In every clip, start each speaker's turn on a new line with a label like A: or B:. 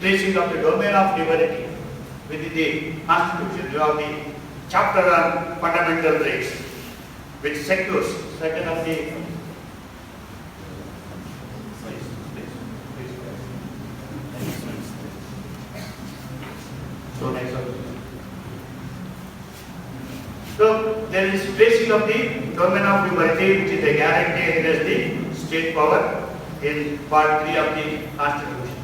A: tracing of the domain of liberty within the Constitution. You have the chapter on fundamental rights, which secures certain of the So there is tracing of the domain of liberty, which is a guarantee against the state power in part 3 of the Constitution.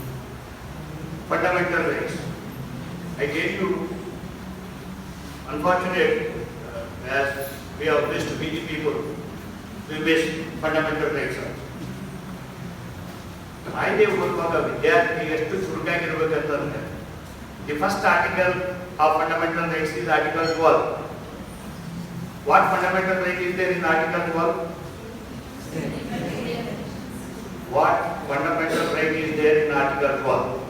A: Fundamental rights. I gave you, unfortunate, as we have wished to be the people, we miss fundamental rights. I gave the first article of fundamental rights is Article 12. What fundamental right is there in Article 12? What fundamental right is there in Article 12?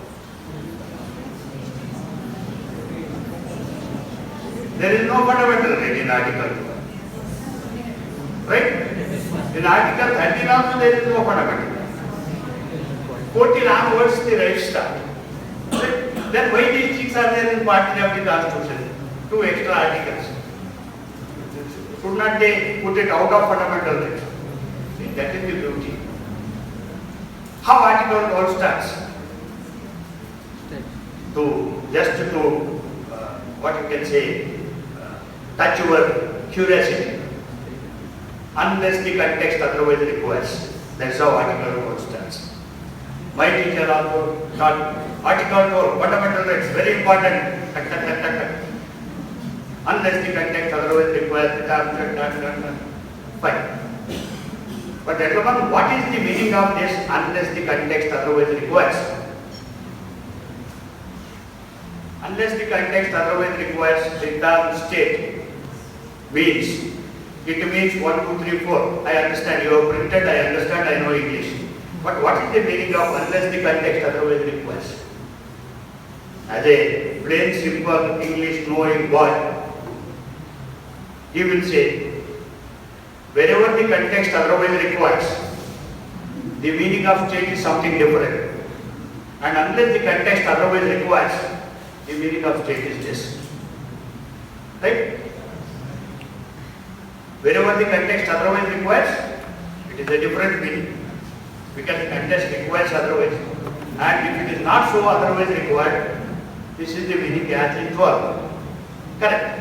A: There is no fundamental right in Article 12. Right? In Article 13 also there is no fundamental right. 14 onwards the rights start. Right? Then why these things are there in Part 3 of the Constitution? 2 extra articles. Should not they put it out of fundamental rights? See, that is the beauty. How Article 12 starts? What you can say, touch your curiosity. Unless the context otherwise requires. That's how Article 12 starts. My teacher also taught Article 12, fundamental rights, very important. Unless the context otherwise requires, fine. But gentlemen, what is the meaning of this unless the context otherwise requires? Unless the context otherwise requires, the term state means, it means 1, 2, 3, 4. I understand, you have printed, I understand, I know English. But what is the meaning of unless the context otherwise requires? As a plain, simple English knowing boy, he will say, wherever the context otherwise requires, the meaning of state is something different. And unless the context otherwise requires, the meaning of state is this. Right? Wherever the context otherwise requires, it is a different meaning. Because the context requires otherwise. And if it is not so otherwise required, this is the meaning as in 12. Correct.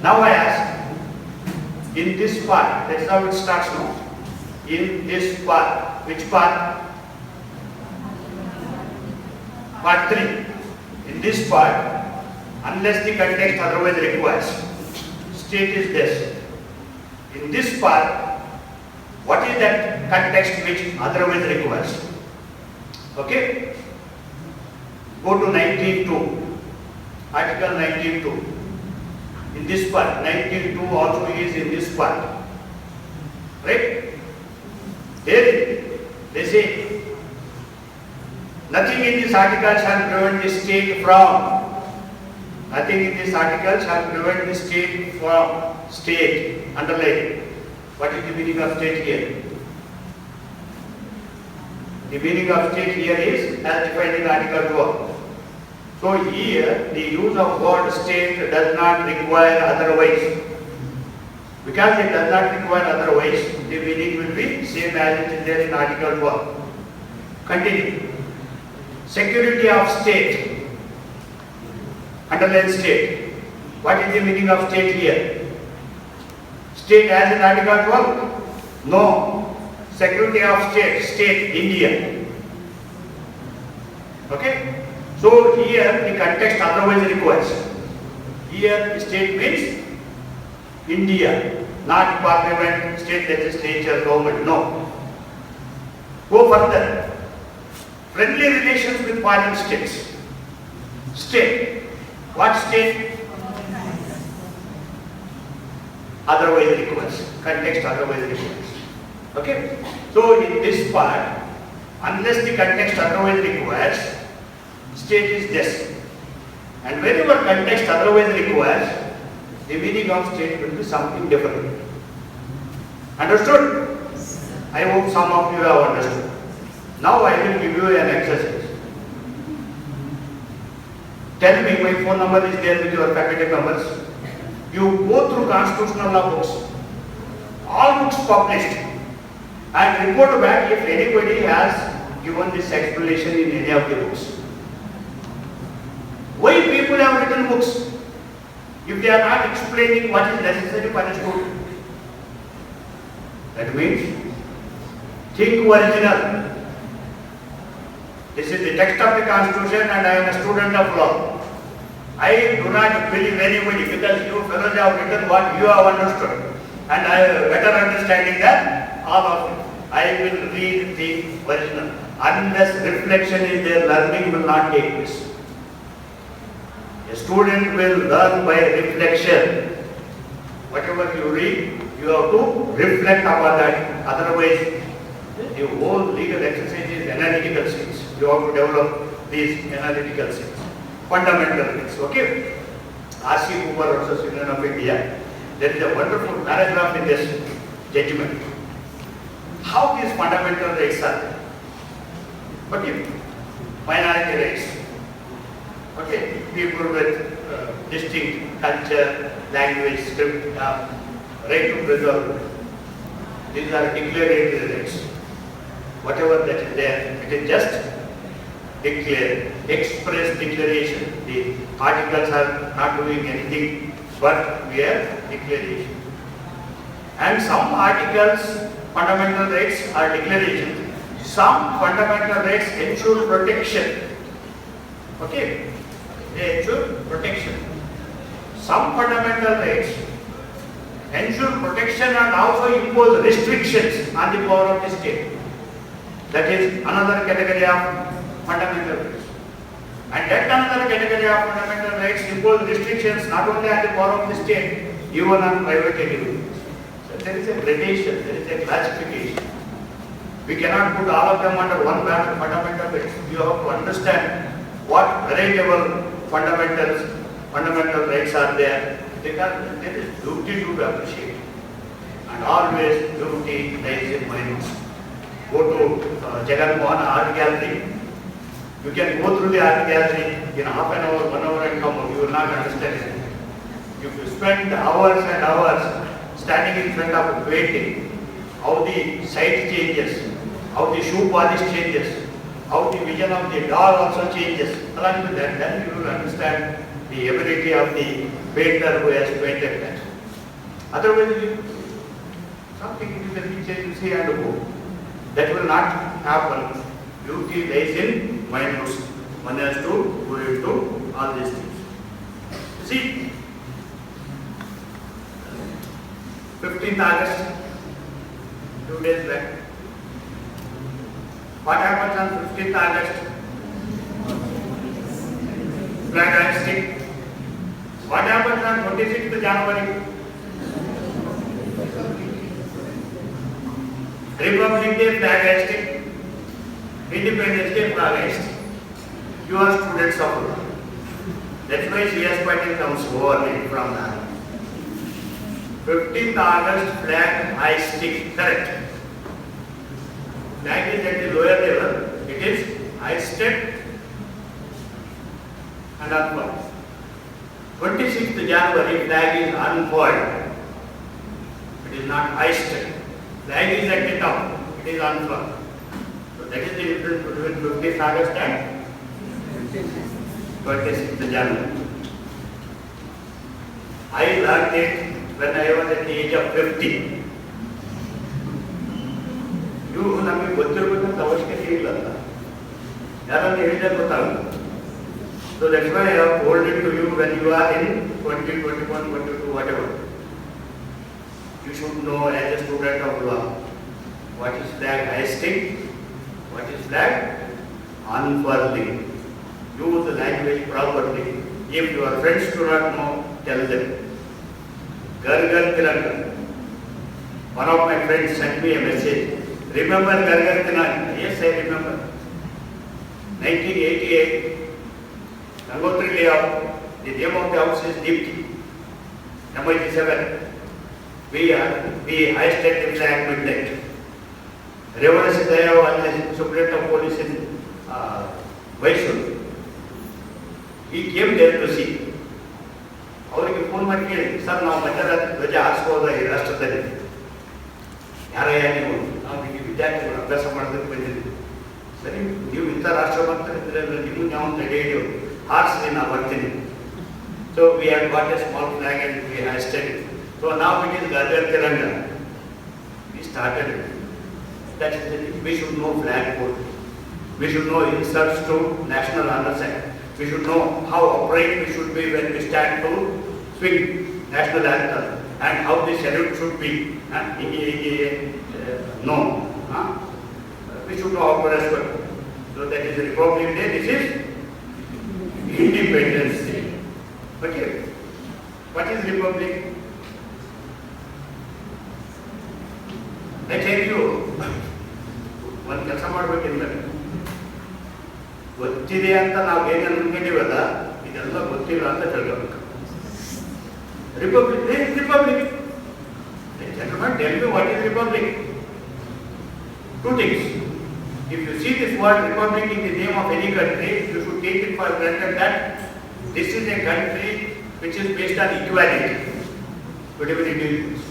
A: Now I ask, in this part, that's how it starts now. In this part, which part? Part 3. In this part, unless the context otherwise requires, state is this. In this part, what is that context which otherwise requires? Okay? Go to 19.2. Article 19.2. In this part, 19.2 also is in this part. Right? There they say, nothing in this article shall prevent the state from. Nothing in this article shall prevent the state from. State, underline. What is the meaning of state here? The meaning of state here is as defined in Article 12. So here, the use of word state does not require otherwise. Because it does not require otherwise, the meaning will be same as it is there in Article 12. Continue. Security of state. Underline state. What is the meaning of state here? State as in Article 12? No. Security of state, state, India. Okay? So here the context otherwise requires. Here state means India, not parliament, state legislature, government, no. Go further. Friendly relations with foreign states. State. What state? Otherwise requires. Context otherwise requires. Okay? So in this part, unless the context otherwise requires, state is this. And whenever context otherwise requires, the meaning of state will be something different. Understood? I hope some of you have understood. Now I will give you an exercise. Tell me, my phone number is there with your faculty members. You go through constitutional law books, all books published, and report back if anybody has given this explanation in any of the books. Why people have written books if they are not explaining what is necessary for a student? That means, think original. This is the text of the Constitution and I am a student of law. I do not believe anybody because you fellows have written what you have understood and I have a better understanding than all of you. I will read the original. Unless reflection in their learning will not take place. A student will learn by reflection. Whatever you read, you have to reflect upon that. Otherwise, the whole legal exercise is analytical skills. You have to develop these analytical skills. Fundamental things, okay? R.C. Cooper versus Union of India. There is a wonderful paragraph in this judgment. How these fundamental rights are there? Okay, minority rights. Okay, people with distinct culture, language, script, right to preserve. These are declaratory rights. Whatever that is there, it is just declare, express declaration. The articles are not doing anything but mere declaration. And some articles, fundamental rights are declarations. Some fundamental rights ensure protection. Okay, they ensure protection. Some fundamental rights ensure protection and also impose restrictions on the power of the state. That is another category of fundamental rights. And that another category of fundamental rights impose restrictions not only on the power of the state, even on private individuals. So there is a gradation, there is a classification. We cannot put all of them under one band of fundamental rights. You have to understand what variable fundamental rights are there. There is duty to appreciate. And always duty lies in minds. Go to Jagan Mohan Art Gallery. You can go through the art gallery in half an hour, 1 hour and come out. You will not understand it. If you spend hours and hours standing in front of a painting, how the sight changes, how the shoe polish changes, how the vision of the doll also changes. Along with that, then you will understand the ability of the painter who has painted that. Otherwise, something in the picture you see and go. That will not happen. Beauty lies in minds. One has to go into all these things. See, 15th August, 2 days back. What happens on 15th August? Flag hoisting. What happens on 26th January? Republic Day flag hoisting. Independence Day flag hoisting. You are students of law. That's why C.S. Patil comes over from that. 15th August flag hoisting, correct. Flag is at the lower level, it is hoisted and unfurled. 26th January flag is unfurled. It is not hoisted. Flag is at the top, it is unfurled. So that is the difference between 15th August and 26th January. I learned it when I was at the age of 50. You ನಮಗೆ ಗೊತ್ತಿರಬೇಕಂತ ಅವಶ್ಯಕತೆ ಇಲ್ಲ ಯಾರನ್ನು ಹೇಳಿದ್ರೆ ಗೊತ್ತಾಗುತ್ತೆ. So that's why I have told it to you when you are in 20, 21, 22, whatever. You should know as a student of law what is flag hoisting, what is flag unfurling. Use the language properly. If your friends do not know, tell them. Gar Gar Tiranga. One of my friends sent me a message. Remember Gar Gar Tiranga? Yes, I remember. 1988, Gangotri layout. The name of the house is Deepti. Number 87. We hoisted the flag midnight. Reverend Siddhaya was the Superintendent of Police in Mysore. He came there to see. ಅವರಿಗೆ phone ಮಾಡಿ ಕೇಳಿ, sir ನಾವು ಮಧ್ಯರಾತ್ರಿ ಧ್ವಜ ಹಾರಿಸ್ಬೋದ ಈ ರಾಷ್ಟ್ರದಲ್ಲಿ? ಯಾರಯ್ಯ ನೀವು? ನಾವು ಈಗ ವಿದ್ಯಾರ್ಥಿಗಳು ಅಭ್ಯಾಸ ಮಾಡೋದಕ್ಕೆ ಬಂದಿದ್ದೀವಿ. ಸರಿ, ನೀವು ಇಂಥ ರಾಷ್ಟ್ರಭಕ್ತರಿದ್ರೆ ನಿಮ್ಮನ್ನು ನಾವು ತಡೆ ಹಿಡಿಯೋ ಹಾರಿಸಿ ನಾವು ಬರ್ತೀನಿ. So we have got a small flag and we hoisted it. So ನಾವು ಇಟ್ ಇಸ್ ಗದರ್ Tiranga. We started it. That is the thing. We should know flag code. We should know inserts to National Honor Act. We should know how upright we should be when we stand to swing national anthem and how the salute should be. No. We should know how to respect. So that is Republic Day. This is Independence Day. Okay. What is Republic? I tell you, ಒಂದು ಕೆಲಸ ಮಾಡಬೇಕಿಲ್ಲ, ಗೊತ್ತಿದೆ ಅಂತ ನಾವು ಏನು ಅನ್ಕೊಂಡಿವಲ್ಲ ಇದೆಲ್ಲ ಗೊತ್ತಿಲ್ಲ ಅಂತ ತಿಳ್ಕೋಬೇಕು. Republic, republic. Gentlemen, tell me what is republic? Two things. If you see this word republic in the name of any country, you should take it for granted that this is a country which is based on equality between individuals.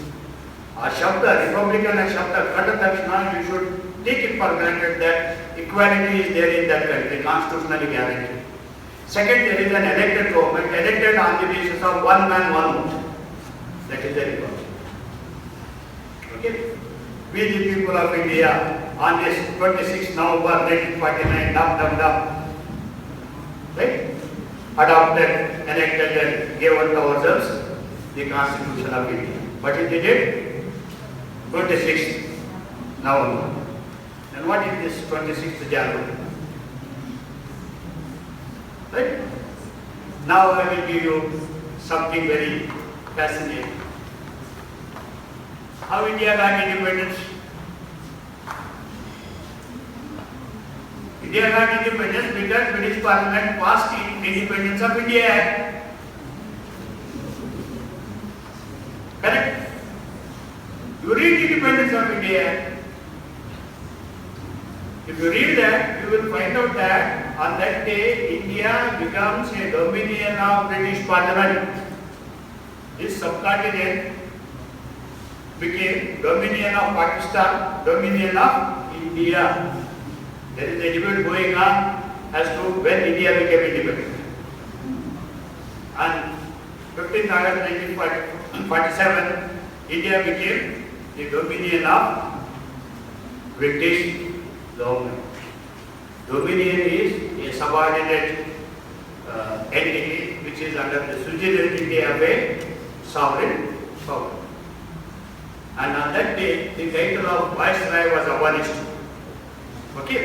A: ಆ ಶಬ್ದ Republican ಶಬ್ದ ಕಂಡ ತಕ್ಷಣ you should take it for granted that equality is there in that country, constitutionally guaranteed. Second, there is an elected government, elected on the basis of one man, one vote. That is the republic. Okay? We the people of India on this 26th November 1949, right? Adopted, elected and gave unto ourselves the Constitution of India. What is it? 26th November. And what is this 26th January? Right? Now I will give you something very fascinating. How India got independence? India got independence because British Parliament passed the Independence of India Act. Correct? You read Independence of India Act. If you read that, you will find out that on that day, India becomes a dominion of British Parliament. This subcontinent became dominion of Pakistan, dominion of India. There is a debate going on as to when India became independent. On 15th August 1947, India became the dominion of British government. Dominion is a subordinate entity which is under the suzerainty of a sovereign power. And on that day, the title of Viceroy was abolished. Okay?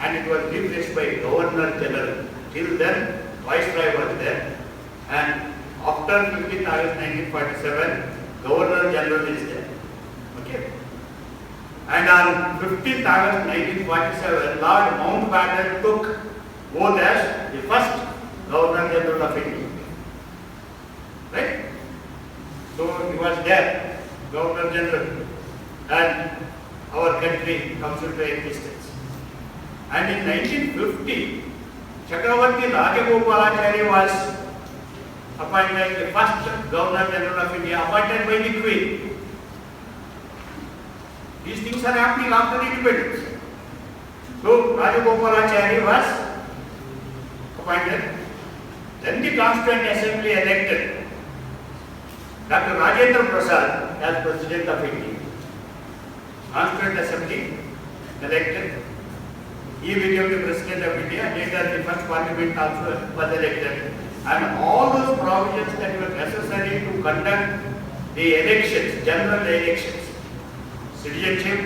A: And it was replaced by Governor General. Till then, Viceroy was there. And after 15th August 1947, Governor General is there. Okay? And on 15th August 1947, Lord Mountbatten took oath as the first Governor General of India. Right? So he was there, Governor General, and our country comes into existence. And in 1950, Chakravarti Rajagopalachari was appointed the first Governor General of India, appointed by the Queen. These things are happening after independence. So Rajagopalachari was appointed. Then the Constituent Assembly elected Dr. Rajendra Prasad as President of India. Constituent Assembly elected. He became the President of India. Later the first Parliament also was elected. And all those provisions that were necessary to conduct the elections, general elections, citizenship,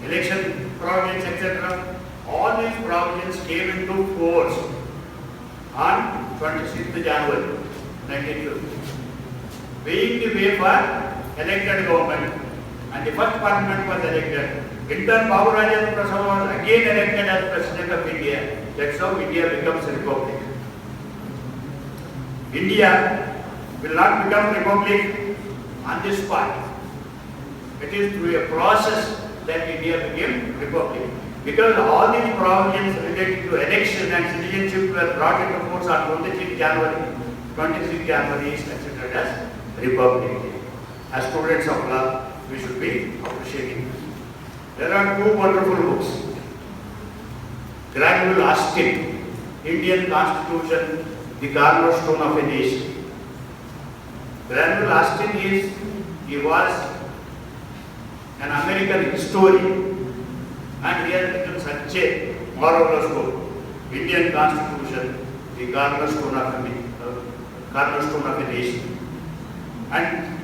A: election provisions, etc., all these provisions came into force on 26th January 1950. Paving the way for elected government, and the first Parliament was elected. In turn, Babu Rajendra Prasad was again elected as President of India. That's how India becomes a republic. India will not become republic on this spot. It is through a process that India became republic. Because all these provisions related to election and citizenship were brought into force on 26 January. 26 January is considered as Republic Day. As students of law, we should be appreciating. There are two wonderful books. Granville Austin, Indian Constitution, the cornerstone of a nation. Granville Austin he was an American historian, and he has written such a marvelous book, Indian Constitution, the cornerstone of a nation. And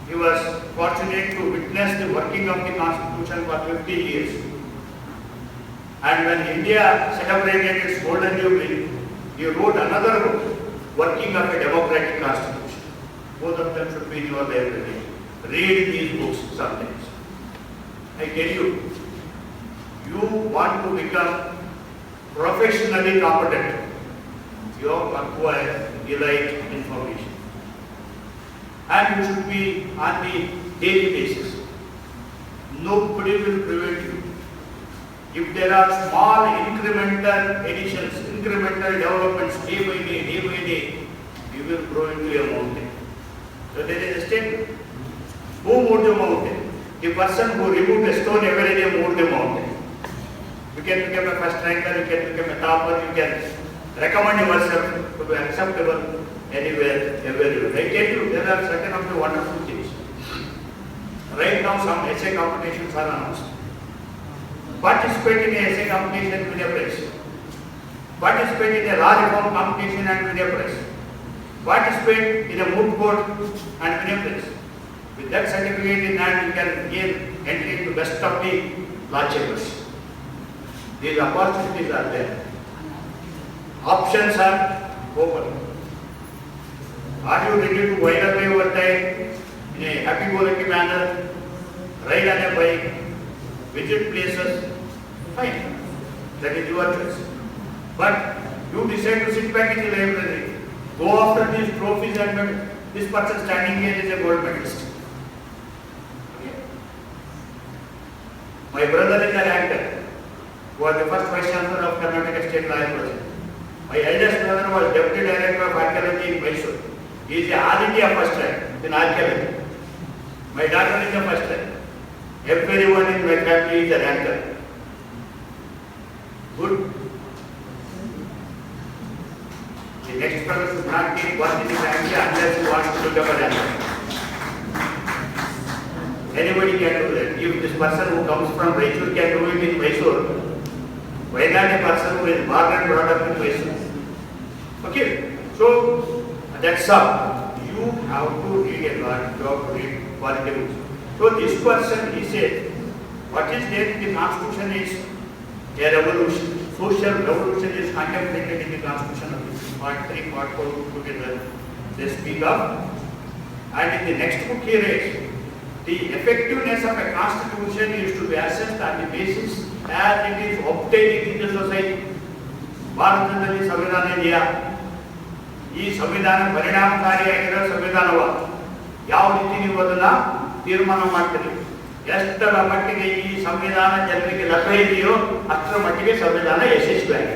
A: he was fortunate to witness the working of the Constitution for 50 years. And when India celebrated its golden jubilee, he wrote another book, Working of a Democratic Constitution. Both of them should be in your library. Read these books sometimes. I tell you, you want to become professionally competent, you have to acquire the right information. And you should be on the daily basis. Nobody will prevent you. If there are small incremental additions, incremental developments day by day, you will grow into a mountain. So there is a statement. Who moved the mountain? The person who removed a stone every day moved the mountain. You can become a first ranker, you can become a topper, you can recommend yourself to be acceptable anywhere, everywhere. I tell you, there are certain of the wonderful things. Right now, some essay competitions are announced. Participate in a essay competition with a prize. Participate in a law reform competition and win a prize. Participate in a moot court and win a prize. With that certificate in hand, you can gain entry into best of the law chambers. These opportunities are there. Options are open. Are you ready to while away your time in a happy-go-lucky manner, ride on a bike, visit places? Fine. That is your choice. But you decide to sit back in the library, go after these trophies and medals. This person standing here is a gold medalist. Okay. My brother is an actor, who was the first Vice Chancellor of Karnataka State Law University. My eldest brother was Deputy Director of Archaeology in Mysore. He is All India first rank in archaeology. My daughter is the first rank. Everyone in my family is a ranker. Good. The next fellow should not take one in the family unless he wants to become a ranker. Anybody can do that. If this person who comes from Mysore can do it in Mysore, why not a person who is born and brought up in Mysore? Okay. So that's all. You have to read a lot. You have to read quality books. So this person, he said, what is there in the Constitution is a revolution. Social revolution is contemplated in the Constitution of Part 3, Part 4 together. They speak of. And in the next book he writes, the effectiveness of a Constitution is to be assessed on the basis as it is obtained in the society. ಭಾರತದಲ್ಲಿ ಸಂವಿಧಾನ ಇದೆಯಾ? ಈ ಸಂವಿಧಾನ ಪರಿಣಾಮಕಾರಿಯಾಗಿರೋ ಸಂವಿಧಾನವ ಯಾವ ರೀತಿ ನೀವು ಅದನ್ನ ತೀರ್ಮಾನ ಮಾಡ್ತೀರಿ? ಎಷ್ಟರ ಮಟ್ಟಿಗೆ ಈ ಸಂವಿಧಾನ ಜನರಿಗೆ ಲಭ್ಯ ಇದೆಯೋ ಅಷ್ಟರ ಮಟ್ಟಿಗೆ ಸಂವಿಧಾನ ಯಶಸ್ವಿಯಾಗಿದೆ.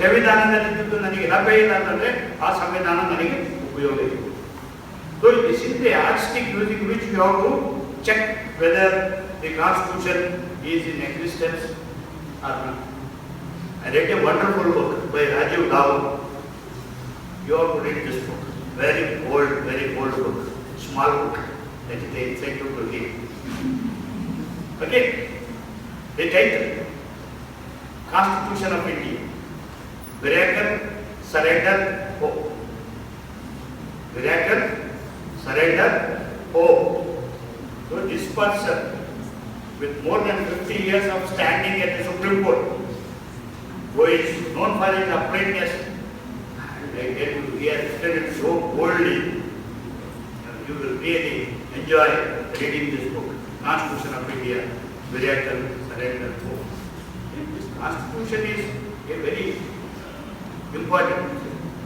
A: ಸಂವಿಧಾನದಲ್ಲಿದ್ದು ನನಗೆ ಲಭ್ಯ ಇಲ್ಲ ಅಂತಂದ್ರೆ ಆ ಸಂವಿಧಾನ ನನಗೆ ಉಪಯೋಗ ಇದೆ. So this is the yardstick using which you have to check whether the Constitution is in existence or not. I read a wonderful book by Rajiv Rao. You have to read this book. Very old book. Small book. That is the insight to read. Okay. The title, Constitution of India. Miracle, surrender, hope. Miracle, surrender, hope. So this person, with more than 50 years of standing at the Supreme Court, who is known for his uprightness, and I tell you, he has written it so boldly, you will really enjoy reading this book, Constitution of India, Miracle, Surrender, Hope. This Constitution is a very important.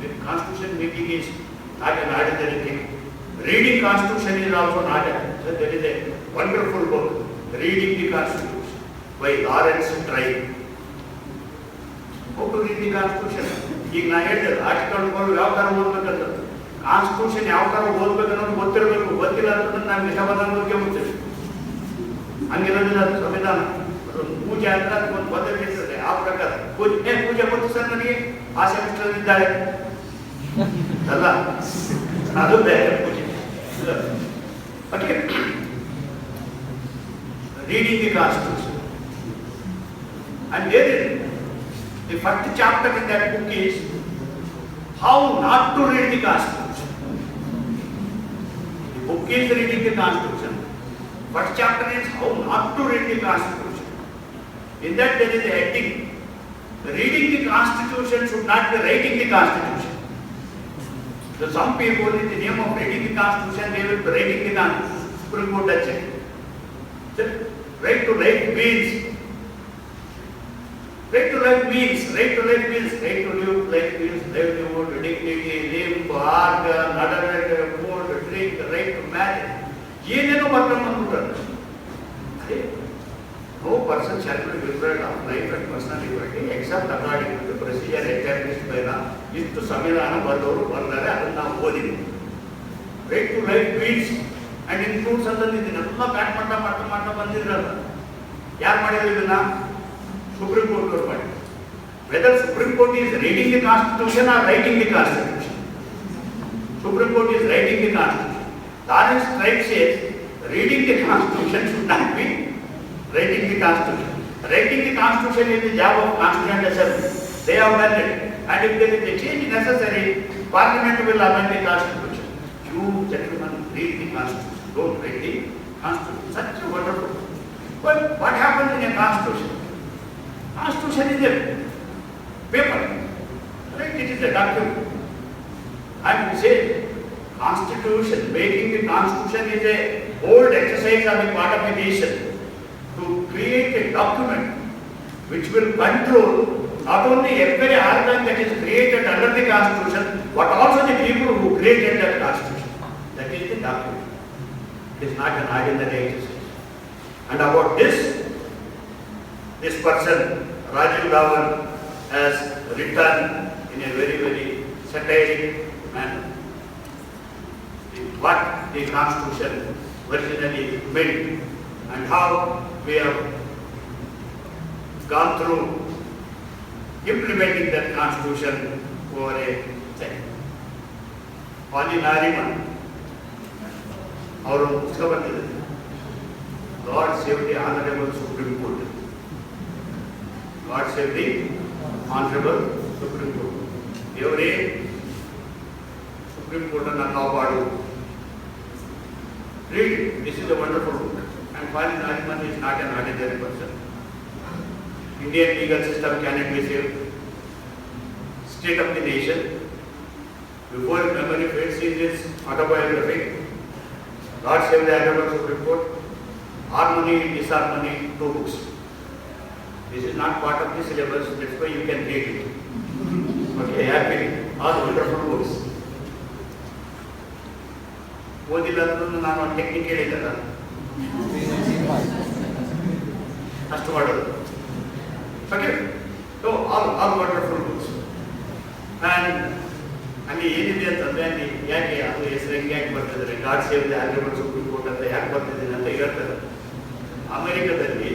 A: The Constitution making is not an ordinary thing. Reading Constitution is also not a. So there is a wonderful book, Reading the Constitution. by Lawrence tribe. How to read the Constitution? ಈಗ ನಾ ಹೇಳಿದೆ ಆರ್ಟಿಕಲ್ಗಳು ಯಾವ ಥರ ಓದ್ಬೇಕಂತ. Constitution ಯಾವ ಥರ ಓದ್ಬೇಕನ್ನೋದು ಗೊತ್ತಿರಬೇಕು. ಗೊತ್ತಿಲ್ಲ ಅಂತಂದ್ರೆ ನಾವು ವಿಷಾವಧಾನ ಬಗ್ಗೆ ಹೋಗ್ತೇವೆ. ಹಂಗಿರೋದಿಲ್ಲ ಅದು ಸಂವಿಧಾನ. ಅದೊಂದು ಪೂಜೆ ಅಂತ ಅದಕ್ಕೊಂದು ಪದ್ಧತಿ ಇರ್ತದೆ. ಆ ಪ್ರಕಾರ ಪೂಜೆ ಗೊತ್ತು ಸರ್ ನನಗೆ ಆ ಸೆಮಿಸ್ಟರ್ ಇದ್ದಾಳೆ ಅಲ್ಲ, ಅದು ಬೇರೆ ಪೂಜೆ. Okay, reading the Constitution. And there is the first chapter in that book is how not to read the Constitution. The book is reading the Constitution. First chapter is how not to read the Constitution. In that there is a heading. Reading the Constitution should not be writing the Constitution. So some people in the name of reading the Constitution, they will be writing the Constitution. Supreme Court does it. Right to life means right to life means right to live life means livelihood, dignity, limb, organ, adult, food, drink, right to marriage. ಏನೇನೋ ಬರ್ಕೊಂಡು ಬಂದ್ಬಿಟ್ಟಾರೆ. ಅದೇ no person shall be deprived of life and personal liberty except according to the procedure established by law. ಇಷ್ಟು ಸಂವಿಧಾನ ಬರೆದವರು ಬರ್ತಾರೆ, ಅದನ್ನು ನಾವು ಓದಿದ್ವಿ. Right to life means and includes ಅಂತಂದು ಇದನ್ನೆಲ್ಲ ಬ್ಯಾಟ್ ಮಾಡ್ತಾ ಬಂದಿದ್ರಲ್ಲ. ಯಾರು ಮಾಡಿದ್ರು ಇದನ್ನ? ಸುಪ್ರೀಂ ಕೋರ್ಟ್ ಅವರು ಮಾಡಿದ್ರು. Whether supreme court is reading the constitution or writing the constitution. Supreme court is writing the constitution. Lawrence tribe says reading the Constitution should not be writing the Constitution. Writing the Constitution is the job of Constituent Assembly. They have done it. And if there is a change necessary, Parliament will amend the Constitution. You gentlemen read the Constitution. Don't write the Constitution. Such a wonderful. But what happens in a Constitution? Constitution is a paper. Right? It is a document. And we say Constitution, making the Constitution is a bold exercise on the part of a nation to create a document which will control not only every organ that is created under the Constitution, but also the people who created that Constitution. That is the document. It is not an ordinary exercise. And about this person, Rajiv Dhawan, has written in a very, very satiric manner what the Constitution originally meant and how we have gone through implementing that Constitution over a time. Patil ಅವರು ಪುಸ್ತಕ ಬರೆದಿದ್ದಾರೆ. God save the Honorable Supreme Court. God save the Honorable Supreme Court. ದೇವರೇ supreme court ಅನ್ನು ಕಾಪಾಡು. Read it. This is a wonderful book. And Patil is not an ordinary person. Indian legal system cannot be saved. State of the nation. Before memory fades in his autobiography, God save the Honorable Supreme Court. Harmony, disharmony, 2 books. This is not part of the syllabus. That's why you can read it. Okay, happily. All wonderful books. ಓದಿಲ್ಲ ಅಂದ್ರೂ ನಾನು ಒಂದು technique ಹೇಳಿದ್ದಲ್ಲ, ಅಷ್ಟು ಮಾಡೋದು. Okay, so all wonderful books. And ಅಲ್ಲಿ ಏನಿದೆ ಅಂತಂದರೆ ಅಲ್ಲಿ ಯಾಕೆ ಅದು ಹೆಸರು ಹೆಂಗೆ ಯಾಕೆ ಬರ್ತಿದ್ದಾರೆ, god save the honourable supreme court ಅಂತ ಯಾಕೆ ಬರ್ತಿದ್ದೀನಿ ಅಂತ ಹೇಳ್ತಾರೆ. ಅಮೆರಿಕದಲ್ಲಿ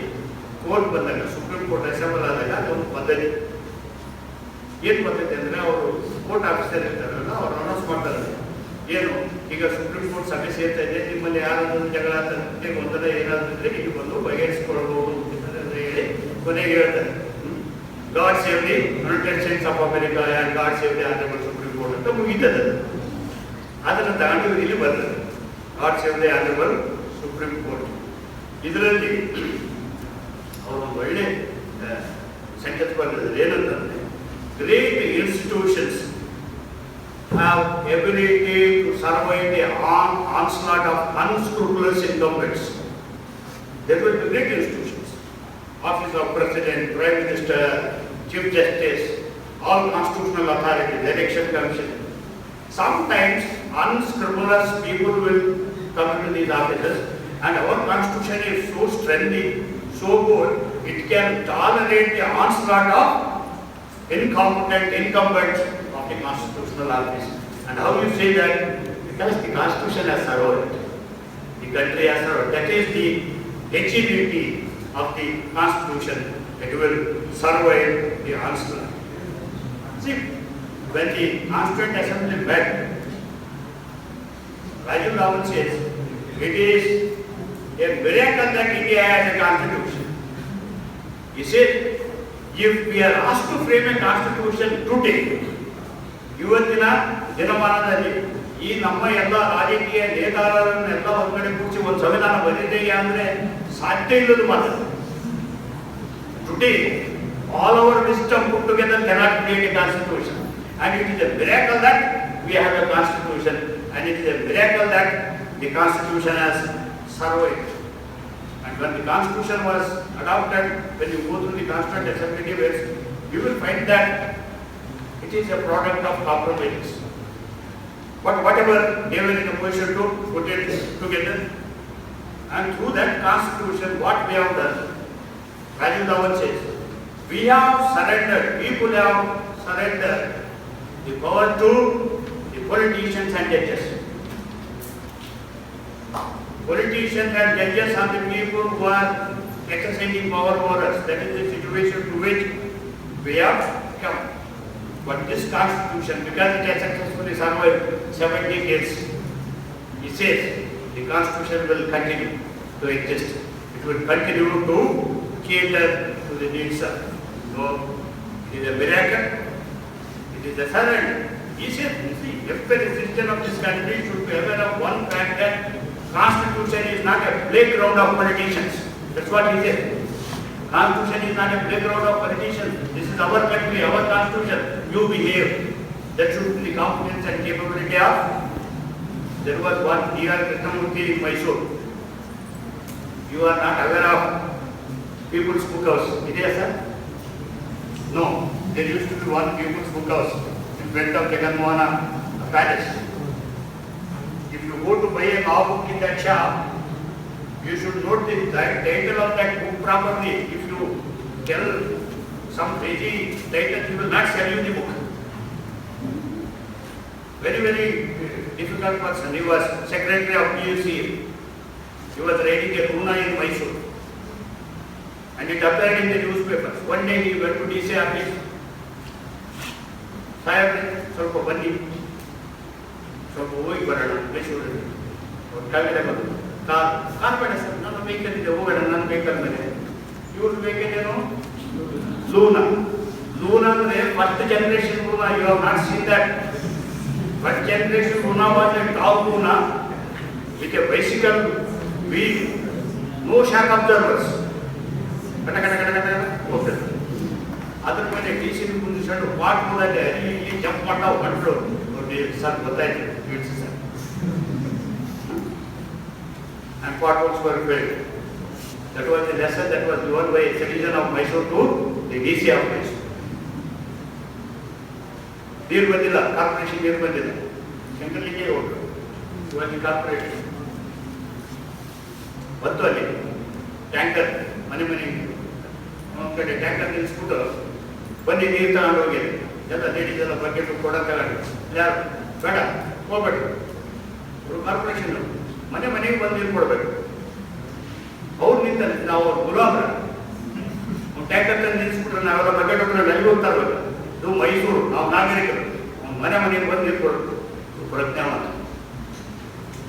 A: ಕೋರ್ಟ್ ಬಂದಾಗ, ಸುಪ್ರೀಂ ಕೋರ್ಟ್ ಅಸೆಂಬಲ್ ಆದಾಗ ಅದೊಂದು ಪದ್ಧತಿ. ಏನು ಪದ್ಧತಿ ಅಂದರೆ ಅವರು ಕೋರ್ಟ್ ಆಫೀಸರ್ ಇರ್ತಾರಲ್ಲ, ಅವ್ರು ಅನೌನ್ಸ್ ಮಾಡ್ತಾರೆ, ಏನು ಈಗ ಸುಪ್ರೀಂ ಕೋರ್ಟ್ ಸಭೆ ಸೇರ್ತಾ ಇದೆ, ನಿಮ್ಮಲ್ಲಿ ಯಾರಾದ್ರೂ ಜಗಳ ಆಗ್ತದೆ, ಗೊಂದಲ ಏನಾದರೂ ಇದ್ರೆ ಇಲ್ಲಿ ಬಂದು ಬಗೆಹರಿಸಿಕೊಳ್ಬಹುದು ಅಂತ ಹೇಳಿ ಕೊನೆಗೆ ಹೇಳ್ತಾರೆ, god save the United States of America and god save the honourable supreme court ಅಂತ ಮುಗೀತದೆ. ಅದನ್ನು ತಗೊಂಡು ಇಲ್ಲಿ ಬರ್ತದೆ, god save the honourable supreme court. ಇದರಲ್ಲಿ ಅವರು ಒಂದು ಒಳ್ಳೆ ಸೆಂಟೆನ್ಸ್ ಬರ್ತದೆ, ಏನಂತಂದರೆ great institutions have ability to survive the onslaught of unscrupulous incumbents. There will be great institutions, office of president, prime minister, chief justice, all constitutional authorities, election commission. Sometimes unscrupulous people will come into these offices, and our constitution is so strongly, so good, it can tolerate the onslaught of incumbents of the constitutional office. And how you say that? Because the constitution has survived. The country has survived. That is the agility of the constitution. It will survive the onslaught. See, when the Constituent Assembly met, Rajiv Rawal says, it is a miracle that India has a constitution. He said, if we are asked to frame a constitution today, ಇವತ್ತಿನ ದಿನಮಾನದಲ್ಲಿ ಈ ನಮ್ಮ ಎಲ್ಲ ರಾಜಕೀಯ ನೇತಾರರನ್ನೆಲ್ಲ ಹೊರಗಡೆ ಕೂರಿಸಿ ಒಂದು ಸಂವಿಧಾನ ಬರೀತೇವೆ ಅಂದರೆ ಸಾಧ್ಯ ಇಲ್ಲದ ಮಾತು. Today, all our wisdom put together cannot create a constitution. And it is a miracle that we have a constitution. And it is a miracle that the constitution has survived. And when the constitution was adopted, when you go through the Constituent Assembly debates, you will find that it is a product of compromise. But whatever they were in a position to put it together, and through that constitution, what we have done, Rajiv Rawal says, we have surrendered, people have surrendered the power to the politicians and judges. Politicians and judges are the people who are exercising power over us. That is the situation to which we have come. But this constitution, because it has successfully survived 7 decades, he says the constitution will continue to exist. It will continue to cater to the needs of. So, it is a miracle. It is a surrender. He says, see, every citizen of this country should be aware of one fact that Constitution is not a playground of politicians. That's what he said. Constitution is not a playground of politicians. This is our country, our constitution. You behave. That should be the competence and capability of. There was one D.R. Krishnamurti in Mysore. You are not aware of People's Book House. Is it, sir? No. There used to be one People's Book House in front of Jagan Mohana Palace. If you go to buy a law book in that shop, you should note the title of that book properly. If you tell some crazy title, he will not sell you the book. Very, very difficult person. He was secretary of PUC. He was writing a Runa in Mysore. And it appeared in the newspapers. One day he went to DC office. Sahib, ಸ್ವಲ್ಪ ಬನ್ನಿ, ಸ್ವಲ್ಪ ಹೋಗಿ ಬರೋಣ ಮೈಸೂರಲ್ಲಿ. ಕೆಳಗಡೆ ಬಂದು car ಬೇಡ sir, ನನ್ನ ವೆಹಿಕಲ್ ಇದೆ, ಹೋಗೋಣ ನನ್ನ ವೆಹಿಕಲ್ ಮೇಲೆ. ಇವ್ರ ವೆಹಿಕಲ್ ಏನು? ಲೂನಾ. ಲೂನಾ ಅಂದರೆ first generation Luna. You have not seen that. First generation Luna was a top Luna with a bicycle wheel, no shock absorbers. ಕಟ ಕಟ ಕಟ ಕಟ ಹೋಗ್ತದೆ. ಅದ್ರ ಮೇಲೆ ಡಿ ಸಿ ಕುಂದಿಸ್ಕೊಂಡು ಪಾಟ್ ನೋಡಕ್ಕೆ ಇಲ್ಲಿ ಜಂಪ್ ಮಾಡ್ತಾವೆ ಕಂಟ್ರು ನೋಡಿ ಸರ್ ಗೊತ್ತಾಯ್ತು ಇಡ್ಸಿ sir. And potholes were filled. That was the lesson that was given by a citizen of Mysore to the DC of Mysore. ನೀರು ಬಂದಿಲ್ಲ, ಕಾರ್ಪೊರೇಷನ್ ನೀರು ಬಂದಿಲ್ಲ, ಶಂಕರ್ಲಿಗೆ ಹೋಗ್ರು. ಇವಾಗ ಕಾರ್ಪೊರೇಷನ್ ಬಂತು, ಅಲ್ಲಿ ಟ್ಯಾಂಕರ್ ಮನೆ ಮನೆಗೆ ಒಂದು ಕಡೆ ಟ್ಯಾಂಕರ್ ನಿಲ್ಲಿಸ್ಬಿಟ್ಟು ಬನ್ನಿ ನೀರು ತಗೊಂಡು ಹೋಗಿ ಎಲ್ಲ ಲೇಡೀಸೆಲ್ಲ ಬಕೆಟ್ ಕೊಡೋಕ್ಕಾಗಲ್ಲ. ಯಾರು ಬೇಡ ಹೋಗ್ಬೇಡಿ, ಕಾರ್ಪೊರೇಷನ್ ಮನೆ ಮನೆಗೆ ಬಂದು ನೀರು ಕೊಡಬೇಕು. ಅವ್ರು ನಿಂತಾರೆ, ನಾವು ಅವ್ರು ಗುಲಾಬ್ರ ಟ್ಯಾಂಕರ್ ತಂದು ನಿಲ್ಲಿಸ್ಬಿಟ್ರೆ ನಾವೆಲ್ಲ ಬಕೆಟ್ ಹೋಗ್ರೆ ಅಲ್ಲಿ ಹೋಗ್ತಾ ಇರ್ಬೇಕು. ಇದು ಮೈಸೂರು, ನಾವು ನಾಗರಿಕರು, ಮನೆ ಮನೆಗೆ ಬಂದು ನೀರು ಕೊಡಬೇಕು. ಪ್ರಜ್ಞಾವಂತ.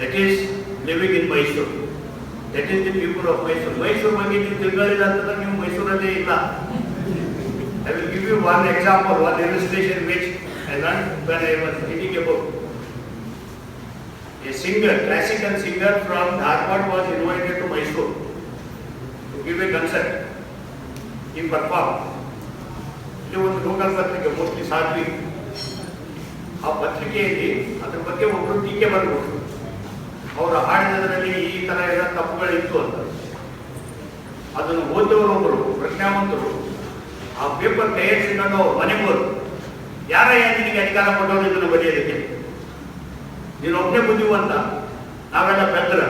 A: That is living in Mysuru. That is the people of Mysuru. Mysuru ಬಗ್ಗೆ ನೀವು ತಿಳ್ಕೊಳ್ಳಿಲ್ಲ ಅಂತಂದ್ರೆ ನೀವು ಮೈಸೂರಲ್ಲೇ ಇಲ್ಲ. I will give you one example, one illustration which I learned when I was reading a book. A singer, classical singer from Dharwad was invited to Mysore to give a concert. He performed. It was a local ಪತ್ರಿಕೆ, mostly Sadhvi. ಆ ಪತ್ರಿಕೆಯಲ್ಲಿ ಅದ್ರ ಬಗ್ಗೆ ಒಬ್ಬರು ಟೀಕೆ ಬರೆದ್ಬಿಟ್ರು. ಅವರ ಹಾಡಿನದರಲ್ಲಿ ಈ ಥರ ಎಲ್ಲ ತಪ್ಪುಗಳಿತ್ತು ಅಂತ. ಅದನ್ನು ಓದೋರೊಬ್ಬರು ಪ್ರಜ್ಞಾವಂತರು ಆ ಪೇಪರ್ ತಯಾರಿಸಿಕೊಂಡು ಅವ್ರು ಮನೆಗೆ ಹೋದ್ರು. ಯಾರಯ್ಯ ನಿನಗೆ ಅಧಿಕಾರ ಕೊಟ್ಟವರು ಇದನ್ನು ಬರೆಯೋದಕ್ಕೆ? ನೀನು ಒಬ್ಬನೇ ಬುದ್ಧಿವಂತ, ನಾವೆಲ್ಲ ಬೆದ್ರ.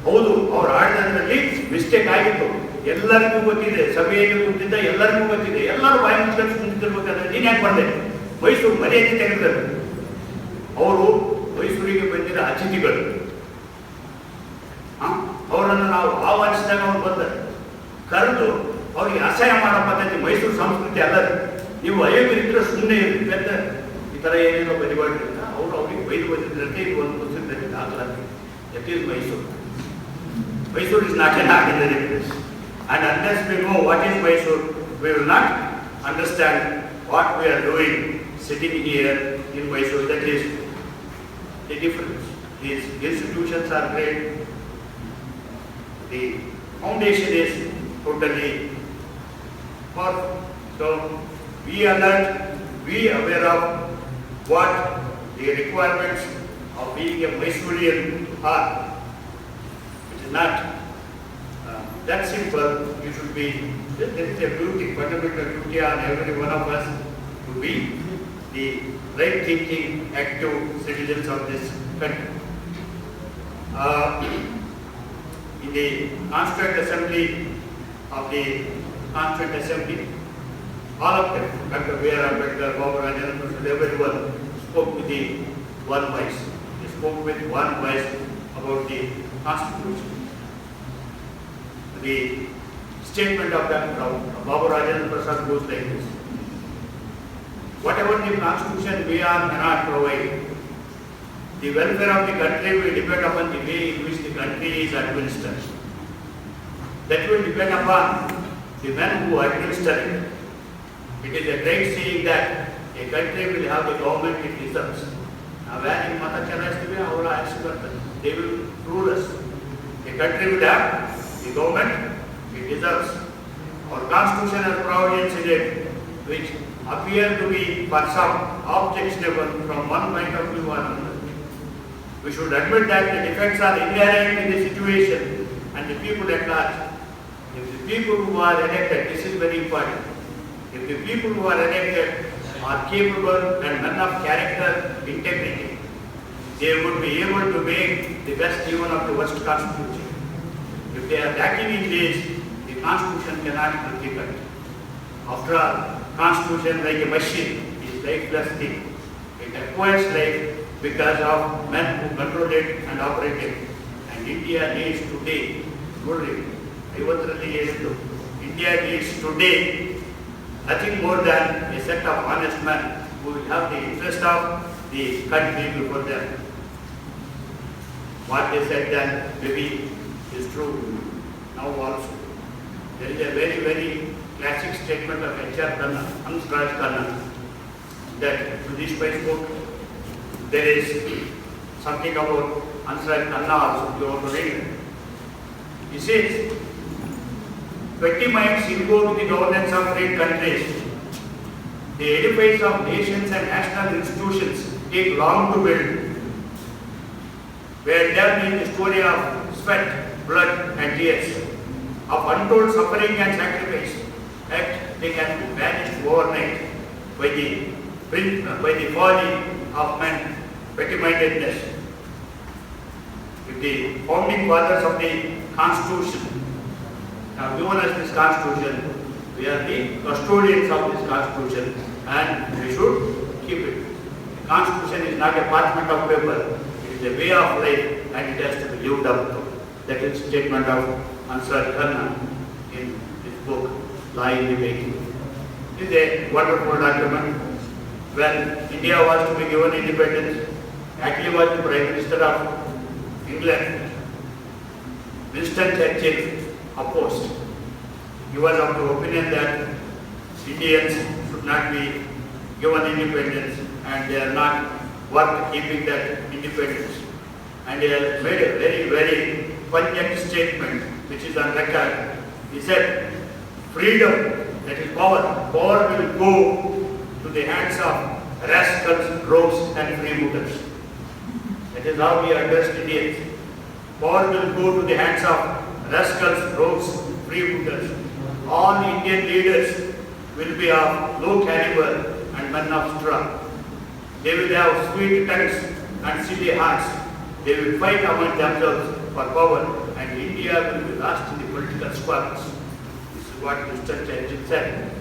A: ಹೌದು, ಅವ್ರು ಹಾಡಿದ್ರಲ್ಲಿ ಮಿಸ್ಟೇಕ್ ಆಗಿತ್ತು. ಎಲ್ಲರಿಗೂ ಗೊತ್ತಿದೆ, ಸಭೆಯಲ್ಲಿ ಕೂತಿದ್ದ ಎಲ್ಲರಿಗೂ ಗೊತ್ತಿದೆ, ಎಲ್ಲರೂ ಬಾಯಿ ಮುಚ್ಕೊಂಡು ಕುಂತಿರ್ಬೇಕಾದ್ರೆ ನೀನು ಯಾಕೆ ಬಂದೆ? ಮೈಸೂರು ಮರ್ಯಾದೆ ತೆಗೆದರು. ಅವರು ಮೈಸೂರಿಗೆ ಬಂದಿರೋ ಅತಿಥಿಗಳು, ಅವರನ್ನು ನಾವು ಆಹ್ವಾನಿಸಿದಾಗ ಅವ್ರು ಬಂದರು, ಕರೆದು ಅವ್ರಿಗೆ ಅಸಹ್ಯ ಮಾಡೋ ಪದ್ಧತಿ ಮೈಸೂರು ಸಂಸ್ಕೃತಿ ಅಲ್ಲ. ನೀವು ಅಯೋಗ್ಯರಿದ್ರೆ ಸುಮ್ಮನೆ ಇರಿ, ಬೆತ್ತ ಈ ಥರ ಏನೇನೋ ಬರಿಬಾರ್ದ್ರಿಂದ ಅವರು ಅವ್ರಿಗೆ ಬೈದು ಬಂದಿದ್ದಂತೆ ಇದು ಒಂದು ಪುಸ್ತಕದಲ್ಲಿ ದಾಖಲಾತಿ. That is Mysuru. Mysore is not an ordinary place. And unless we know what is Mysore, we will not understand what we are doing sitting here in Mysore. That is the difference. These institutions are great. The foundation is totally perfect. So we alert, we aware of what the requirements of being a Mysorean are. Not that simple. You should be, there is a duty, fundamental duty on every one of us to be the right thinking, active citizens of this country. In the Constituent Assembly of the Constituent Assembly, all of them, Dr. B.R. Ambedkar, Baba Rajan, everyone spoke with the one voice. They spoke with one voice about the Constitution. The statement of Dr. Baba Rajan Prasad goes like this: whatever the Constitution we are cannot provide, the welfare of the country will depend upon the way in which the country is administered. That will depend upon the men who administer it. It is a great saying that a country will have the government it deserves. Now, when in Mata Chanastive, they will rule us. A country will have the government it deserves. Our Constitution has provisions in it which appear to be for some objectionable from one point of view or another. We should admit that the defects are inherent in the situation and the people at large. If the people who are elected, this is very important, if the people who are elected are capable and men of character, integrity, they would be able to make the best even of the worst Constitution. If they are lacking in this, the Constitution cannot be cut. After all, Constitution, like a machine, is lifeless thing. It acquires life because of men who control it and operate it. And India needs today, India needs today nothing more than a set of honest men who will have the interest of the country before them. What they said then maybe is true now also. There is a very, very classic statement of H.R. Khanna, Hansraj Khanna, that to this spice book there is something about Hansraj Khanna also, you want to read it. He says, petty minds involved in the governance of great countries. The edifice of nations and national institutions take long to build. We are delved in the story of sweat, blood and tears, of untold suffering and sacrifice, yet they can be vanished overnight by the folly of man's petty-mindedness. If the founding fathers of the Constitution have given us this Constitution, we are the custodians of this Constitution and we should keep it. The Constitution is not a parchment of paper, it is a way of life and it has to be lived up to. That is statement of Hansraj Khanna in his book, Law in the Making. It is a wonderful document. When India was to be given independence, Patil was the Prime Minister of England. Winston Churchill opposed. He was of the opinion that Indians should not be given independence and they are not worth keeping that independence. And he has made a very, very poignant statement which is on record. He said, freedom, that is power, power will go to the hands of rascals, rogues and freebooters. That is how we address Indians. Power will go to the hands of rascals, rogues, freebooters. All Indian leaders will be of low caliber and men of straw. They will have sweet tongues and silly hearts. They will fight among themselves for power and India will be lost in the political squabbles. is what Mr. Churchill said.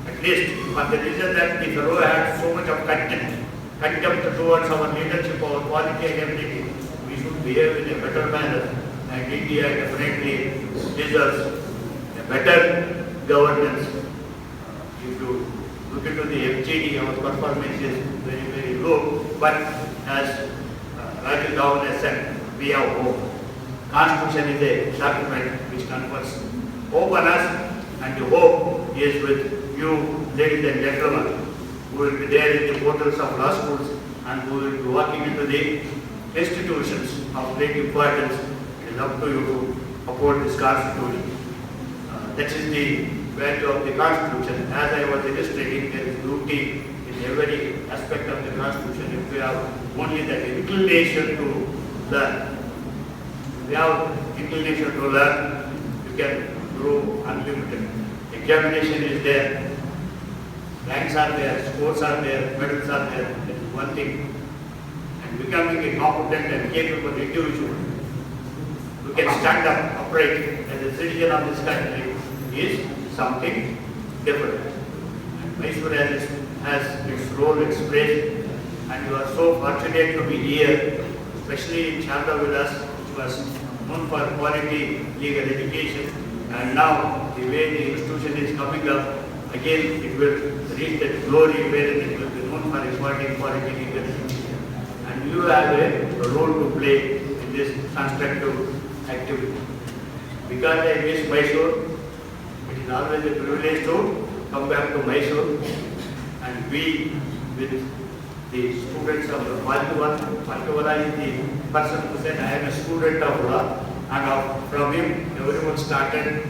A: At least for the reason that the fellow had so much of contempt towards our leadership, our quality and everything, we should behave in a better manner, and India definitely deserves a better governance. If you look into the FGD, our performance is very, very low, but as Rajiv Dhawan has said, we have hope. Constitution is a document which confers hope on us, and the hope is with you, ladies and gentlemen, who will be there in the portals of law schools and who will be walking into the institutions of great importance. It is up to you to uphold this Constitution. That is the value of the Constitution. As I was illustrating, there is beauty in every aspect of the Constitution if we have only that inclination to learn. If we have inclination to learn, you can grow unlimited. Examination is there, ranks are there, scores are there, medals are there. That is one thing. And becoming a competent and capable individual who can stand up upright as a citizen of this country is something different. And Mysore has its role expressed, and you are so fortunate to be here, especially in Chandra with us, which was known for quality legal education. And now the way the institution is coming up, again it will reach that glory wherein it will be known for equality, quality legal education. And you have a role to play in this constructive activity. Because I miss Mysore, it is always a privilege to come back to Mysore and be with the students of Patil. Patil is the person who said, I am a student of law, and from him everyone started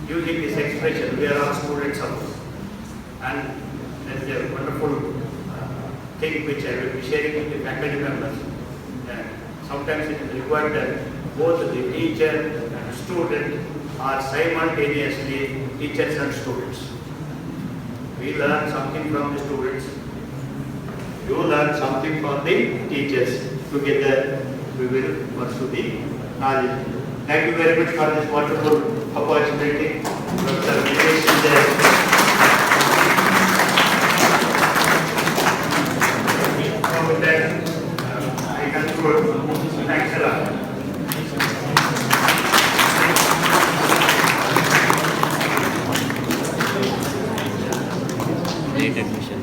A: using this expression, we are all students of law. And there is a wonderful thing which I will be sharing with the faculty members. Sometimes it is required that both the teacher and student are simultaneously teachers and students. We learn something from the students. You learn something from the teachers. Together we will pursue the knowledge. Thank you very much for this wonderful opportunity. Professor Delegation there. So then I conclude. Thanks a lot.
B: Late admission.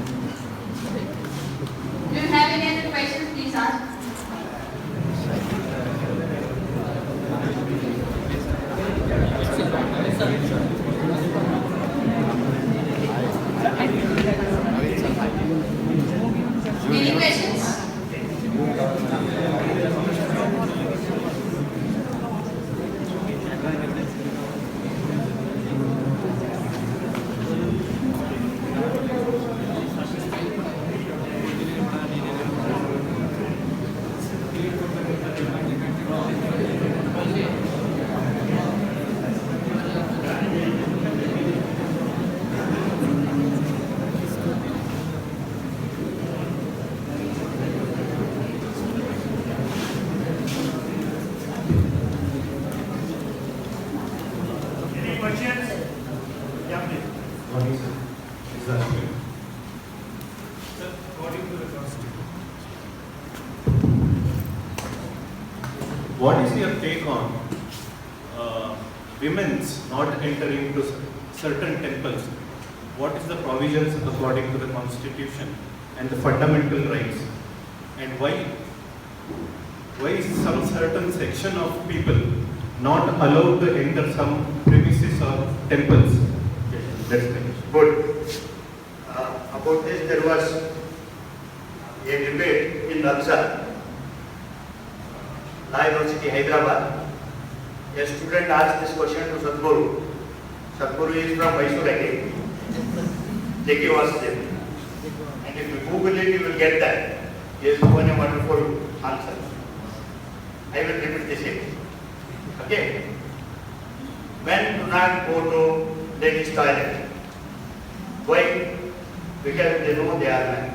C: Do you have any other questions? Please ask. Any questions?
A: Any questions? Yeah, please.
D: Morning, sir. Exactly.
E: Sir, according to the Constitution,
D: What is your take on women's not entering to certain temples? What is the provisions according to the Constitution and the fundamental rights? And why is some certain section of people not allowed to enter some premises or temples? That's the question.
A: Good. About this, there was a debate in Nalsa, Law University, Hyderabad. A student asked this question to Sadhguru. Sadhguru is from Mysore again. Jeki was there. And if you Google it, you will get that. He has given a wonderful answer. I will repeat the same. Okay. Men do not go to ladies' toilet. Why? Because they know they are men.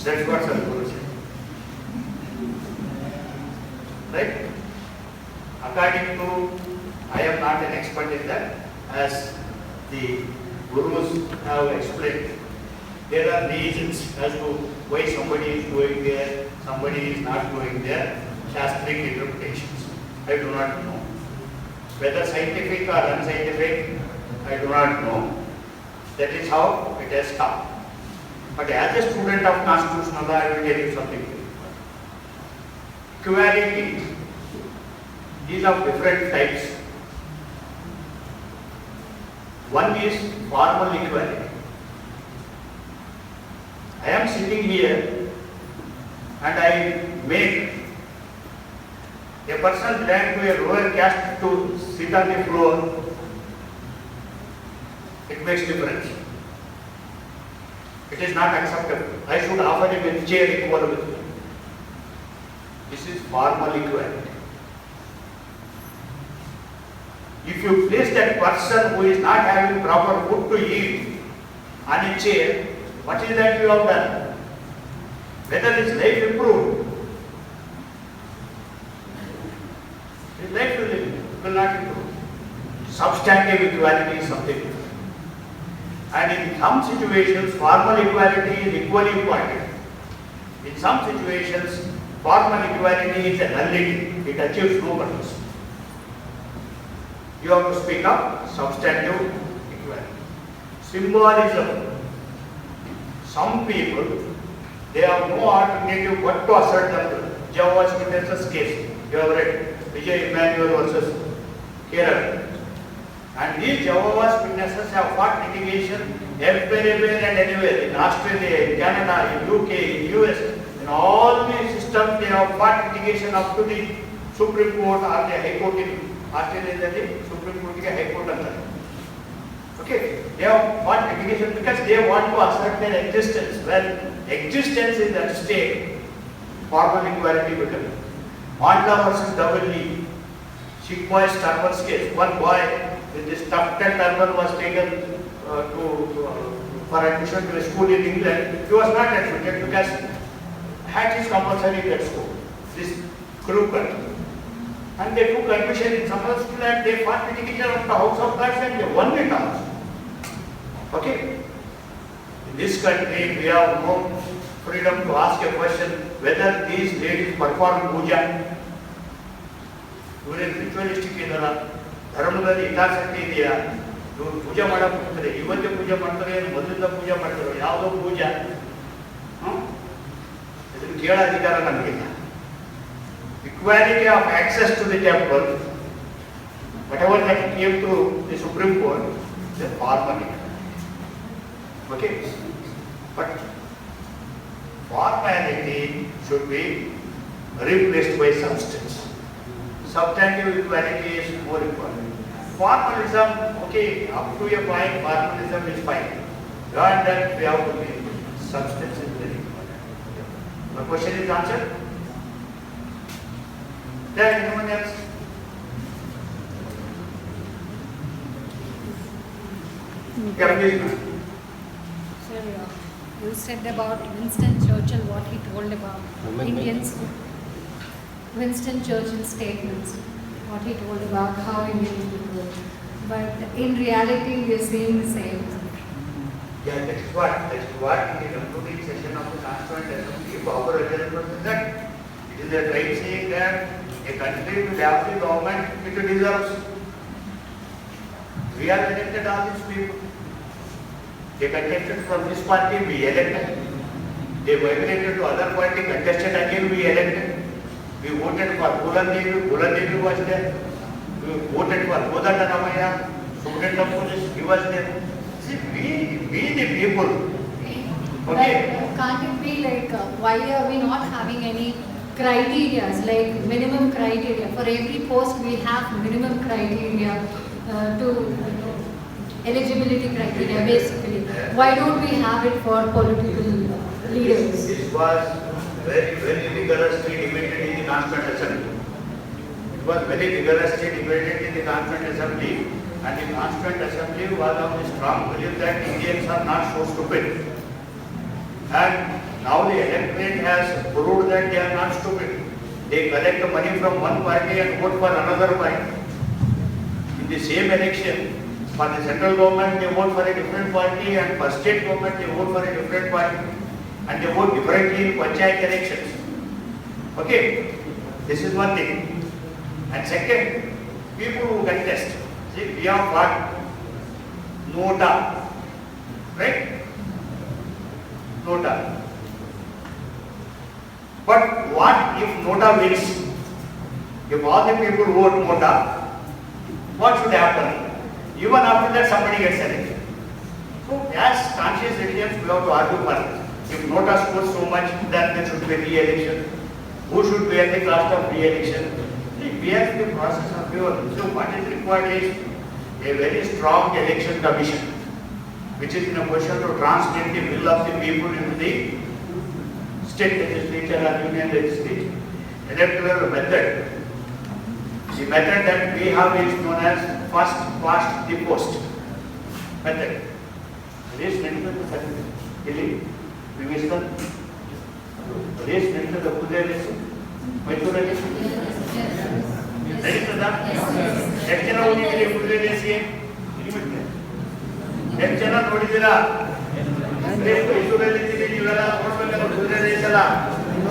A: That's what Sadhguru said. Right? According to, I am not an expert in that, as the gurus have explained, there are reasons as to why somebody is going there, somebody is not going there, Shastric interpretations. I do not know. Whether scientific or unscientific, I do not know. That is how it has come. But as a student of constitutional law, I will tell you something. Equality is of different types. One is formal equality. I am sitting here and I make a person belonging to a lower caste to sit on the floor. It makes difference. It is not acceptable. I should offer him a chair equal with me. This is formal equality. If you place that person who is not having proper food to eat on a chair, what is that you have done? Whether his life improved? His life will not improve. Substantive equality is something different. And in some situations, formal equality is equally important. In some situations, formal equality is a nullity. It achieves no purpose. You have to speak of substantive equality. Symbolism. Some people, they have no alternative but to assert themselves. Jehovah's Witnesses case, you have read, Vijay Emmanuel versus Kerala. And these Jehovah's Witnesses have fought litigation everywhere and anywhere, in Australia, in Canada, in UK, in US, in all these systems they have fought litigation up to the Supreme Court or the High Court in Australia, the Supreme Court, High Court. Okay, they have fought litigation because they want to assert their existence. Well, existence is at stake. Formal equality becomes. Mandla versus W. Sikh boy's turban's case. One boy with this tufted turban was taken for admission to a school in England. He was not admitted because hat is compulsory in that school. This crew cut. And they took admission in some other school and they fought litigation of the House of Commons and they won it also. Okay? In this country, we have no freedom to ask a question whether these ladies perform puja. Even ritualistic idara, ಧರ್ಮದಲ್ಲಿ ಹಿತಾಸಕ್ತಿ ಇದೆಯಾ? ಇವರು ಪೂಜೆ ಮಾಡಕ್ಕೆ ಹೋಗ್ತಾರೆ, ಇವತ್ತೇ ಪೂಜೆ ಮಾಡ್ತಾರೆ, ಮೊದಲಿಂದ ಪೂಜೆ ಮಾಡ್ತಾರೆ, ಯಾವುದೋ ಪೂಜೆ ಇದನ್ನು ಕೇಳೋ ಅಧಿಕಾರ ನಮಗಿಲ್ಲ. Equality of access to the temple, whatever that came to the Supreme Court, is formal. Okay? But formality should be replaced by substance. Substantive equality is more important. Formalism, okay, up to a point, formalism is fine. Beyond that, we have to be. Substance is very important. The question is answered? There, anyone else? Yeah, please, ma'am.
B: Sir, you said about Winston Churchill, what he told about Indians. Winston Churchill's statements, what he told about how Indians would vote. But in reality, we are seeing the same.
A: Yeah, that's what in the concluding session of the Constituent Assembly, Baba Rajan that it is a right saying that a country will have the government it deserves. We are elected all these people. They contested from this party, we elected. They migrated to other party, contested again, we elected. We voted for Bulandevi was there. We voted for Bodanda Ramaya, student of police, he was there. See, we the people. Okay.
B: But can't it be like, why are we not having any criteria, like minimum criteria? For every post, we have minimum criteria to eligibility criteria, basically. Why don't we have it for political leaders?
A: This was very vigorously debated in the Constituent Assembly. It was very vigorously debated in the Constituent Assembly, and the Constituent Assembly was of the strong belief that Indians are not so stupid. And now the electorate has proved that they are not stupid. They collect money from one party and vote for another party. In the same election, for the central government they vote for a different party, and for state government they vote for a different party, and they vote differently in panchayat elections. Okay, this is one thing. And second, people who contest. See, we have got nota, right? Nota. But what if nota wins? If all the people vote nota, what should happen? Even after that somebody gets elected. So as conscious citizens we have to argue for it. If nota scores so much, then there should be re-election. Who should bear the cost of re-election? We have the process of your. So what is required is a very strong election commission, which is in a position to translate the will of the people into the state legislature and union legislature. Electoral method. The method that we have is known as first past the post method. Race ನಡೆಯುತ್ತೆ ಇಲ್ಲಿ ವಿವೇಚನ race ನಡೆಯುತ್ತೆ ಪೂಜೆ race ಮೈಸೂರಲ್ಲಿ ನಡೀತದಾ ಎಷ್ಟು ಜನ ಹೋಗಿದ್ದೀರಿ ಪೂಜೆ ರೇಸ್ಗೆ ಎಷ್ಟು ಜನ ನೋಡಿದ್ದೀರಾ ಮೈಸೂರಲ್ಲಿ ಇದ್ದೀರಿ ನೀವೆಲ್ಲ ನೋಡ್ಬೇಕಲ್ಲ ಪೂಜೆ ರೇಸ್ ಎಲ್ಲ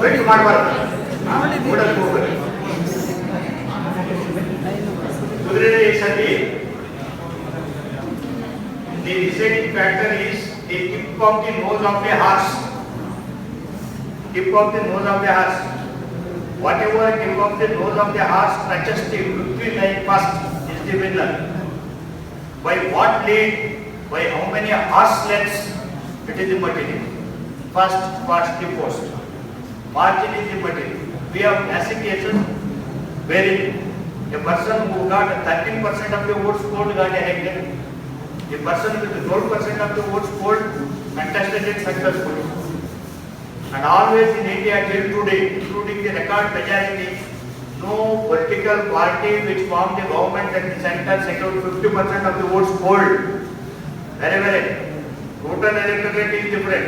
A: ವೇಟ್ ಮಾಡಬಾರ್ದು ನೋಡಕ್ಕೆ ಹೋಗ್ಬೇಕು ಪೂಜೆ ರೇಸಲ್ಲಿ the deciding factor is the tip of the nose of the horse. Tip of the nose of the horse. Whatever tip of the nose of the horse touches the victory line first is the winner. By what lead? By how many horse lengths? It is the material. First past the post. Margin is the material. We have classic cases wherein a person who got 13% of the votes polled got elected. The person with the 12% of the votes polled contested it successfully. And always in India till today, including the record majority, no political party which formed the government at the center secured 50% of the votes polled. Very well. Total electorate is different.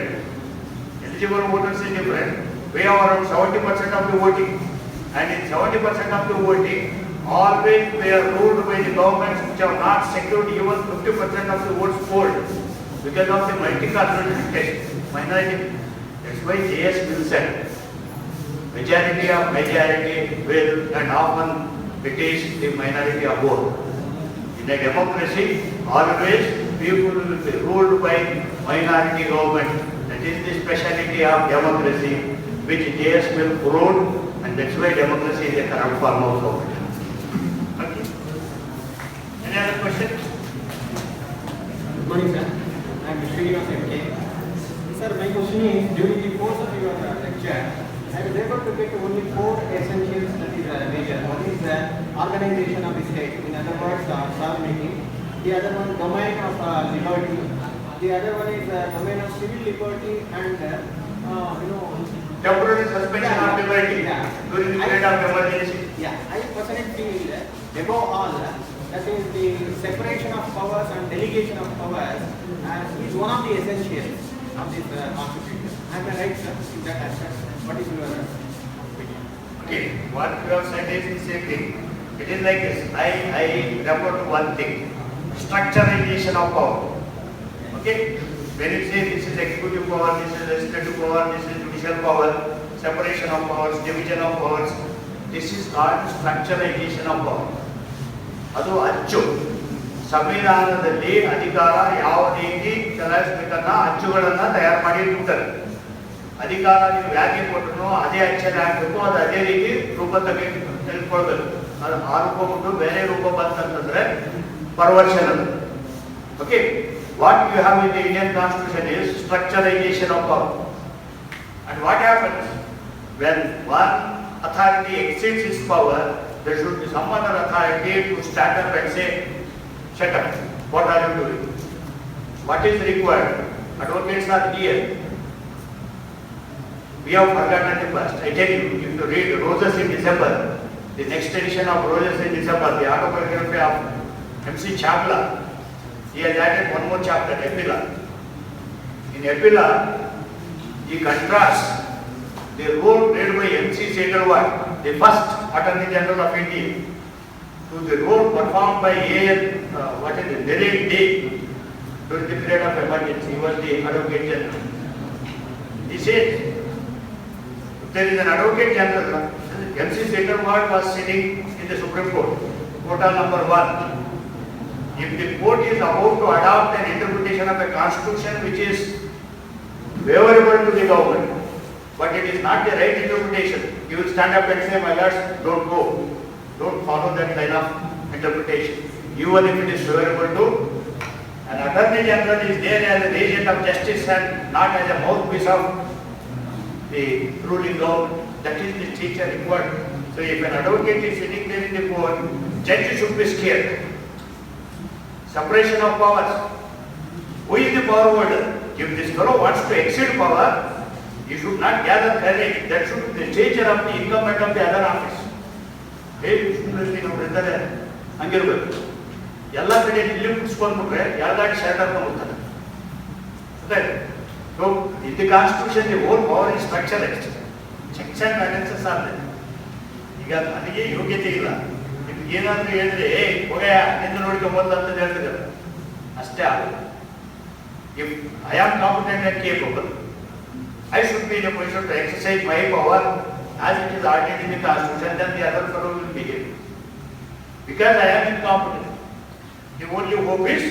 A: Eligible voters is different. We have around 70% of the voting. And in 70% of the voting, always we are ruled by the governments which have not secured even 50% of the votes polled because of the multicultural test. Minority. That's why J.S. Will said, majority of majority will, and often it is the minority of vote. In a democracy, always people will be ruled by minority government. That is the speciality of democracy, which J.S. Will proved, and that's why democracy is a corrupt form of government. Okay. Any other question?
F: Good morning, sir. I am Srinivas MK. Sir, my question is, during the course of your lecture, I was able to get only 4 essentials that is major. One is the organization of the state, in other words, sovereignty. The other one, domain of liberty. The other one is domain of civil liberty and,
A: Temporary suspension of liberty during the period of emergency.
F: Yeah, I personally feel above all, that is the separation of powers and delegation of powers is one of the essentials of this constitution. Am I right, sir, in that aspect? What is your opinion?
A: Okay, what you have said is the same thing. It is like this. I refer to one thing. Structuralization of power. Okay? When you say this is executive power, this is legislative power, this is judicial power, separation of powers, division of powers, this is called structuralization of power. ಅದು ಅಚ್ಚು ಸಂವಿಧಾನದಲ್ಲಿ ಅಧಿಕಾರ ಯಾವ ರೀತಿ ಚಲಾಯಿಸಬೇಕನ್ನ ಅಚ್ಚುಗಳನ್ನ ತಯಾರು ಮಾಡಿ ಇಟ್ಟಿರ್ತಾರೆ. ಅಧಿಕಾರ ನೀವು ಯಾಕೆ ಕೊಟ್ಟರು ಅದೇ ಅಚ್ಚಲ್ಲಿ ಹಾಕಬೇಕು, ಅದು ಅದೇ ರೀತಿ ರೂಪ ತೆಗೆದುಕೊಳ್ಬೇಕು. ಅದು ಆ ರೂಪ ಬಿಟ್ಟು ಬೇರೆ ರೂಪ ಬಂತಂತಂದ್ರೆ ಪರ್ವರ್ಷನ್ ಅದು. Okay, what you have in the Indian Constitution is structuralization of power. And what happens when one authority exceeds its power? There should be some other authority to stand up and say, shut up, what are you doing? What is required? Advocates are here. We have forgotten the past. I tell you, if you read Roses in December, the next edition of Roses in December, the autobiography of M.C. Chawla, he has added one more chapter, epilogue. In epilogue, he contrasts the role played by M.C. Setalvad the first Attorney General of India, to the role performed by Delegate Day during the period of emergency. He was the Advocate General. He said, there is an Advocate General, MC Segarwal was sitting in the Supreme Court, quota number 1. If the court is about to adopt an interpretation of a constitution which is favorable to the government, but it is not the right interpretation, you will stand up and say, my lords, don't go. Don't follow that line of interpretation. Even if it is favorable to an Attorney General is there as an agent of justice and not as a mouthpiece of the ruling government. That is the teacher required. So if an advocate is sitting there in the court, judge should be scared. Separation of powers. Who is the power holder? If this fellow wants to exceed power, he should not gather courage. That should be the nature of the incumbent of the other office. ಹಂಗಿರ್ಬೇಕು. ಎಲ್ಲ ಕಡೆ ಇಲ್ಲಿ ಕುಡಿಸ್ಕೊಂಡ್ಬಿಟ್ರೆ ಯಾವ್ದಾಗಿ shirt ಹಾಕೊಂಡು ಹೋಗ್ತಾರೆ. So in the constitution the whole power is structured. Checks and balances are there. ಈಗ ನನಗೆ ಯೋಗ್ಯತೆ ಇಲ್ಲ, ನಿಮ್ಗೆ ಏನಾದ್ರು ಹೇಳಿದ್ರೆ ಹೋಗಯ್ಯ ನಿಂದು ನೋಡ್ಕೊಂಬೋದು ಅಂತ ಹೇಳ್ತಿದ್ದಾರೆ ಅಷ್ಟೇ ಆಗುತ್ತೆ. If I am competent and capable, I should be in a position to exercise my power as it is ordained in the constitution, then the other fellow will behave. Because I am incompetent. The only hope is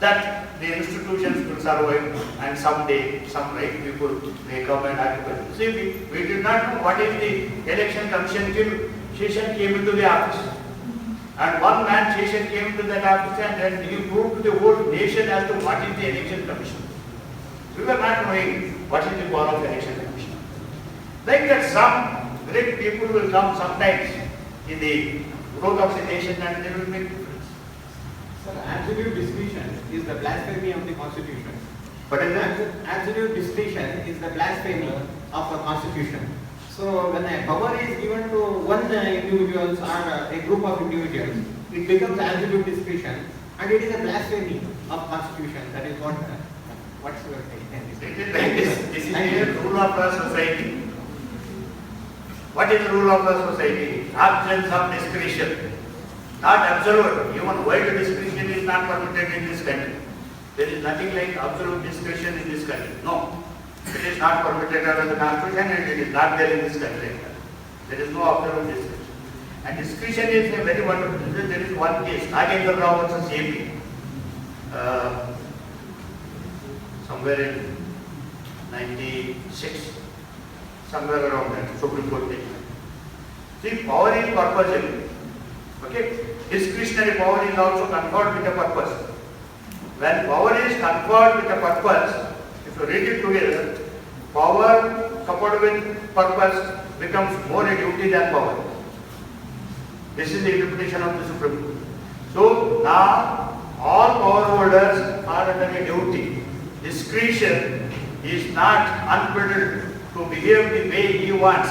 A: that the institutions will survive and someday some right people may come and occupy. See, we did not know what is the election commission came into the office. And one man Session came into that office and then he proved to the whole nation as to what is the election commission. We were not knowing what is the power of election commission. Like that, some great people will come sometimes in the growth of the nation and they will make difference.
F: Sir, absolute discretion is the blasphemy of the Constitution.
A: But is that?
F: Absolute discretion is the blasphemy of the Constitution. So when a power is given to one individual or a group of individuals, it becomes absolute discretion and it is a blasphemy of Constitution. That is what's your take?
A: This is the rule of the society. What is the rule of the society? Absence of discretion. Not absolute. Even wide discretion is not permitted in this country. There is nothing like absolute discretion in this country. No. It is not permitted under the Constitution and it is not there in this country. There is no absolute discretion. And discretion is a very wonderful. There is one case, Nagendra Rao versus AP. Somewhere in 96, somewhere around that, Supreme Court case. See, power is purposive. Okay? Discretionary power is also conferred with a purpose. When power is conferred with a purpose, if you read it together, power coupled with purpose becomes more a duty than power. This is the interpretation of the Supreme Court. So now all power holders are under a duty. Discretion is not unbridled to behave the way he wants.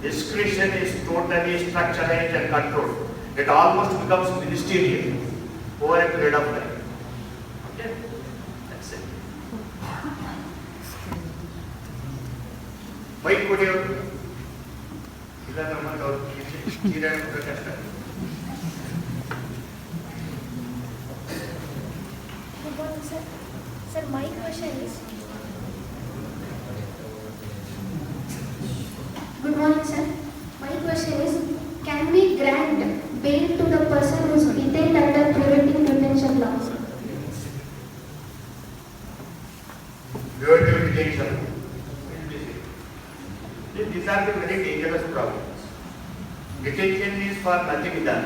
A: Discretion is totally structured and controlled. It almost becomes ministerial over a period of time. Okay? That's it. Why could you?
G: Sir, my question is. Good morning, sir. My question is, can we grant bail to the person who is detained under preventing detention laws?
A: Preventive detention. These are the very dangerous problems. Detention is for nothing done.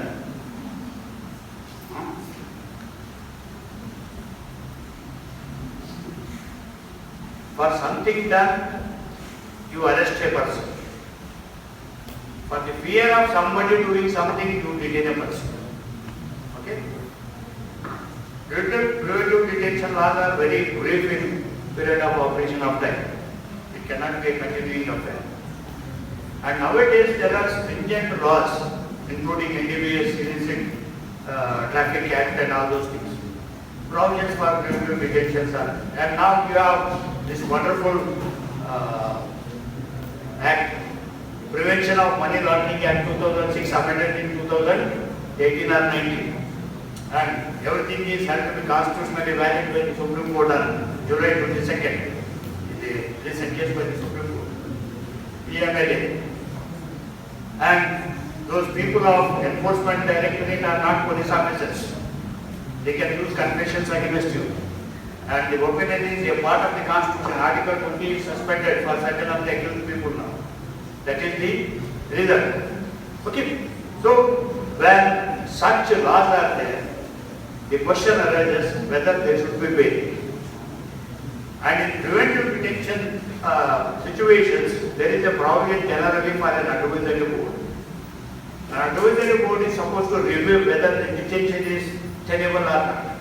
A: For something done, you arrest a person. For the fear of somebody doing something, you detain a person. Okay? Preventive detention laws are very brief in period of operation of time. It cannot be a continuing affair. And nowadays there are stringent laws, including NDBS, Illicit Traffic Act and all those things. Provisions for preventive detentions are. And now you have this wonderful act Prevention of Money Laundering Act 2006 amended in 2018 or 19. And everything is had to be constitutionally valid by the Supreme Court on July 22nd. In the recent case by the Supreme Court. PMLA. And those people of Enforcement Directorate are not police officers. They can use confessions against you. And the opinion is a part of the Constitution. Article 20 is suspended for certain of the accused people now. That is the reason. Okay. So, when such laws are there, the question arises whether they should be paid. And in preventive detention situations, there is a provision generally for an advisory board. An advisory board is supposed to review whether the detention is tenable or not.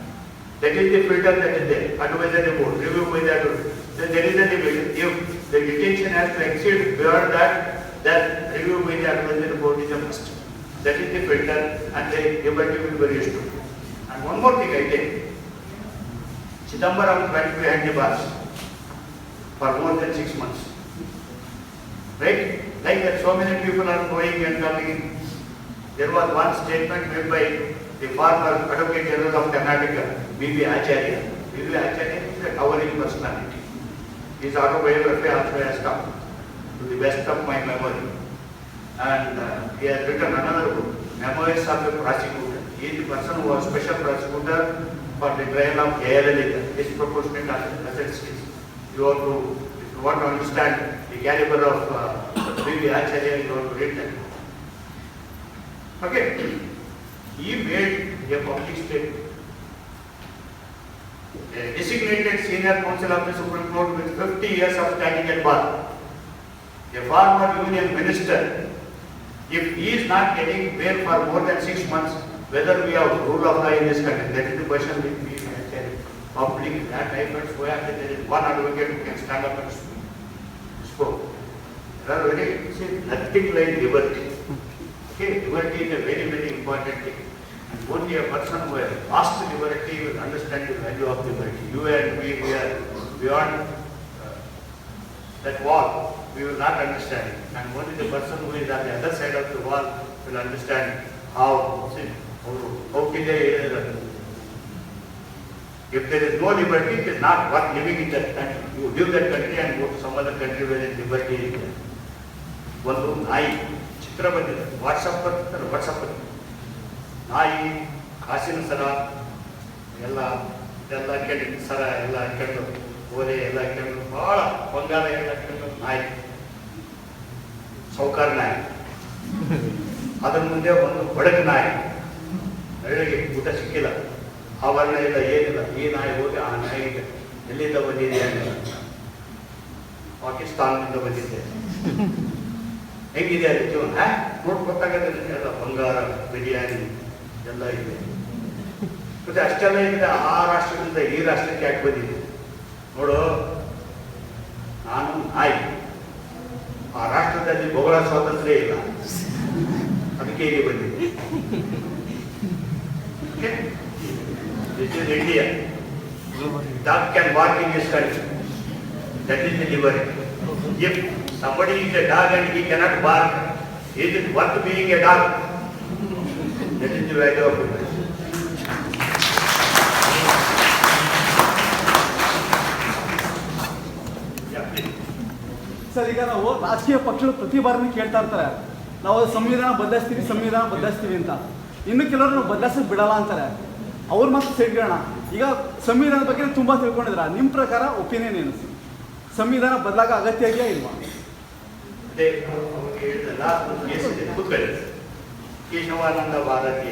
A: That is the filter that is there. Advisory board, review by the advisory. Then there is a division. If the detention has to exceed beyond that, then review by the advisory board is a must. That is the filter, and the liberty will be restored. And one more thing I think. Chidambaram went behind the bars for more than 6 months. Right? Like that, so many people are going and coming. There was one statement made by the former Advocate General of Karnataka, B.B. Acharya. B.B. Acharya is a towering personality. His autobiography also has come to the best of my memory. And he has written another book, Memoirs of a Prosecutor. He is the person who was special prosecutor for the trial of Jayalalitha, disproportionate assets case. If you want to understand the caliber of B.B. Acharya, you have to read that. Okay. He made a public statement. A designated senior counsel of the Supreme Court with 50 years of standing at bar, a former union minister, if he is not getting bail for more than 6 months, whether we have rule of law in this country, that is the question which we public that I felt so happy there is one advocate who can stand up and spoke. There are nothing like liberty. Okay, liberty is a very, very important thing. And only a person who has lost liberty will understand the value of liberty. You and we are beyond that wall, we will not understand it. And only the person who is on the other side of the wall will understand how can they. If there is no liberty, it is not worth living in that country. You leave that country and go to some other country where there is liberty is there. ಒಂದು ನಾಯಿ ಚಿತ್ರ ಬಂದಿದೆ WhatsApp ಬರ್ತಾರೆ WhatsApp ನಾಯಿ ಕಾಸಿನ ಸರ ಎಲ್ಲ ಹಾಕೊಂಡು ಸರ ಎಲ್ಲ ಹಾಕೊಂಡು ಓಲೆ ಎಲ್ಲ ಹಾಕೊಂಡು ಭಾಳ ಬಂಗಾರ ಎಲ್ಲ ಹಾಕೊಂಡು ನಾಯಿ ಸೌಕಾರ ನಾಯಿ ಅದರ ಮುಂದೆ ಒಂದು ಬಡಗ ನಾಯಿ ಬೆಳಗ್ಗೆ ಊಟ ಸಿಕ್ಕಿಲ್ಲ ಆವರಣ ಇಲ್ಲ ಏನಿಲ್ಲ ಈ ನಾಯಿ ಹೋಗಿ ಆ ನಾಯಿ ಎಲ್ಲಿಂದ ಬಂದಿದೆ ಅಂತ ಪಾಕಿಸ್ತಾನದಿಂದ ಬಂದಿದ್ದೆ ಹೆಂಗಿದೆ ಅದು ಜೀವನ ನೋಡಿ ಗೊತ್ತಾಗತ್ತೆ ಎಲ್ಲ ಬಂಗಾರ ಬಿರಿಯಾನಿ ಎಲ್ಲ ಇದೆ ಮತ್ತೆ ಅಷ್ಟೆಲ್ಲ ಇದ್ರೆ ಆ ರಾಷ್ಟ್ರದಿಂದ ಈ ರಾಷ್ಟ್ರಕ್ಕೆ ಯಾಕೆ ಬಂದಿದೆ ನೋಡು ನಾನು ನಾಯಿ ಆ ರಾಷ್ಟ್ರದಲ್ಲಿ ಭೂಗೋಳ ಸ್ವಾತಂತ್ರ್ಯ ಇಲ್ಲ ಅದಕ್ಕೆ ಇಲ್ಲಿ ಬಂದಿದೆ This is India. Dog can bark in this country. That is the liberty. If somebody is a dog and he cannot bark, is it worth being a dog? That is the value of liberty.
H: Sir, ಈಗ ನಾವು ರಾಜಕೀಯ ಪಕ್ಷಗಳು ಪ್ರತಿ ಬಾರಿನೂ ಕೇಳ್ತಾ ಇರ್ತಾರೆ, ನಾವು ಸಂವಿಧಾನ ಬದಲಾಯಿಸ್ತೀವಿ ಅಂತ. ಇನ್ನು ಕೆಲವರು ನಾವು ಬದಲಾಯಿಸೋಕೆ ಬಿಡಲ್ಲ ಅಂತಾರೆ. ಅವ್ರ ಮಾತು ಸೇರ್ಕೊಳ್ಳೋಣ. ಈಗ ಸಂವಿಧಾನದ ಬಗ್ಗೆ ತುಂಬ ತಿಳ್ಕೊಂಡಿದ್ರ, ನಿಮ್ಮ ಪ್ರಕಾರ ಒಪಿನಿಯನ್ ಏನು? ಸಂವಿಧಾನ ಬದಲಾಗ ಅಗತ್ಯ ಇದೆಯಾ ಇಲ್ವಾ?
A: ಕೇಶವಾನಂದ ಭಾರತಿ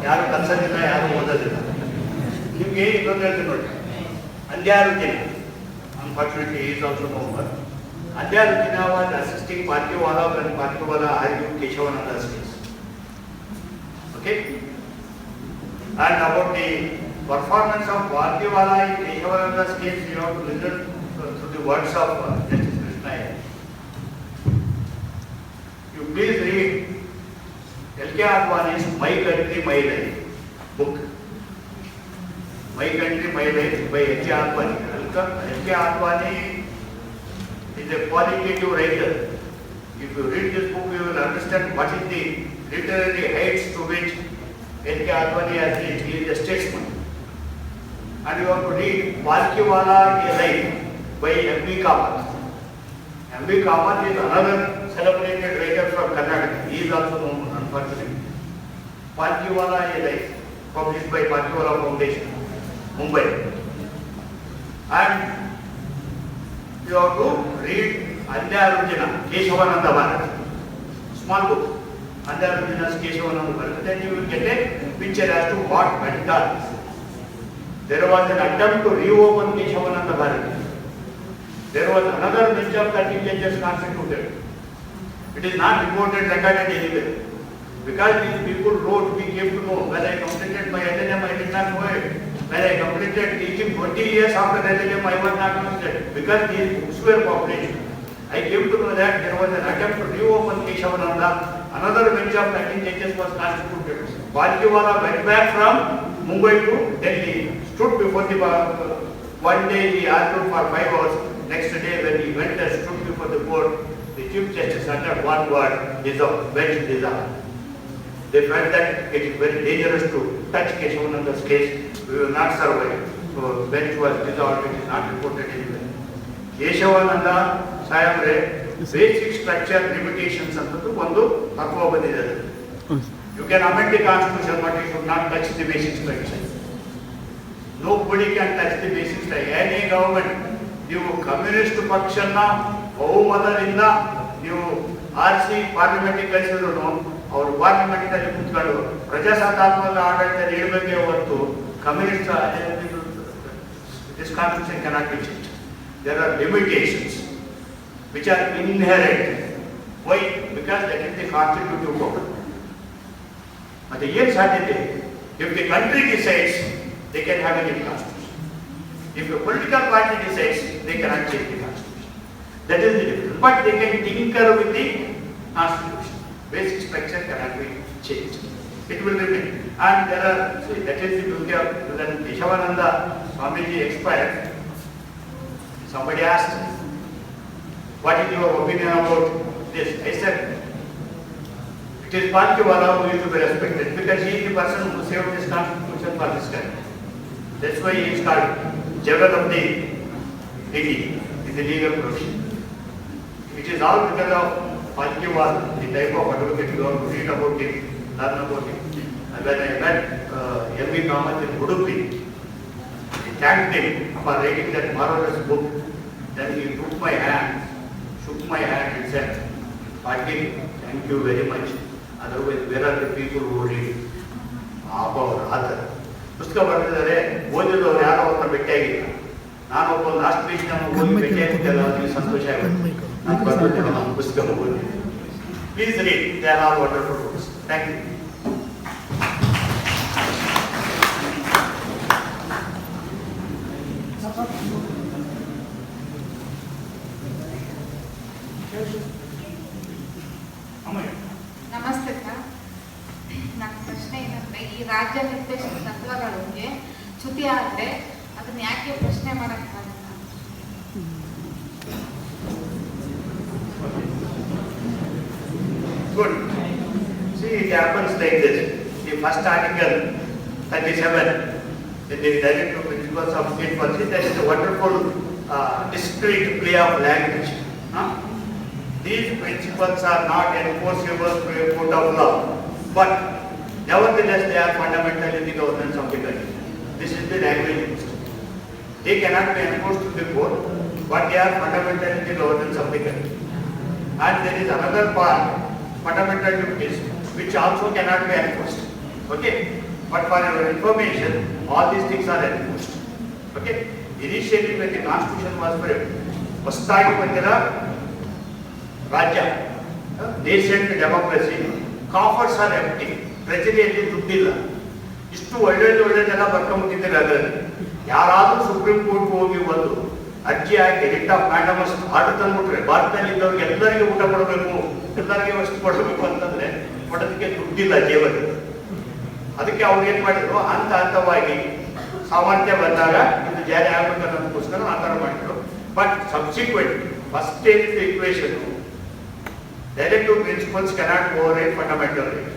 A: ಯಾರು ಕಲ್ಸೋದಿಲ್ಲ, ಯಾರು ಓದೋದಿಲ್ಲ. ನಿಮ್ಗೆ ಇನ್ನೊಂದು ಹೇಳ್ತೀನಿ ನೋಡಿ, ಅಂದ್ಯಾರುದ್ದೀನ unfortunately he is also no more. Andyarudina was assisting Patil when Patil argued Keshavananda's case. Okay? And about the performance of Patil in Keshavananda's case, you have to listen to the words of Justice Krishna. You please read L.K. Advani's My Country, My Life book. My Country, My Life by H. Advani. H. Advani is a qualitative writer. If you read this book, you will understand what is the literary heights to which H. Advani has reached. He is a statesman. And you have to read Palkiwala, A Life by M.B. Kamath. M.B. Kamath is another celebrated writer from Karnataka. He is also known, unfortunately. Palkiwala, A Life, published by Palkiwala Foundation, Mumbai. And you have to read Andhyarujana, Keshavananda Bharat. Small book. Andhyarujana's Keshavananda Bharat. Then you will get a picture as to what went on. There was an attempt to reopen Keshavananda Bharat. There was another bench of 30 judges constituted. It is not reported, recorded anywhere. Because these people wrote, we came to know. When I completed my LLM, I did not know it. When I completed teaching 20 years after LLM, I was not interested. Because these books were published. I came to know that there was an attempt to reopen Keshavananda. Another bench of 13 judges was constituted. Palkiwala went back from Mumbai to Delhi. Stood before the one day he argued for 5 hours. Next day when he went and stood before the court, the Chief Justice uttered one word, dissolve, bench dissolve. They felt that it is very dangerous to touch Keshavananda's case. We will not survive. So bench was dissolved. It is not reported anywhere. Keshavananda Sayamre, basic structure limitations ಅಂತದ್ದು ಒಂದು ತತ್ವ ಬಂದಿದೆ. You can amend the constitution, but you should not touch the basic structure. Nobody can touch the basic structure. Any government, ನೀವು communist ಪಕ್ಷನ ಬಹುಮತದಿಂದ ನೀವು ಆರಿಸಿ ಪಾರ್ಲಿಮೆಂಟ್ಗೆ ಕಳಿಸಿದ್ರು ಅವರು parliament ನಲ್ಲಿ ಕೂತ್ಕೊಂಡು ಪ್ರಜಾಸತ್ತಾತ್ಮಕ ಆಡಳಿತ ನೀಡಬೇಕೇ ಹೊರತು communist this constitution cannot be changed. There are limitations which are inherent. Why? Because that is the constitutive power. But the years are there. If the country decides, they can have a new constitution. If a political party decides, they cannot change the constitution. That is the difference. But they can tinker with the constitution. Basic structure cannot be changed. It will remain. And there are, see, that is the beauty of when Keshavananda Swamiji expired. Somebody asked, what is your opinion about this? I said, it is Palkiwala who is to be respected because he is the person who saved this constitution for this country. That's why he is called General of the Navy in the legal profession. It is all because of Palkiwala, the type of advocate you have to read about him, learn about him. And when I met M.B. Kamath in Udupi, he thanked him for writing that marvelous book. Then he took my hand, shook my hand and said, Patil, thank you very much. Otherwise, where are the people who read? Our author. ಪುಸ್ತಕ ಬರೆದಿದ್ದಾರೆ, ಓದಿದವರು ಯಾರೋ ಅವ್ರನ್ನ ಭೇಟಿಯಾಗಿಲ್ಲ. ನಾನು ಒಬ್ಬ last page ನಮ್ಮ ಓದಿ ಭೇಟಿಯಾಗಿದ್ದೆಲ್ಲ ಅವರಿಗೆ ಸಂತೋಷ ಆಗುತ್ತೆ. ನಾನು ಬರ್ತಿದ್ದೇನೆ ನಮ್ಮ ಪುಸ್ತಕ ಓದಿ. Please read, they are all wonderful books. Thank you.
C: ನಮಸ್ತೆ ಸರ್. ನನ್ನ ಪ್ರಶ್ನೆ ಏನಂದ್ರೆ, ಈ ರಾಜ್ಯ ನಿರ್ದೇಶಕ ತತ್ವಗಳಿಗೆ ಚ್ಯುತಿ ಆದರೆ ಅದನ್ನ ಯಾಕೆ ಪ್ರಶ್ನೆ ಮಾಡಕ್ಕಾಗಲ್ಲ?
A: Good. See, it happens like this. The first article 37 in the Directive Principles of State Policy, that is a wonderful discrete play of language. These principles are not enforceable through a court of law, but nevertheless they are fundamental in the governance of the country. This is the language used. They cannot be enforced through the court, but they are fundamental in the governance of the country. And there is another part, fundamental duties, which also cannot be enforced. Okay? But for your information, all these things are enforced. Okay? Initially when the constitution was framed, Ostagi Bandira Raja, nascent democracy, coffers are empty. ಪ್ರಜೆಯಲ್ಲಿ ದುಡ್ಡಿಲ್ಲ. ಇಷ್ಟು ಒಳ್ಳೆ ಜನ ಬರ್ಕೊಂಡ್ಬಿಟ್ಟಿದ್ದಾರೆ. ಅದರಲ್ಲಿ ಯಾರಾದರೂ supreme court ಹೋಗಿ ಒಂದು ಅರ್ಜಿ ಹಾಕಿ writ of mandamus order ತಂದ್ಬಿಟ್ರೆ ಭಾರತದಲ್ಲಿ ಇದ್ದವ್ರಿಗೆ ಎಲ್ಲರಿಗೂ ಊಟ ಕೊಡಬೇಕು, ಎಲ್ಲರಿಗೆ ವಸ್ತು ಕೊಡಬೇಕು ಅಂತಂದ್ರೆ ಕೊಡೋದಕ್ಕೆ ದುಡ್ಡಿಲ್ಲ ಜೇಬಲ್ಲಿ. ಅದಕ್ಕೆ ಅವ್ರು ಏನ್ ಮಾಡಿದ್ರು, ಹಂತವಾಗಿ ಸಾಮರ್ಥ್ಯ ಬಂದಾಗ ಇದು ಜಾರಿ ಆಗ್ಬೇಕನ್ನೋದಕ್ಕೋಸ್ಕರ ಆ ಥರ ಮಾಡಿದ್ರು. ಬಟ್ ಸಬ್ಸಿಕ್ವೆಂಟ್ ಫಸ್ಟ್ ಏನಿದೆ equation directive principles cannot override fundamental right.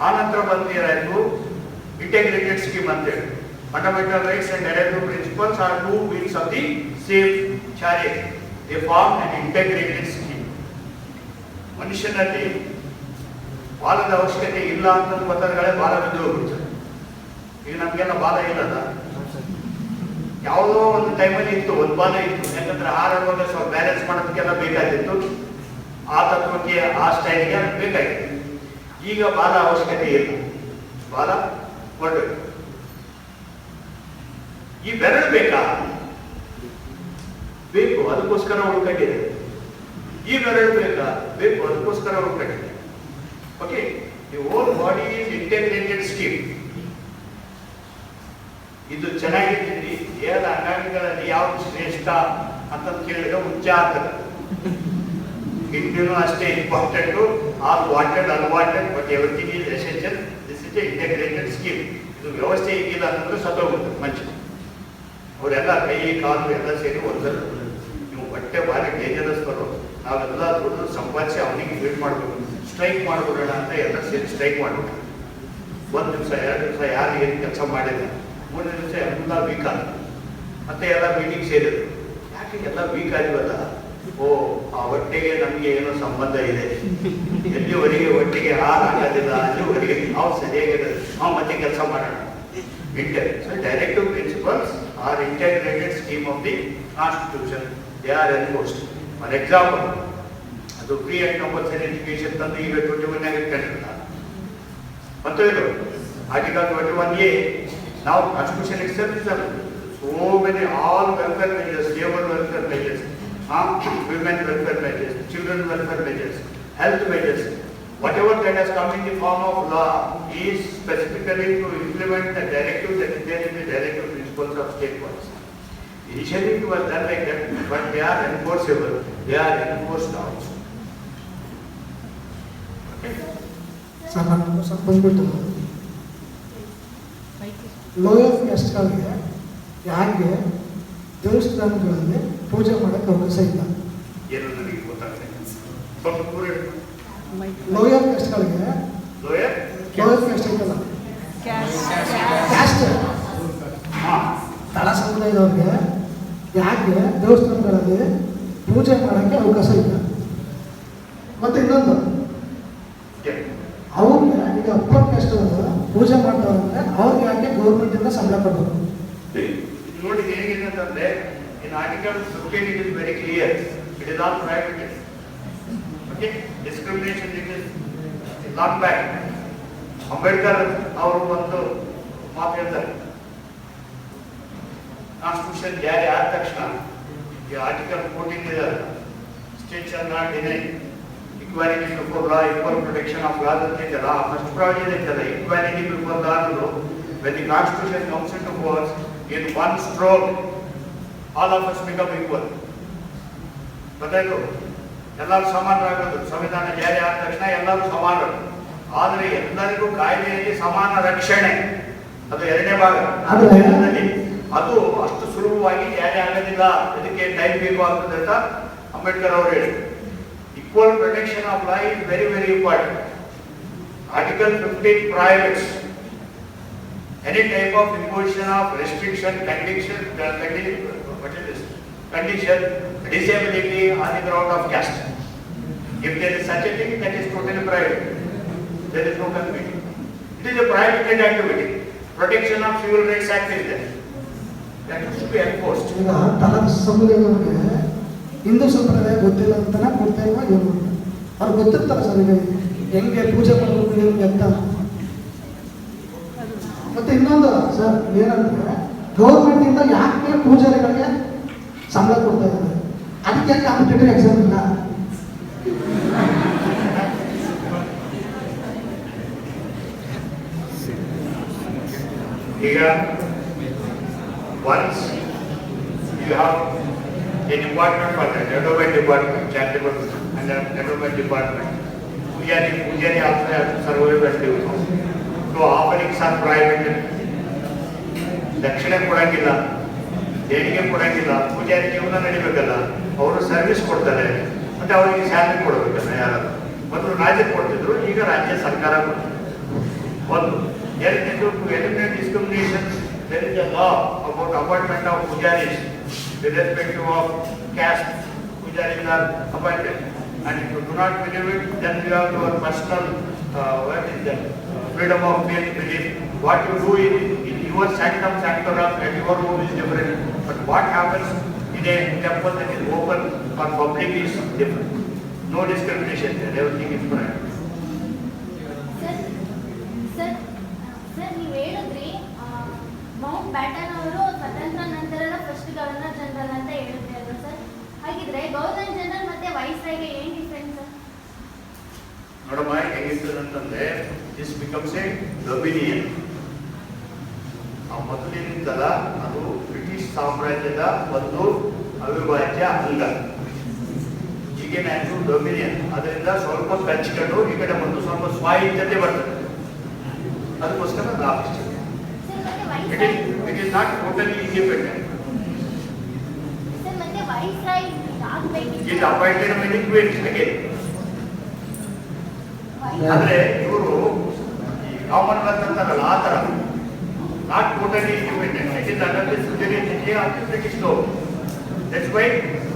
A: ಆ ನಂತರ ಬಂದಿರಾಯ್ತು ಇಂಟೆಗ್ರೇಟೆಡ್ ಸ್ಕೀಮ್ ಅಂತೇಳಿ. Fundamental rights and directive principles are two wings of the same chariot. They form and integrated scheme. ಮನುಷ್ಯನಲ್ಲಿ ಬಾಲದ ಅವಶ್ಯಕತೆ ಇಲ್ಲ ಅಂತ ಗೊತ್ತಾದ್ರೆ ಬಾಲ ಬಿದ್ದು ಹೋಗ್ಬಿಡ್ತದೆ. ಈಗ ನಮಗೆಲ್ಲ ಬಾಲ ಇಲ್ಲದ, ಯಾವುದೋ ಒಂದು ಟೈಮಲ್ಲಿ ಇತ್ತು, ಒಂದು ಬಾಲ ಇತ್ತು. ಯಾಕಂದ್ರೆ ಆರೋಗ್ಯ ಸ್ವಲ್ಪ ಬ್ಯಾಲೆನ್ಸ್ ಮಾಡೋದಕ್ಕೆಲ್ಲ ಬೇಕಾಗಿತ್ತು, ಆ ತತ್ವಕ್ಕೆ ಆ ಸ್ಟೈಲ್ಗೆ ಬೇಕಾಗಿತ್ತು. ಈಗ ಬಾಲ ಅವಶ್ಯಕತೆ ಇಲ್ಲ, ಬಾಲ ಹೊರಟು. ಈ ಬೆರಳು ಬೇಕಾ? ಬೇಕು, ಅದಕ್ಕೋಸ್ಕರ ಹುಡುಕಟ್ಟಿದೆ. ಈ ಬೆರಳು ಬೇಕಾ? ಬೇಕು, ಅದಕ್ಕೋಸ್ಕರ ಹುಡುಕಟ್ಟಿದೆ. Okay, the whole body is integrated scheme. ಇದು ಚೆನ್ನಾಗಿದ್ದೀನಿ. ದೇಹದ ಅಂಗಾಂಗಗಳಲ್ಲಿ ಯಾವುದು ಶ್ರೇಷ್ಠ ಅಂತ ಕೇಳಿದ್ರೆ ಉಚ್ಚ ಆಗ್ತದೆ. ಕಿಡ್ನಿನೂ ಅಷ್ಟೇ important, all wanted unwanted, but everything is essential. This is A integrated scheme. ಇದು ವ್ಯವಸ್ಥೆ ಈಗಿಲ್ಲ ಅಂತಂದ್ರೆ ಸತ್ತೋಗುತ್ತೆ ಮನುಷ್ಯ. ಅವರೆಲ್ಲ ಕೈ ಕಾಲು ಎಲ್ಲ ಸೇರಿ ಒಂದರ. ನೀವು ಬಟ್ಟೆ ಭಾರಿ ಡೇಂಜರಸ್ ಬರೋದು. ನಾವೆಲ್ಲ ದುಡ್ಡು ಸಂಪಾದಿಸಿ ಅವನಿಗೆ ಫೀಡ್ ಮಾಡಬೇಕು, ಸ್ಟ್ರೈಕ್ ಮಾಡಿಬಿಡೋಣ ಅಂತ ಎಲ್ಲ ಸೇರಿ ಸ್ಟ್ರೈಕ್ ಮಾಡ್ಬಿಟ್ಟು ಒಂದು ದಿವಸ 2 ದಿವಸ ಯಾರು ಏನು ಕೆಲಸ ಮಾಡಿಲ್ಲ, 3ನೇ ದಿವಸ ಎಲ್ಲ ವೀಕ್ ಆದ. ಮತ್ತೆ ಎಲ್ಲ ಮೀಟಿಂಗ್ ಸೇರಿದ್ರು. ಯಾಕೆ ಎಲ್ಲ ವೀಕ್ ಆಗಿವಲ್ಲ? ಓ, ಆ ಹೊಟ್ಟೆಗೆ ನಮಗೆ ಏನೋ ಸಂಬಂಧ ಇದೆ, ಎಲ್ಲಿವರೆಗೆ ಹೊಟ್ಟೆಗೆ ಹಾಲು ಹಾಕೋದಿಲ್ಲ ಅಲ್ಲಿವರೆಗೆ ನಾವು ಸರಿಯಾಗಿರೋದು, ನಾವು ಮತ್ತೆ ಕೆಲಸ ಮಾಡೋಣ. So directive principles are integrated scheme of the Constitution. They are enforced. For example, ಅದು ಫ್ರೀ ಆ್ಯಂಡ್ ಕಂಪಲ್ಸರಿ ಎಜುಕೇಶನ್ ತಂದು ಈಗ 21 ಆಗಿ ಇಟ್ಕೊಂಡಿರಲ್ಲ. ಮತ್ತು ಇದು ಆರ್ಟಿಕಲ್ 21A, ನಾವು constitution itself so many all welfare measures, labor welfare measures, women welfare measures, children welfare measures, health measures, whatever that has come in the form of law is specifically to implement the directive that is there in the directive principles of state policy. Initially it was done like that, but they are enforceable, they are enforced also.
I: Sir, ನಾನು ಸ್ವಲ್ಪ ಬಂದ್ಬಿಟ್ಟು lower ಕ್ಯಾಸ್ಟ್ಗಳಿಗೆ ಯಾರಿಗೆ ದೇವಸ್ಥಾನಗಳಲ್ಲಿ ಪೂಜೆ ಮಾಡೋಕ್ಕೆ ಅವಕಾಶ ಇಲ್ಲ?
A: ಏನು ನನಗೆ ಗೊತ್ತಾಗ್ತದೆ. ಸ್ವಲ್ಪ ದೂರ ಇಡು.
I: ಲೋಯರ್ ಕ್ಯಾಸ್ಟ್ಗಳಿಗೆ
A: ಲೋಯರ್
I: ಕ್ಯಾಸ್ಟ್ ಐತಲ್ಲ, ಕ್ಯಾಸ್ಟ್ ತಳ ಸಮುದಾಯದವ್ರಿಗೆ ಯಾಕೆ ದೇವಸ್ಥಾನಗಳಲ್ಲಿ ಪೂಜೆ ಮಾಡೋಕ್ಕೆ ಅವಕಾಶ ಇಲ್ಲ? ಮತ್ತು ಇನ್ನೊಂದು, ಅವ್ರಿಗೆ ಈಗ ಅಪ್ಪರ್ ಕ್ಯಾಸ್ಟ್ ಪೂಜೆ ಮಾಡ್ತಾರಂದ್ರೆ ಅವ್ರಿಗೆ ಯಾಕೆ ಗೌರ್ಮೆಂಟಿಂದ ಸಂಬಳ ಕೊಡಬೇಕು?
A: ನೋಡಿ ಹೇಗಿದೆ ಅಂತಂದ್ರೆ, ಇನ್ article 15 it is very clear, it is all prohibited. Okay, discrimination it is not bad. Ambedkar ಅವರು ಒಂದು ಮಾತು ಹೇಳ್ತಾರೆ, ಕಾನ್ಸ್ಟಿಟ್ಯೂಷನ್ ಜಾರಿ ಆದ ತಕ್ಷಣ ಈ ಆರ್ಟಿಕಲ್ 14 ಇದೆ, state shall not deny equality before law, equal protection of laws ಅಂತ ಇದೆಯಲ್ಲ, ಫಸ್ಟ್ ಪ್ರಾವಿಷನ್ ಇದೆಯಲ್ಲ, equality before law ಅನ್ನೋದು, when the constitution comes into force, in one stroke all of us become equal. ಗೊತ್ತಾಯ್ತು? ಎಲ್ಲರೂ ಸಮಾನರಾಗೋದು. ಸಂವಿಧಾನ ಜಾರಿ ಆದ ತಕ್ಷಣ ಎಲ್ಲರೂ ಸಮಾನರು. ಆದರೆ ಎಲ್ಲರಿಗೂ ಕಾಯ್ದೆಯಲ್ಲಿ ಸಮಾನ ರಕ್ಷಣೆ, ಅದು 2ನೇ ಭಾಗ. ಅದು ಅಷ್ಟು ಸುಲಭವಾಗಿ ಜಾರಿ ಆಗೋದಿಲ್ಲ, ಇದಕ್ಕೆ ಟೈಮ್ ಬೇಕು ಆಗ್ತದೆ ಅಂತ ಅಂಬೇಡ್ಕರ್ ಅವರು ಹೇಳಿ. Equal protection of law is very, very important. Article 15 prohibits any type of imposition of restriction, condition, disability on the ground of caste. If there is such a thing, that is totally private. There is no committee. It is a prohibited activity. Protection of Civil Rights Act is there. That should be enforced.
I: ಈಗ ತಳ ಸಮುದಾಯದವ್ರಿಗೆ ಹಿಂದೂ ಸಂಪ್ರದಾಯ ಗೊತ್ತಿಲ್ಲ ಅಂತನ ಕೊಡ್ತಾ ಇಲ್ವಾ? ಏನು ಅವ್ರು ಗೊತ್ತಿರ್ತಾರೆ sir, ಈಗ ಹೆಂಗೆ ಪೂಜೆ ಮಾಡಬೇಕು ಹೆಂಗೆ ಅಂತ. ಮತ್ತೆ ಇನ್ನೊಂದು ಸರ್ ಏನಂದ್ರೆ, ಗೌರ್ಮೆಂಟಿಂದ ಯಾಕೆ ಪೂಜಾರಿಗಳಿಗೆ ಸಂಬಳ ಕೊಡ್ತಾ ಇದ್ದಾರೆ? ಅದಕ್ಕೆ ಕಾಂಪಿಟೇಟಿವ್ ಎಕ್ಸಾಮ್ ಇಲ್ಲ.
A: ಈಗ once you have a department for that, endowment department, charitable and endowment department, Pujari also has to survive and live. So offerings are prohibited. ದಕ್ಷಿಣೆ ಕೊಡಂಗಿಲ್ಲ, ದೇಣಿಗೆ ಕೊಡಂಗಿಲ್ಲ, ಪೂಜಾರಿ ಜೀವನ ನಡಿಬೇಕಲ್ಲ, ಅವರು ಸರ್ವಿಸ್ ಕೊಡ್ತಾರೆ, ಮತ್ತೆ ಅವರಿಗೆ ಸ್ಯಾಲರಿ ಕೊಡಬೇಕಲ್ಲ. ಯಾರಾದ್ರು ಮೊದಲು ರಾಜ್ಯ ಕೊಡ್ತಿದ್ರು, ಈಗ ರಾಜ್ಯ ಸರ್ಕಾರ ಕೊಡ್ತಿದ್ರು. ಒಂದು ಎರಡನೇದು, to eliminate discrimination, there is a law about appointment of pujaris irrespective of caste. Pujaris are appointed, and if you do not believe it, then you have your personal what is that, freedom of faith, belief. What you do in your sanctum sanctorum at your home is different, but what happens in a temple that is open for public is different. No discrimination there, everything is correct.
G: Sir ನೀವು ಹೇಳಿದ್ರಿ Mount baton ಅವರು ಸ್ವತಂತ್ರ ನಂತರದ first governor general ಅಂತ ಹೇಳಿದ್ರಿ ಅಲ್ವಾ sir? ಹಾಗಿದ್ರೆ governor general ಮತ್ತೆ ವೈಸ್ರಾಯ್ಗೆ ಏನು ಡಿಫ್ರೆನ್ಸ್?
A: ನೋಡಮ್ಮ, ಹೇಗಿರ್ತದೆ ಅಂತಂದ್ರೆ ದಿಸ್ ಬಿಕಮ್ಸ್ ಎ ಡೊಮಿನಿಯನ್. ಆ ಮೊದಲಿನಿಂದಲ ಅದು ಬ್ರಿಟಿಷ್ ಸಾಮ್ರಾಜ್ಯದ ಒಂದು ಅವಿಭಾಜ್ಯ ಅಂಗ. ಈಗೇನಾಯ್ತು ಡೊಮಿನಿಯನ್, ಅದರಿಂದ ಸ್ವಲ್ಪ ಕಚ್ಕೊಂಡು ಈ ಕಡೆ ಬಂದು ಸ್ವಲ್ಪ ಸ್ವಾಯತ್ತತೆ ಬರ್ತದೆ. ಅದಕ್ಕೋಸ್ಕರ ನಾವು it is not totally independent.
G: Sir ಮತ್ತೆ viceroy
A: It is appointed by the queen again. ಆದ್ರೆ ಇವರು ಕಾಮನ್ವೆಲ್ತ್ ಅಂತಾರಲ್ಲ ಆ ತರ not totally independent. It is under the superiority of the British law. That's why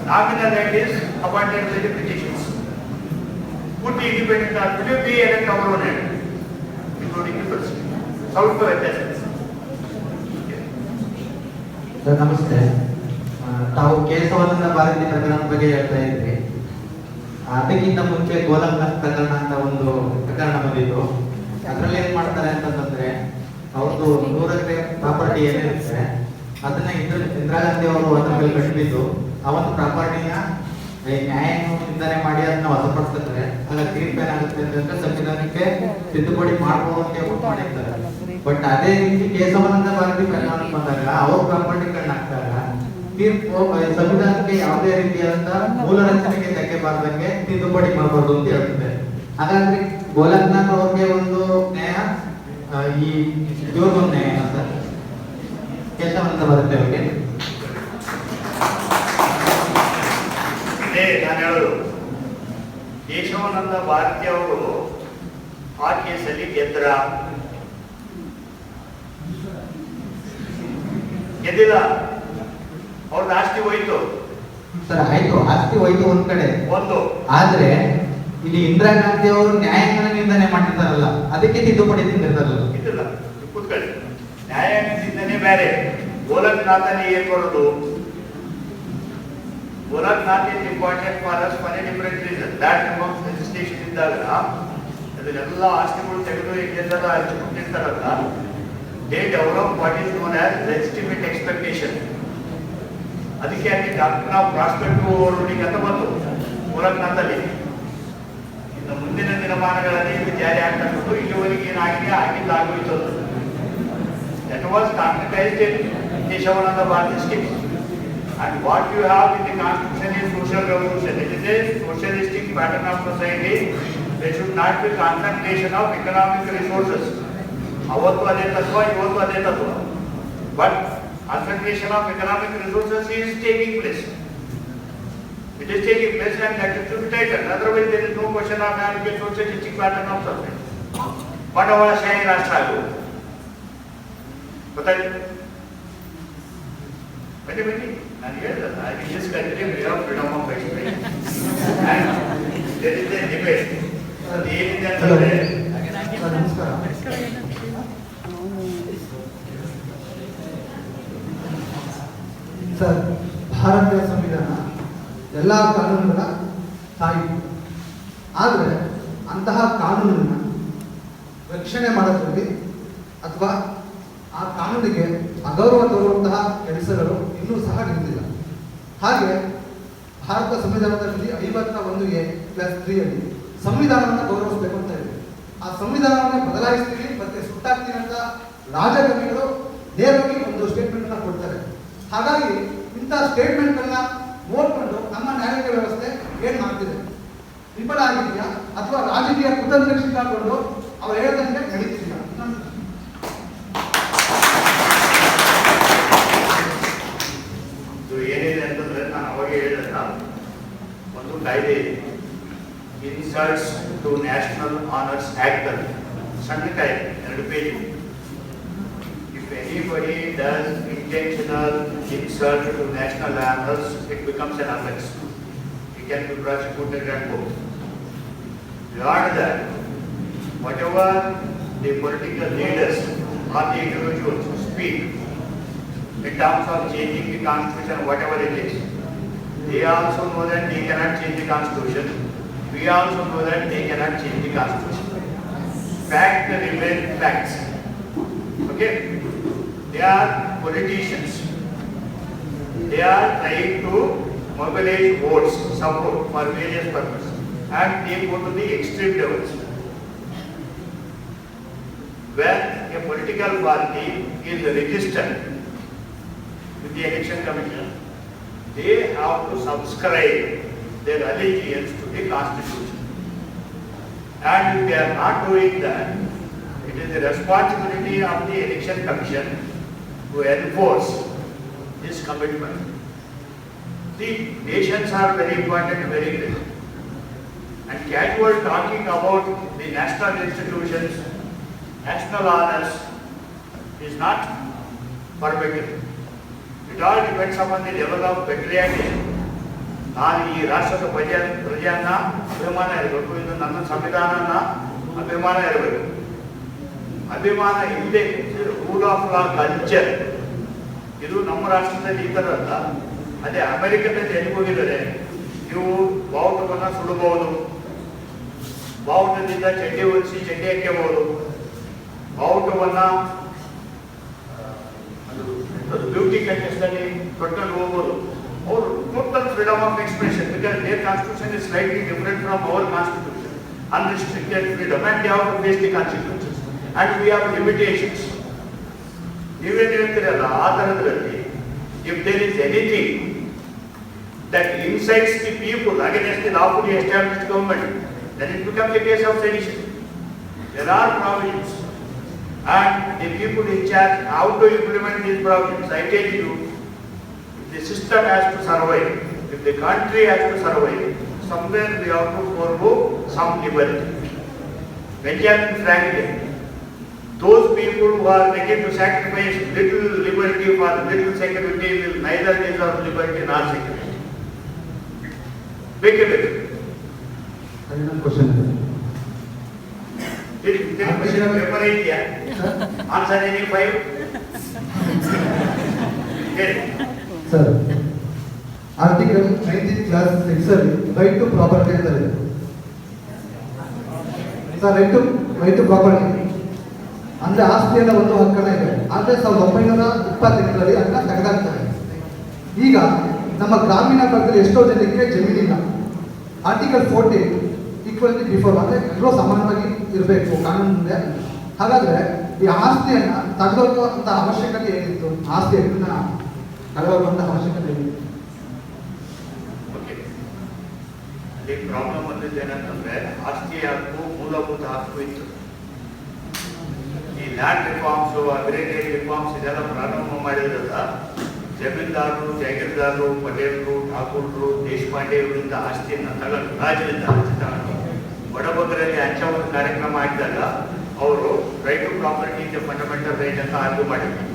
A: nominal head is appointed by the Britishers. ಪೂರ್ತಿ independent ಆದ್ಮೇಲೆ be elect our own head including the president. ಸ್ವಲ್ಪ ವ್ಯತ್ಯಾಸ.
J: Sir ನಮಸ್ತೆ. ತಾವು ಕೇಶವಾನಂದ ಭಾರತಿ ಪ್ರಕರಣದ ಬಗ್ಗೆ ಹೇಳ್ತಾ ಇದ್ರಿ. ಅದಕ್ಕಿಂತ ಮುಂಚೆ ಗೋಲಂನಾಥ್ ಪ್ರಕರಣ ಅಂತ ಒಂದು ಪ್ರಕರಣ ಬಂದಿತ್ತು. ಅದರಲ್ಲಿ ಏನ್ ಮಾಡ್ತಾರೆ ಅಂತಂದ್ರೆ, ಅವ್ರದ್ದು 100 ಎಕರೆ ಪ್ರಾಪರ್ಟಿ ಏನಿರುತ್ತೆ ಅದನ್ನ ಇಂದಿರಾ ಗಾಂಧಿ ಅವರು ಅದ್ರ ಮೇಲೆ ಕಟ್ಟಿದ್ದು ಆ ಒಂದು ಪ್ರಾಪರ್ಟಿನ ನ್ಯಾಯವನ್ನು ಚಿಂತನೆ ಮಾಡಿ ಅದನ್ನ ವಶಪಡಿಸ್ತಾರೆ. ಆಗ ತೀರ್ಪು ಏನಾಗುತ್ತೆ ಅಂತಂದ್ರೆ ಸಂವಿಧಾನಕ್ಕೆ ತಿದ್ದುಪಡಿ ಮಾಡ್ಬೋದು ಅಂತ ಹೇಳ್ಬಿಟ್ಟು ಮಾಡಿರ್ತಾರೆ. ಬಟ್ ಅದೇ ರೀತಿ ಕೇಶವಾನಂದ ಭಾರತಿ ಪ್ರಕರಣ ಬಂದಾಗ ಅವ್ರ ಪ್ರಾಪರ್ಟಿಗಳನ್ನ ಹಾಕ್ತಾರೆ. ತೀರ್ಪು ಸಂವಿಧಾನಕ್ಕೆ ಯಾವುದೇ ರೀತಿಯಾದಂತ ಮೂಲ ರಚನೆಗೆ ಧಕ್ಕೆ ಬಾರದಂಗೆ ತಿದ್ದುಪಡಿ ಮಾಡಬಾರ್ದು ಅಂತ ಹೇಳ್ತಾರೆ. ಹಾಗಾದ್ರೆ ಗೋಲಂನಾಥ್ ಅವ್ರಿಗೆ ಒಂದು ನ್ಯಾಯ, ಈ ಇವ್ರಿಗೊಂದು ನ್ಯಾಯ ಅಂತ ಕೇಶವಾನಂದ ಭಾರತಿ ಅವ್ರಿಗೆ.
A: ನಾನು ಹೇಳೋದು, ಕೇಶವಾನಂದ ಭಾರತಿ ಅವರು ಆ ಕೇಸಲ್ಲಿ ಗೆದ್ದಿಲ್ಲ. ಅವ್ರದ್ದು ಆಸ್ತಿ ಹೋಯ್ತು
J: ಸರ್. ಆಯ್ತು, ಆಸ್ತಿ ಹೋಯ್ತು ಒಂದ್ ಕಡೆ.
A: ಒಂದು
J: ಆದ್ರೆ ಇಲ್ಲಿ ಇಂದಿರಾ ಗಾಂಧಿ ಅವರು ನ್ಯಾಯಾಂಗನ ನಿಂದನೆ ಮಾಡಿರ್ತಾರಲ್ಲ, ಅದಕ್ಕೆ ತಿದ್ದುಪಡಿ ತಿಂದಿರ್ತಾರಲ್ಲ.
A: ಇದಿಲ್ಲ, ಕೂತ್ಕೊಳ್ಳಿ. ನ್ಯಾಯಾಂಗ ನಿಂದನೆ ಬೇರೆ. ಗೋಲಕ್ನಾಥಲ್ಲಿ ಏನ್ ಬರೋದು? Golaknath is important for us for A different reason. That amount legislation ಇದ್ದಾಗ ಅದನ್ನೆಲ್ಲ ಆಸ್ತಿಗಳು ತೆಗೆದು ಎಲ್ಲೆಲ್ಲ ಹಂಚಿಕೊಂಡಿರ್ತಾರಲ್ಲ, they develop what is known as legitimate expectation. ಅದಕ್ಕೆ ಅಲ್ಲಿ ಡಾಕ್ಟರ್ ಆಫ್ ಪ್ರಾಸ್ಪೆಕ್ಟಿವ್ ಓವರ್ಲೋಡಿಂಗ್ ಅಂತ ಬಂತು ಗೋಲಕ್ನಾಥಲ್ಲಿ. ಇನ್ನು ಮುಂದಿನ ದಿನಮಾನಗಳಲ್ಲಿ ಇದು ಜಾರಿ ಆಗ್ತಕ್ಕಂಥದ್ದು. ಇಲ್ಲಿವರೆಗೆ ಏನಾಗಿದೆ ಆಗಿಲ್ಲ ಆಗೋಯ್ತು ಅಂತ. That was concretized in Keshavananda Bharati's case. And what you have in the constitution is social revolution. It is a socialistic pattern of society. There should not be concentration of economic resources. ಅವತ್ತು ಅದೇ ತತ್ವ, ಇವತ್ತು ಅದೇ ತತ್ವ. But concentration of economic resources is taking place. It is taking place and that should be tightened. Otherwise there is no question of having a socialistic pattern of society. ಬಂಡವಾಳಶಾಹಿ ರಾಷ್ಟ್ರ ಆಗುವುದು. ಗೊತ್ತಾಯ್ತು? ಬನ್ನಿ ನಾನು ಹೇಳಿದೆ, in this country we have freedom of expression and there is a debate. ಅದು ಏನಿದೆ ಅಂತಂದ್ರೆ,
I: ನಮಸ್ಕಾರ. ಸರ್, ಭಾರತೀಯ ಸಂವಿಧಾನ ಎಲ್ಲ ಕಾನೂನುಗಳ ತಾಯಿ. ಆದರೆ ಅಂತಹ ಕಾನೂನನ್ನು ರಕ್ಷಣೆ ಮಾಡೋದ್ರಲ್ಲಿ ಅಥವಾ ಆ ಕಾನೂನಿಗೆ ಅಗೌರವ ತರುವಂತಹ ಕೆಲಸಗಳು ಇನ್ನೂ ಸಹ ನಿಂತಿಲ್ಲ. ಹಾಗೆ ಭಾರತ ಸಂವಿಧಾನದಲ್ಲಿ 51A+3 ಅಡಿ ಸಂವಿಧಾನವನ್ನು ಗೌರವಿಸಬೇಕು ಅಂತ ಇದೆ. ಆ ಸಂವಿಧಾನವನ್ನೇ ಬದಲಾಯಿಸ್ತೀವಿ ಮತ್ತೆ ಸುಟ್ಟಾಕ್ತೀವಿ ಅಂತ ರಾಜಕಾರಣಿಗಳು ನೇರವಾಗಿ ಒಂದು ಸ್ಟೇಟ್ಮೆಂಟ್ ಅನ್ನ ಕೊಡ್ತಾರೆ. ಹಾಗಾಗಿ ಇಂಥ ಸ್ಟೇಟ್ಮೆಂಟ್ಗಳನ್ನ ನೋಡ್ಕೊಂಡು ನಮ್ಮ ನ್ಯಾಯಾಂಗ ವ್ಯವಸ್ಥೆ ಏನ್ ಮಾಡ್ತಿದೆ, ವಿಫಲ ಆಗಿದೆಯಾ ಅಥವಾ ರಾಜಕೀಯ ಕುತಂತ್ರ ಸಿಕ್ಕಾಕೊಂಡು ಅವ್ರು ಹೇಳ್ದಂಗೆ ನಡೀತಿಲ್ಲ.
A: ಒಂದು ಕಾಯ್ದೆ ಇದೆ, insults to national honours act ಅಂತ ಸಣ್ಣ ಕಾಯ್ದೆ 2 page. If anybody does intentional insult to national honors, it becomes an offense. He can be prosecuted and both. Beyond that, whatever the political leaders or the individuals speak in terms of changing the constitution, whatever it is, they also know that they cannot change the constitution. We also know that they cannot change the constitution. Fact remain facts. Okay? They are politicians. They are trying to mobilize votes, support for various purposes, and they go to the extreme levels. When a political party is registered with the election commission, they have to subscribe their allegiance to the constitution. And if they are not doing that, it is the responsibility of the election commission to enforce this commitment. The nations are very important, very great. And casual talking about the national institutions, national honors is not permitted. It all depends upon the level of patriotism. ನಾನು ಈ ರಾಷ್ಟ್ರದ ಪ್ರಜೆಯನ್ನ ಅಭಿಮಾನ ಇರಬೇಕು, ಇದು ನನ್ನ ಸಂವಿಧಾನನ ಅಭಿಮಾನ ಇರಬೇಕು. ಅಭಿಮಾನ ಇಲ್ಲದೆ ರೂಲ್ ಆಫ್ ಲಾ ಕಲ್ಚರ್ ಇದು ನಮ್ಮ ರಾಷ್ಟ್ರದಲ್ಲಿ ಈ ಥರ ಅಲ್ಲ. ಅದೇ ಅಮೆರಿಕದಲ್ಲಿ ಎಲ್ಲಿಗೋಗಿದ್ದಾರೆ, ನೀವು ಬಾವುಟವನ್ನು ಸುಡಬಹುದು, ಬಾವುಟದಿಂದ ಚಡ್ಡಿ ಹೊಲಿಸಿ ಚಡ್ಡಿ ಹಾಕಬಹುದು, ಬಾವುಟವನ್ನು ಬ್ಯೂಟಿ ಕಂಟೆಸ್ಟಲ್ಲಿ ತೊಟ್ಟಲ್ಲಿ ಹೋಗ್ಬೋದು. ಅವರು total freedom of expression, because their constitution is slightly different from our constitution, unrestricted freedom, and they have to face the consequences, and we have limitations. ನೀವೇನು ಹೇಳ್ತೀರಲ್ಲ ಆ ಥರದ್ರಲ್ಲಿ, if there is anything that incites the people against the lawfully established government, then it becomes a case of sedition. There are provisions, and the people in charge how to implement these provisions. I tell you, if the system has to survive, if the country has to survive, somewhere we have to forego some liberty. Benjamin Franklin, those people who are ready to sacrifice little liberty for little security will neither deserve liberty nor security. Make it.
J: Final question.
A: This question of paper idea. Answer any 5. Okay.
K: Sir, Article 19 class 6 ಅಲ್ಲಿ right to property ಅಂತ ಇದೆ. Sir, right to property ಅಂದ್ರೆ ಆಸ್ತಿಯನ್ನ ಒಂದು ಹಕ್ಕನ್ನ ಇದೆ. ಆದ್ರೆ 1928ರಲ್ಲಿ ಅದನ್ನ ತೆಗೆದಾಕ್ತಾರೆ. ಈಗ ನಮ್ಮ ಗ್ರಾಮೀಣ ಭಾಗದಲ್ಲಿ ಎಷ್ಟೋ ಜನಕ್ಕೆ ಜಮೀನಿಲ್ಲ. ಆರ್ಟಿಕಲ್ 14 ಈಕ್ವಲಿಟಿ ಬಿಫೋರ್ ಅಂದರೆ ಎಲ್ಲರೂ ಸಮಾನವಾಗಿ ಇರಬೇಕು ಕಾನೂನು ಮುಂದೆ. ಹಾಗಾದರೆ ಈ ಆಸ್ತಿಯನ್ನು ತೆಗೆದುಕೊಳ್ಳುವಂಥ ಅವಶ್ಯಕತೆ ಏನಿತ್ತು? ಆಸ್ತಿ ಹಕ್ಕನ್ನ ತೆಗೆದುಕೊಳ್ಳುವಂಥ ಅವಶ್ಯಕತೆ ಏನಿತ್ತು?
A: ಈ ಪ್ರಾಬ್ಲಮ್ ಬಂದಿದ್ದು ಏನಂತಂದ್ರೆ, ಆಸ್ತಿ ಹಕ್ಕು ಮೂಲಭೂತ ಹಕ್ಕು ಇತ್ತು. ಈ ಲ್ಯಾಂಡ್ ರಿಫಾರ್ಮ್ಸು, ಅಗ್ರಿಕಲ್ಚರ್ ರಿಫಾರ್ಮ್ಸ್ ಇದೆಲ್ಲ ಪ್ರಾರಂಭ ಮಾಡಿದ್ರಲ್ಲ, ಜಮೀನ್ದಾರರು, ಜಾಗೀರ್ದಾರರು, ಪಟೇಲರು, ಠಾಕೂರ್ರು, ದೇಶಪಾಂಡೆ ಇವರಿಂದ ಆಸ್ತಿಯನ್ನು ತಗೊಂಡು, ರಾಜ್ಯದಿಂದ ಆಸ್ತಿ ತಗೊಂಡು ಬಡಬಗ್ಗರಲ್ಲಿ ಹಂಚುವ ಕಾರ್ಯಕ್ರಮ ಆಗಿದ್ದಾಗ ಅವರು right to property is a fundamental right ಅಂತ ಆರ್ಗ್ಯೂ ಮಾಡಿದ್ರು.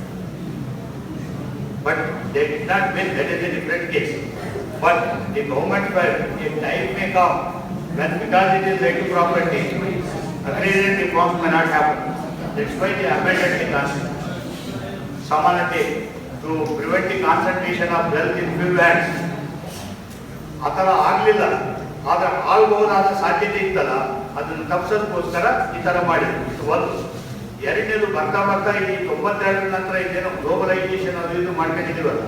A: But they did not win, that is a different case. But the government if time may come when because it is right to property, agrarian reforms may not happen. That's why they amended the constitution. Samanate to prevent the concentration of wealth in few hands. ಆ ಥರ ಆಗಲಿಲ್ಲ, ಆದರೆ ಆಗಬಹುದಾದ ಸಾಧ್ಯತೆ ಇತ್ತಲ್ಲ, ಅದನ್ನು ತಪ್ಪಿಸೋದಕ್ಕೋಸ್ಕರ ಈ ಥರ ಮಾಡಿದ್ರು. ಇದು ಒಂದು. ಎರಡನೇದು ಬರ್ತಾ ಬರ್ತಾ ಈ 92 ನಂತರ ಇದೇನೋ ಗ್ಲೋಬಲೈಸೇಷನ್ ಅದು ಇದು ಮಾಡ್ಕೊಂಡಿದ್ದೀವಲ್ಲ,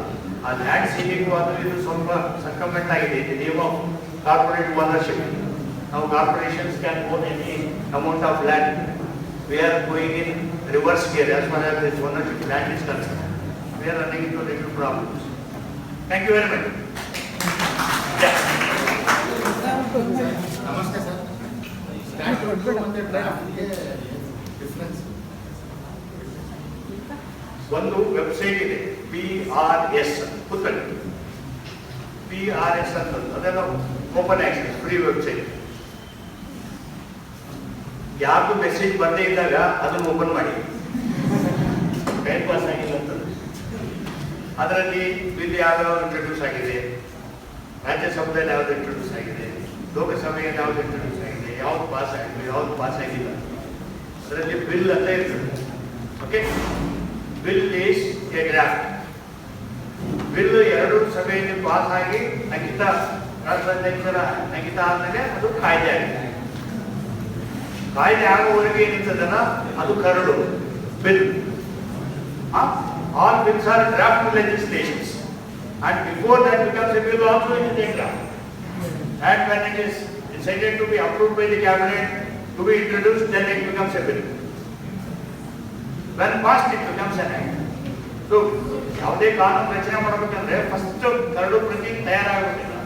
A: ಆ ಲ್ಯಾಂಡ್ ಸೀಲಿಂಗು ಅದು ಇದು ಸ್ವಲ್ಪ ಸರ್ಕಮೆಂಟ್ ಆಗಿದೆ. ಇದು ನೇಮ್ ಆಫ್ ಕಾರ್ಪೊರೇಟ್ ಓನರ್ಶಿಪ್. ನಾವು corporations can own any amount of land. We are going in reverse gear as far as this ownership land is concern. We are running into little problems. Thank you very much.
E: ನಮಸ್ತೆ sir. Statute ಮತ್ತೆ ಡ್ರಾಫ್ಟ್ಗೆ difference?
A: ಒಂದು website ಇದೆ, PRS, ಕೂತ್ಕೊಳ್ಳಿ. PRS ಅಂತ ಅದೆಲ್ಲ open access free website. ಯಾವುದು message ಬಂದೇ ಇದ್ದಾಗ ಅದನ್ನು ಓಪನ್ ಮಾಡಿ. ಟೈಮ್ ಪಾಸ್ ಆಗಿಲ್ಲ ಅಂತ ಅದರಲ್ಲಿ ಬಿಲ್ ಯಾವ್ಯಾವ ಇಂಟ್ರೊಡ್ಯೂಸ್ ಆಗಿದೆ, ರಾಜ್ಯಸಭೆಯಲ್ಲಿ ಯಾವ್ದು ಇಂಟ್ರೊಡ್ಯೂಸ್ ಆಗಿದೆ, ಲೋಕಸಭೆಯಲ್ಲಿ ಯಾವ್ದು ಇಂಟ್ರೊಡ್ಯೂಸ್ ಆಗಿದೆ, ಯಾವ್ದು ಪಾಸ್ ಆಗಿದೆ, ಯಾವ್ದು ಪಾಸ್ ಆಗಿಲ್ಲ, ಅದರಲ್ಲಿ ಬಿಲ್ ಅಂತ ಇರ್ತದೆ. Okay, bill is A draft. Bill ಎರಡು ಸಭೆಯಲ್ಲಿ ಪಾಸ್ ಆಗಿ ರಾಷ್ಟ್ರಾಧ್ಯಕ್ಷರ ಅಂಕಿತ ಆದ್ಮೇಲೆ ಅದು ಕಾಯ್ದೆ ಆಗಿದೆ. ಕಾಯ್ದೆ ಆಗುವವರೆಗೆ ಏನಿರ್ತದಲ್ಲ ಅದು curd bill. All bills are draft legislations, and before that becomes a bill also it is a draft. And when it is decided to be approved by the cabinet to be introduced, then it becomes a bill. When passed, it becomes an act. So, ಯಾವುದೇ ಕಾನೂನು ರಚನೆ ಮಾಡಬೇಕಂದ್ರೆ first curd ಪ್ರತಿ ತಯಾರಾಗಬೇಕಿಲ್ಲ.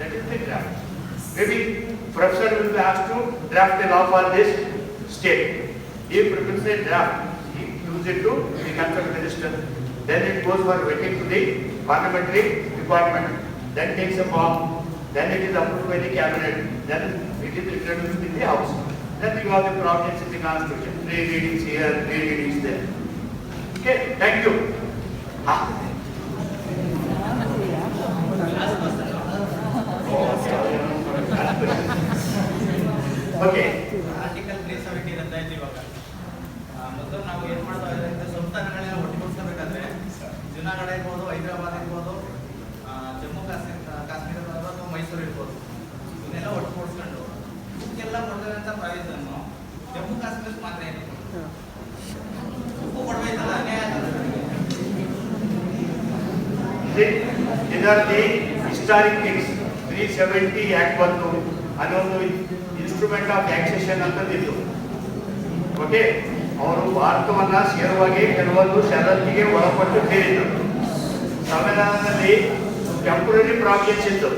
A: That is the draft. Maybe professor will be asked to draft a law for this state. He prepares a draft. Use it to the consult minister. Then it goes for waiting to the parliamentary department. Then takes a form. Then it is approved by the cabinet. Then it is introduced in the house. Then you have the provisions in the constitution. 3 readings here, 3 readings there. Okay, thank you. Okay.
J: Article 370 ರದ್ದಾಯ್ತು ಇವಾಗ. ಮೊದಲು ನಾವು ಏನು ಮಾಡ್ತಾ ಸಂಸ್ಥಾನಗಳೆಲ್ಲ ಒಟ್ಟುಗೂಡಿಸಬೇಕಾದ್ರೆ ಜುನಾಗಢ ಇರ್ಬೋದು, ಹೈದರಾಬಾದ್ ಇರ್ಬೋದು, ಜಮ್ಮು ಕಾಶ್ಮೀರ ಇರ್ಬೋದು ಅಥವಾ ಮೈಸೂರು ಇರ್ಬೋದು, ಇವನ್ನೆಲ್ಲ ಒಟ್ಟುಗೂಡಿಸ್ಕೊಂಡು ಇದಕ್ಕೆಲ್ಲ ಕೊಡ್ತಕ್ಕಂಥ ಪ್ರಾವಿಷನ್ನು ಜಮ್ಮು ಕಾಶ್ಮೀರಕ್ಕೆ ಮಾತ್ರ ಏನು ಕೊಡಬೇಕಲ್ಲ, ಅನ್ಯಾಯ ಆಗ್ತದೆ.
A: These are the historic things. 370 Act ಬಂತು, ಅದೊಂದು ಇನ್ಸ್ಟ್ರೂಮೆಂಟ್ ಆಫ್ ಟ್ಯಾಕ್ಸೇಷನ್ ಅಂತಂದಿತ್ತು. ಓಕೆ, ಅವರು ಭಾರತವನ್ನ ಸೇರುವಾಗೆ ಕೆಲವೊಂದು ಷರತ್ತಿಗೆ ಒಳಪಟ್ಟು ಸೇರಿದರು. ಸಂವಿಧಾನದಲ್ಲಿ ಟೆಂಪರರಿ ಪ್ರಾವಿಷನ್ಸ್ ಇತ್ತು.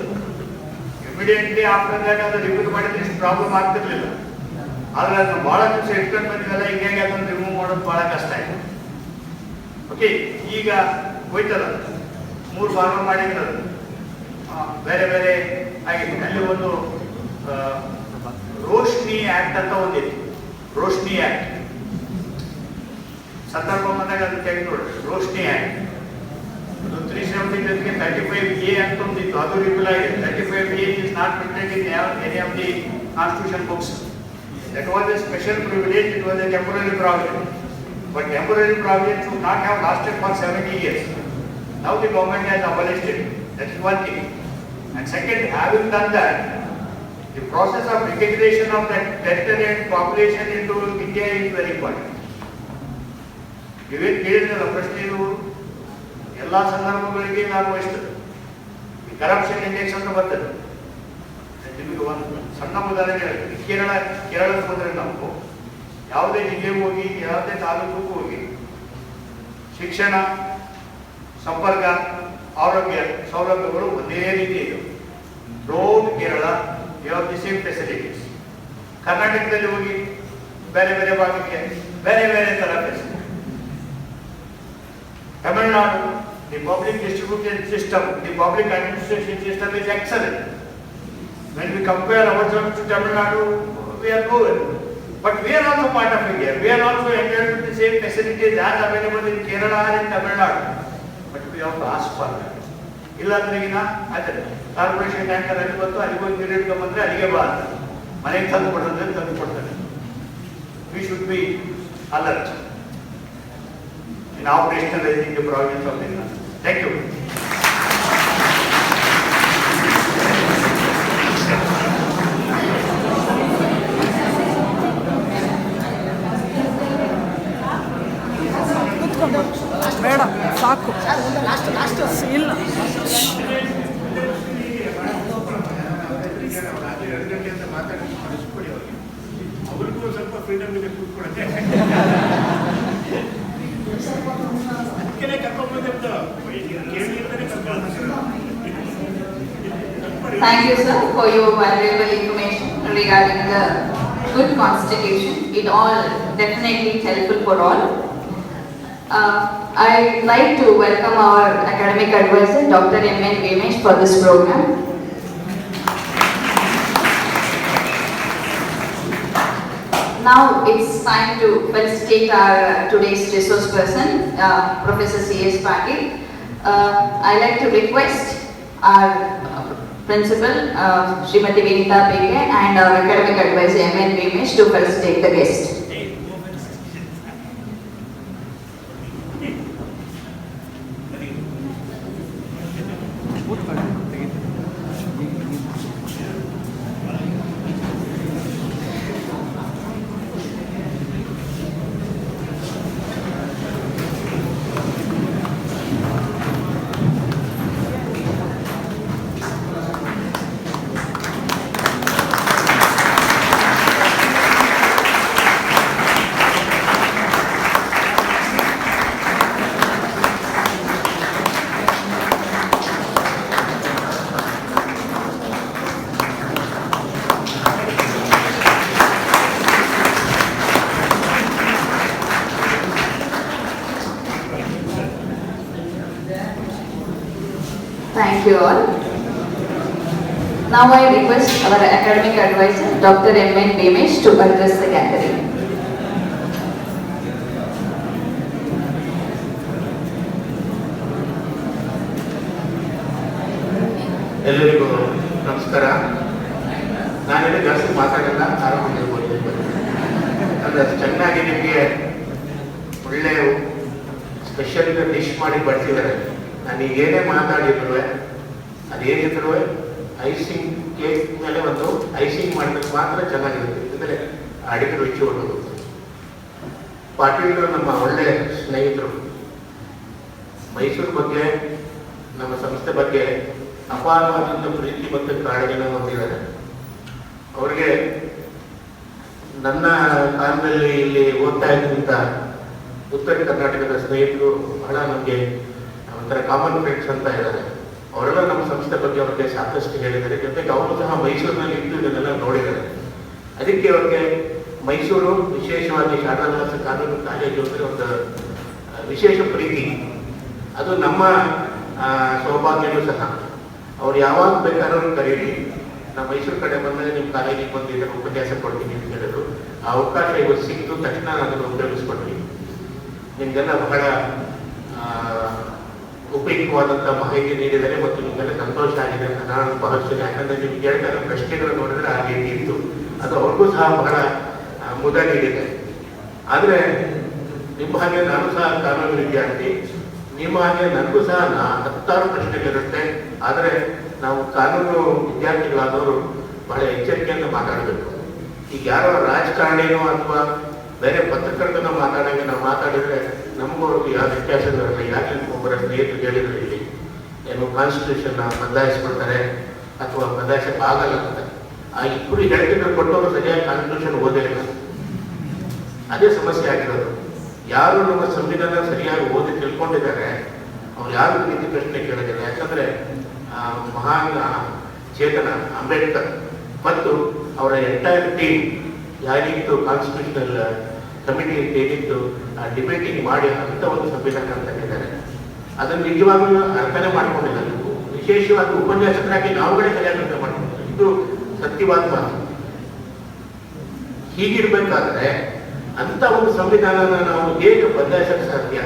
A: ಇಮಿಡಿಯೇಟ್ಲಿ ಆಫ್ಟರ್ ದಟ್ ಅದು ರಿಪೀಟ್ ಮಾಡಿದ್ರೆ ಇಷ್ಟು ಪ್ರಾಬ್ಲಮ್ ಆಗ್ತಿರ್ಲಿಲ್ಲ. ಆದ್ರೆ ಅದನ್ನು ಬಹಳ ದಿವಸ ಇಟ್ಕೊಂಡು ಬಂದಿವಲ್ಲ, ಹೀಗಾಗಿ ಅದನ್ನು ರಿಮೂವ್ ಮಾಡೋದು ಬಹಳ ಕಷ್ಟ ಆಯ್ತು. ಓಕೆ, ಈಗ ಹೋಯ್ತಲ್ಲ, 3 ಭಾಗ ಮಾಡಿರೋದು ಬೇರೆ ಬೇರೆ ಆಗಿದೆ. ಅಲ್ಲಿ ಒಂದು ರೋಶ್ನಿ ಆಕ್ಟ್ ಅಂತ ಒಂದಿತ್ತು. ರೋಶ್ನಿ ಆಕ್ಟ್ ಸಂದರ್ಭ ಬಂದಾಗ ಅದು ತೆಗೆದು ನೋಡ್ರಿ. ರೋಶ್ನಿ ಆಕ್ಟ್ ಅದು 370 ಜೊತೆಗೆ 35A ಅಂತ ಒಂದಿತ್ತು, ಅದು ರಿಪೀಲ್ ಆಗಿದೆ. 35A is not printed in any of the constitution books. That was a special privilege. It was a temporary provision. But temporary provision should not have lasted for 70 years. Now the government has abolished it. That is one thing. And second, having done that, the process of integration of that territory and population into India is very important. ಇವೇನು ಕೇಳಿದ್ರಲ್ಲ ಪ್ರಶ್ನೆಗಳು ಎಲ್ಲ ಸಂದರ್ಭಗಳಿಗೆ ನಾವು ಎಷ್ಟು corruption index ಅಂತ ಬರ್ತದೆ. ನಿಮಗೆ ಒಂದು ಸಣ್ಣ ಉದಾಹರಣೆ ಹೇಳ್ತೀನಿ. ಕೇರಳಕ್ಕೆ ಹೋದರೆ ನಾವು ಯಾವುದೇ ಜಿಲ್ಲೆಗೆ ಹೋಗಿ, ಯಾವುದೇ ತಾಲೂಕಿಗೂ ಹೋಗಿ ಶಿಕ್ಷಣ, ಸಂಪರ್ಕ, ಆರೋಗ್ಯ ಸೌಲಭ್ಯಗಳು ಒಂದೇ ರೀತಿ ಇದೆ. Throughout Kerala you have the same facilities. ಕರ್ನಾಟಕದಲ್ಲಿ ಹೋಗಿ ಬೇರೆ ಬೇರೆ ಭಾಗಕ್ಕೆ ಬೇರೆ ಬೇರೆ ಥರ facility. Tamil Nadu, the public distribution system, the public administration system is excellent. When we compare ourselves to Tamil Nadu, we are good. But we are also part of India. We are also entitled to the same facilities as available in Kerala or in Tamil Nadu. But we have to ask for that. ಇಲ್ಲಾಂದ್ರೆಗಿನ ಆಯ್ತು, corporation tanker ಅಲ್ಲಿ ಬಂತು, ಅಲ್ಲಿಗೊಂದು ನೀರು ಇಟ್ಕೊಂಡ್ಬಂದ್ರೆ ಅಲ್ಲಿಗೆ ಬಾ ಅಂತ ಮನೆಗೆ ತಂದು ಕೊಡ್ತಾರೆ. We should be alert in operationalizing the provisions of the law. Thank you.
H: ಬೇಡ ಸಾಕು ಇಲ್ಲ.
E: ಅವ್ರಿಗೂ ಸ್ವಲ್ಪ ಫ್ರೀಡಮ್ ಇದೆ ಕೂತ್ಕೊಳ್ಳೋಕ್ಕೆ. ಅದಕ್ಕೆ ಕರ್ಕೊಂಡ್ಬಂದಿರ್ತಾರೆ.
L: Thank you, sir, for your valuable information regarding the good constitution. It all definitely helpful for all. I'd like to welcome our academic advisor, Dr. M.N. Vimesh, for this program. Now it's time to felicitate our today's resource person, Professor C.S. Patil. I'd like to request our principal, Srimati Vinita Peke, and our academic advisor, M.N. Vimesh, to felicitate the guest. Thank you all. Now I request our academic advisor, Dr. M.N. Vimesh, to address the gathering.
A: ಎಲ್ಲರಿಗೂ ನಮಸ್ಕಾರ. ನಾನೆಲ್ಲ ಜಾಸ್ತಿ ಮಾತಾಡಲ್ಲ, ಆರಾಮಾಗಿರ್ಬೋದು. ಅಂದರೆ ಅದು ಚೆನ್ನಾಗಿ ನಿಮಗೆ ಒಳ್ಳೆ ಸ್ಪೆಷಲ್ ಡಿಶ್ ಮಾಡಿ ಬಡಿಸಿದ್ದಾರೆ. ನಾನೀಗ ಏನೇ ಮಾತಾಡಿದ್ರು ಅದೇನಿದ್ರು ಐಸಿಂಗ್ ಕೇಕ್ ಮೇಲೆ ಒಂದು ಐಸಿಂಗ್ ಮಾಡಿದ್ರೆ ಮಾತ್ರ ಚೆನ್ನಾಗಿರುತ್ತೆ, ಅಂದರೆ ಅಡಿಗೆ ರುಚಿ ಹೊರಡು. ಪಾಟೀಲ್ ನಮ್ಮ ಒಳ್ಳೆ ಸ್ನೇಹಿತರು. ಮೈಸೂರು ಬಗ್ಗೆ, ನಮ್ಮ ಸಂಸ್ಥೆ ಬಗ್ಗೆ ಅಪಾರವಾದಂಥ ಪ್ರೀತಿ ಮತ್ತು ಕಾಳಜಿನ ಹೊಂದಿದ್ದಾರೆ. ಅವರಿಗೆ ನನ್ನ ಕಾಲದಲ್ಲಿ ಇಲ್ಲಿ ಓದ್ತಾ ಇದ್ದಂಥ ಉತ್ತರ ಕರ್ನಾಟಕದ ಸ್ನೇಹಿತರು ಬಹಳ ನಮಗೆ ಒಂಥರ ಕಾಮನ್ ಫ್ರೆಂಡ್ಸ್ ಅಂತ ಇದ್ದಾರೆ. ಅವರೆಲ್ಲ ನಮ್ಮ ಸಂಸ್ಥೆ ಬಗ್ಗೆ ಅವ್ರಿಗೆ ಸಾಕಷ್ಟು ಹೇಳಿದ್ದಾರೆ. ಜೊತೆಗೆ ಅವರು ಸಹ ಮೈಸೂರಿನಲ್ಲಿ ಇದ್ದು ಇದನ್ನೆಲ್ಲ ನೋಡಿದ್ದಾರೆ. ಅದಕ್ಕೆ ಅವ್ರಿಗೆ ಮೈಸೂರು, ವಿಶೇಷವಾಗಿ ಶಾರದಾದಾಸ ಕಾನೂನು ಕಾಲೇಜು ಅಂದರೆ ಒಂದು ವಿಶೇಷ ಪ್ರೀತಿ. ಅದು ನಮ್ಮ ಸೌಭಾಗ್ಯನೂ ಸಹ. ಅವ್ರು ಯಾವಾಗ ಬೇಕಾದ್ರೂ ಕರೀಲಿ, ನಾವು ಮೈಸೂರು ಕಡೆ ಬಂದಾಗ ನಿಮ್ಮ ಕಾಲೇಜಿಗೆ ಬಂದಿದ್ದರೆ ಉಪನ್ಯಾಸ ಕೊಡ್ತೀನಿ ಅಂತ ಹೇಳಿದ್ರು. ಆ ಅವಕಾಶ ಇವತ್ತು ಸಿಕ್ತು ತಕ್ಷಣ ಅದನ್ನು ಉಪಯೋಗಿಸ್ಕೊಡ್ತೀನಿ. ನಿಮಗೆಲ್ಲ ಬಹಳ ಉಪಯುಕ್ತವಾದಂಥ ಮಾಹಿತಿ ನೀಡಿದರೆ ಮತ್ತು ನಿಮಗೆಲ್ಲ ಸಂತೋಷ ಆಗಿದೆ ಅಂತ ನಾನು ಭಾವಿಸ್ತೀನಿ. ಯಾಕಂದರೆ ನಿಮ್ಗೆ ಹೇಳ್ತಾರೆ ಪ್ರಶ್ನೆಗಳು ನೋಡಿದ್ರೆ ಆ ರೀತಿ ಇತ್ತು. ಅದು ಅವ್ರಿಗೂ ಸಹ ಬಹಳ ಮುದ ನೀಡಿದೆ. ಆದರೆ ನಿಮ್ಮ ಹಾಗೆ ನಾನು ಸಹ ಕಾನೂನು ವಿದ್ಯಾರ್ಥಿ, ನಿಮ್ಮ ಹಾಗೆ ನನಗೂ ಸಹ 10 ಪ್ರಶ್ನೆಗಳಿರುತ್ತೆ. ಆದರೆ ನಾವು ಕಾನೂನು ವಿದ್ಯಾರ್ಥಿಗಳಾದವರು ಬಹಳ ಎಚ್ಚರಿಕೆಯಿಂದ ಮಾತಾಡಬೇಕು. ಈಗ ಯಾರೋ ರಾಜಕಾರಣಿನೋ ಅಥವಾ ಬೇರೆ ಪತ್ರಕರ್ತನ ಮಾತಾಡೋಂಗೆ ನಾವು ಮಾತಾಡಿದರೆ ನಮಗೂ ಅವ್ರಿಗೆ ಯಾವ ವ್ಯತ್ಯಾಸ ಇರಲ್ಲ. ಯಾಕೆ ಒಬ್ಬರ ಸ್ನೇಹಿತರು ಹೇಳಿದ್ರು ಇಲ್ಲಿ ಏನು ಕಾನ್ಸ್ಟಿಟ್ಯೂಷನ್ನ ಬದಲಾಯಿಸ್ಕೊಳ್ತಾರೆ ಅಥವಾ ಬದಲಾಯಿಸಕ್ಕೆ ಆಗಲ್ಲ ಅಂತ. ಆ ಇಬ್ಬರು ಹೇಳಿಕೆಗಳು ಕೊಟ್ಟವರು ಸರಿಯಾಗಿ ಕಾನ್ಸ್ಟಿಟ್ಯೂಷನ್ ಓದೇ ಇಲ್ಲ. ಅದೇ ಸಮಸ್ಯೆ ಆಗಿರೋದು. ಯಾರು ನಮ್ಮ ಸಂವಿಧಾನ ಸರಿಯಾಗಿ ಓದಿ ತಿಳ್ಕೊಂಡಿದ್ದಾರೆ ಅವ್ರು ಯಾರು ರೀತಿ ಪ್ರಶ್ನೆ ಕೇಳಿದ್ದಾರೆ. ಯಾಕಂದರೆ ಮಹಾನ್ ಚೇತನ ಅಂಬೇಡ್ಕರ್ ಮತ್ತು ಅವರ ಎಂಟೈರ್ ಟೀಮ್ ಯಾರಿತ್ತು ಕಾನ್ಸ್ಟಿಟ್ಯೂಷನಲ್ ಕಮಿಟಿ ಅಂತ ಏನಿತ್ತು ಡಿಬೇಟಿಂಗ್ ಮಾಡಿ ಅಂತ ಒಂದು ಸಂವಿಧಾನ ತಂದಿದ್ದಾರೆ. ಅದನ್ನು ನಿಜವಾಗ್ಲೂ ಅರ್ಥನೆ ಮಾಡ್ಕೊಂಡಿಲ್ಲ. ವಿಶೇಷವಾಗಿ ಉಪನ್ಯಾಸಕರಾಗಿ ನಾವುಗಳೇ ಸರಿಯಾಗಿ ಅರ್ಥ ಮಾಡ್ಕೊಂಡಿಲ್ಲ. ಇದು ಸತ್ಯವಾದ ಮಾತು. ಹೀಗಿರ್ಬೇಕಾದ್ರೆ ಅಂತ ಒಂದು ಸಂವಿಧಾನನ ನಾವು ಹೇಗೆ ಬದಲಾಯಿಸಕ್ಕೆ ಸಾಧ್ಯ?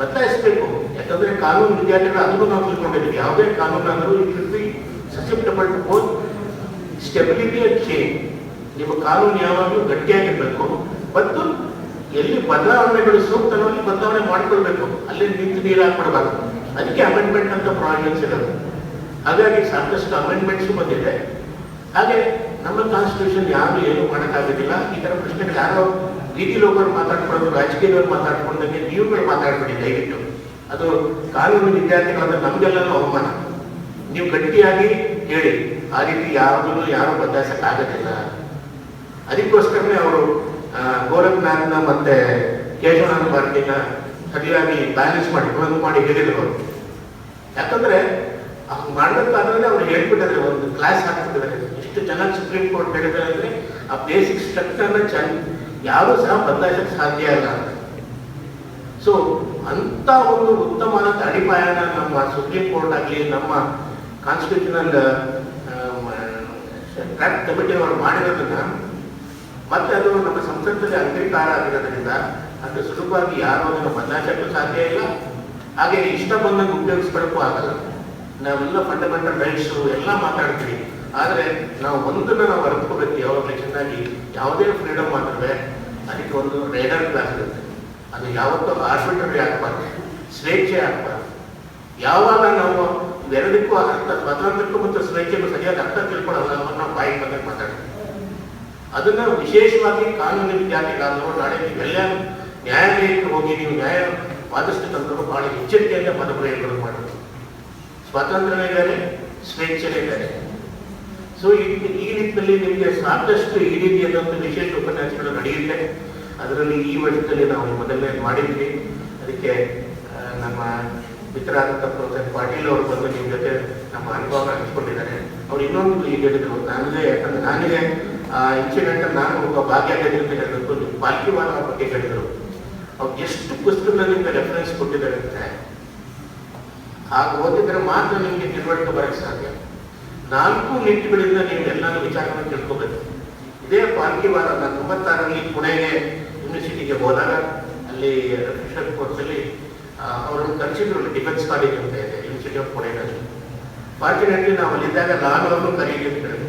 A: ಬದಲಾಯಿಸಬೇಕು. ಯಾಕಂದ್ರೆ ಕಾನೂನು ವಿದ್ಯಾರ್ಥಿಗಳು ಅದನ್ನು ನಾವು ತಿಳ್ಕೊಂಡಿದ್ದೀವಿ. ಯಾವುದೇ ಕಾನೂನು ಅಂದರೂ it should be susceptible to both stability and change. ನಿಮ್ಮ ಕಾನೂನು ಯಾವಾಗಲೂ ಗಟ್ಟಿಯಾಗಿರ್ಬೇಕು ಮತ್ತು ಎಲ್ಲಿ ಬದಲಾವಣೆಗಳು ಸೂಕ್ತನೋ ಅಲ್ಲಿ ಬದಲಾವಣೆ ಮಾಡ್ಕೊಳ್ಬೇಕು. ಅಲ್ಲಿ ನಿಂತು ನೀರು ಹಾಕ್ಬಿಡಬಾರ್ದು. ಅದಕ್ಕೆ ಅಮೆಂಡ್ಮೆಂಟ್ ಅಂತ ಪ್ರಾವಿಷನ್ಸ್ ಇರೋದು. ಹಾಗಾಗಿ ಸಾಕಷ್ಟು ಅಮೆಂಡ್ಮೆಂಟ್ಸು ಬಂದಿದೆ. ಹಾಗೆ ನಮ್ಮ ಕಾನ್ಸ್ಟಿಟ್ಯೂಷನ್ ಯಾರು ಏನು ಮಾಡೋಕ್ಕಾಗೋದಿಲ್ಲ. ಈ ಥರ ಪ್ರಶ್ನೆಗಳು ಯಾರೋ ಬೀದಿಲಿ ಹೋಗೋರು ಮಾತಾಡ್ಕೊಳ್ಳೋದು, ರಾಜಕೀಯದವ್ರು ಮಾತಾಡ್ಕೊಂಡಂಗೆ ನೀವುಗಳು ಮಾತಾಡ್ಬಿಡಿ ದಯವಿಟ್ಟು. ಅದು ಕಾನೂನು ವಿದ್ಯಾರ್ಥಿಗಳಾದ ನಮಗೆಲ್ಲನೂ ಅವಮಾನ. ನೀವು ಗಟ್ಟಿಯಾಗಿ ಹೇಳಿ, ಆ ರೀತಿ ಯಾವುದೂ ಯಾರು ಬದಲಾಯಿಸಕ್ಕಾಗೋದಿಲ್ಲ. ಅದಕ್ಕೋಸ್ಕರನೇ ಅವರು ಗೋರಖ್ನಾಥ್ನ ಮತ್ತೆ ಕೇಶವನಾಥ ಭಾರತಿನ ಸರಿಯಾಗಿ ಬ್ಯಾಲೆನ್ಸ್ ಮಾಡಿ ಒಂದು ಮಾಡಿ ಹೇಳಿದ್ರು ಅವರು. ಯಾಕಂದ್ರೆ ಮಾಡಬೇಕಾದ್ರೆ ಅವ್ರು ಹೇಳ್ಬಿಟ್ಟಿದ್ರೆ ಒಂದು ಕ್ಲಾಸ್ ಹಾಕ್ಬಿಟ್ಟಿದ್ದಾರೆ. ಎಷ್ಟು ಚೆನ್ನಾಗಿ ಸುಪ್ರೀಂ ಕೋರ್ಟ್ ಹೇಳಿದ್ದಾರೆ ಅಂದರೆ ಆ ಬೇಸಿಕ್ ಸ್ಟ್ರಕ್ಚರ್ನ ಯಾರೂ ಸಹ ಬದಲಾಯಿಸಕ್ಕೆ ಸಾಧ್ಯ ಇಲ್ಲ. ಸೊ
M: ಅಂಥ ಒಂದು ಉತ್ತಮವಾದ ಅಡಿಪಾಯನ ನಮ್ಮ ಸುಪ್ರೀಂ ಕೋರ್ಟ್ ಆಗಲಿ ನಮ್ಮ ಕಾನ್ಸ್ಟಿಟ್ಯೂಷನಲ್ ಟ್ರ್ಯಾಕ್ ಕಮಿಟಿಯವರು ಮಾಡಿರೋದನ್ನ ಮತ್ತೆ ಅದು ನಮ್ಮ ಸಂಸತ್ತಲ್ಲಿ ಅಂಗೀಕಾರ ಆಗಿರೋದ್ರಿಂದ ಅದು ಸುಲಭವಾಗಿ ಯಾರು ಅದನ್ನು ಬದಲಾಯಿಸಕ್ಕೂ ಸಾಧ್ಯ ಇಲ್ಲ, ಹಾಗೆ ಇಷ್ಟ ಬಂದಂಗೆ ಉಪಯೋಗಿಸ್ಕೊಳ್ಳೋಕ್ಕೂ ಆಗಲ್ಲ. ನಾವೆಲ್ಲ ಫಂಡಮೆಂಟಲ್ ರೈಟ್ಸು ಎಲ್ಲ ಮಾತಾಡ್ತೀವಿ, ಆದರೆ ನಾವು ಒಂದನ್ನು ನಾವು ಅರ್ತ್ಕೋಬೇಕು ಯಾವಾಗಲೂ ಚೆನ್ನಾಗಿ. ಯಾವುದೇ ಫ್ರೀಡಮ್ ಮಾಡಿದ್ರೆ ಅದಕ್ಕೆ ಒಂದು ರೈಡರ್ ಕ್ಲಾಸ್ ಇರುತ್ತೆ. ಅದು ಯಾವತ್ತೂ ಆರ್ಬಿಟ್ರರಿ ಆಗಬಾರ್ದು, ಸ್ವೇಚ್ಛೆ ಆಗಬಾರ್ದು. ಯಾವಾಗ ನಾವು ಎರಡಕ್ಕೂ ಅರ್ಥ, ಸ್ವಾತಂತ್ರ್ಯಕ್ಕೂ ಮತ್ತು ಸ್ವೇಚ್ಛೆಗೂ ಸರಿಯಾದ ಅರ್ಥ ತಿಳ್ಕೊಳ್ಳೋಲ್ಲ, ನಾವು ಬಾಯಿಗೆ ಬಂದಾಗ ಮಾತಾಡ್ತೀವಿ. ಅದನ್ನು ವಿಶೇಷವಾಗಿ ಕಾನೂನು ವಿದ್ಯಾರ್ಥಿಗಳಾದರೂ ನಾಳೆ ನೀವೆಲ್ಲ ನ್ಯಾಯಾಲಯಕ್ಕೆ ಹೋಗಿ ನೀವು ನ್ಯಾಯ ವಾದಿಸ್ತಕ್ಕಂಥವ್ರು ಬಹಳ ಎಚ್ಚರಿಕೆಯಿಂದ ಪದಪ್ರಯೋಗಗಳು ಮಾಡೋದು. ಸ್ವಾತಂತ್ರ್ಯವೇ ಬೇರೆ, ಸ್ವೇಚ್ಛೆನೇ ಬೇರೆ. ಸೊ ಈ ನಿಟ್ಟಿನಲ್ಲಿ ನಿಮಗೆ ಸಾಕಷ್ಟು ಈ ರೀತಿಯಾದಂಥ ವಿಶೇಷ ಉಪನ್ಯಾಸಗಳು ನಡೆಯುತ್ತೆ. ಅದರಲ್ಲಿ ಈ ವರ್ಷದಲ್ಲಿ ನಾವು ಮೊದಲನೇ ಮಾಡಿದ್ವಿ. ಅದಕ್ಕೆ ನಮ್ಮ ಮಿತ್ರರಾದಂಥ ಪ್ರೊಫೆಸರ್ ಪಾಟೀಲ್ ಅವರು ಬಂದು ನಿಮ್ಮ ಜೊತೆ ನಮ್ಮ ಅನುಭವ ಹಂಚ್ಕೊಂಡಿದ್ದಾರೆ. ಅವ್ರು ಇನ್ನೊಂದು ಈಗ ಹೇಳಿದ್ರು, ಯಾಕಂದ್ರೆ ನನಗೆ ಇನ್ಸಿಡೆಂಟ್ ನಾನು ಒಬ್ಬ ಭಾಗ್ಯಾಗದಿಂದ ಹೇಳಬೇಕು, ನೀವು ಪಾಲ್ಕಿವಾಲ ಬಗ್ಗೆ ಹೇಳಿದರು. ಅವ್ರು ಎಷ್ಟು ಪುಸ್ತಕದಲ್ಲಿ ನಿಮಗೆ ರೆಫರೆನ್ಸ್ ಕೊಟ್ಟಿದ್ದಾರೆ ಅಂದರೆ ಹಾಗೆ ಓದಿದ್ರೆ ಮಾತ್ರ ನಿಮಗೆ ತಿಳುವಳಿಕೆ ಬರೋಕ್ಕೆ ಸಾಧ್ಯ. 4 ನಿಟ್ಟಿಗಳಿಂದ ನೀವು ಎಲ್ಲಾನು ವಿಚಾರವನ್ನು ತಿಳ್ಕೋಬೇಕು. ಇದೇ ಪಾಲ್ಕಿವಾಲ ನಾನು 96ರಲ್ಲಿ ಪುಣೆಗೆ ಯೂನಿವರ್ಸಿಟಿಗೆ ಹೋದಾಗ ಅಲ್ಲಿ ರಿಫ್ರೆಷರ್ ಕೋರ್ಸಲ್ಲಿ ಅವರನ್ನು ಕರೆಸಿದ್ರು. ಡಿಫೆನ್ಸ್ ಕಾಲೇಜ್ ಅಂತ ಇದೆ ಯೂನಿವರ್ಸಿಟಿ ಆಫ್ ಪುಣೆನಲ್ಲಿ. ಫಾರ್ಚುನೇಟ್ಲಿ ನಾವು ಅಲ್ಲಿದ್ದಾಗ ನಾನು ಅವ್ರನ್ನು ಕರೀಲಿ ಅಂತ ಹೇಳಿದ್ರು.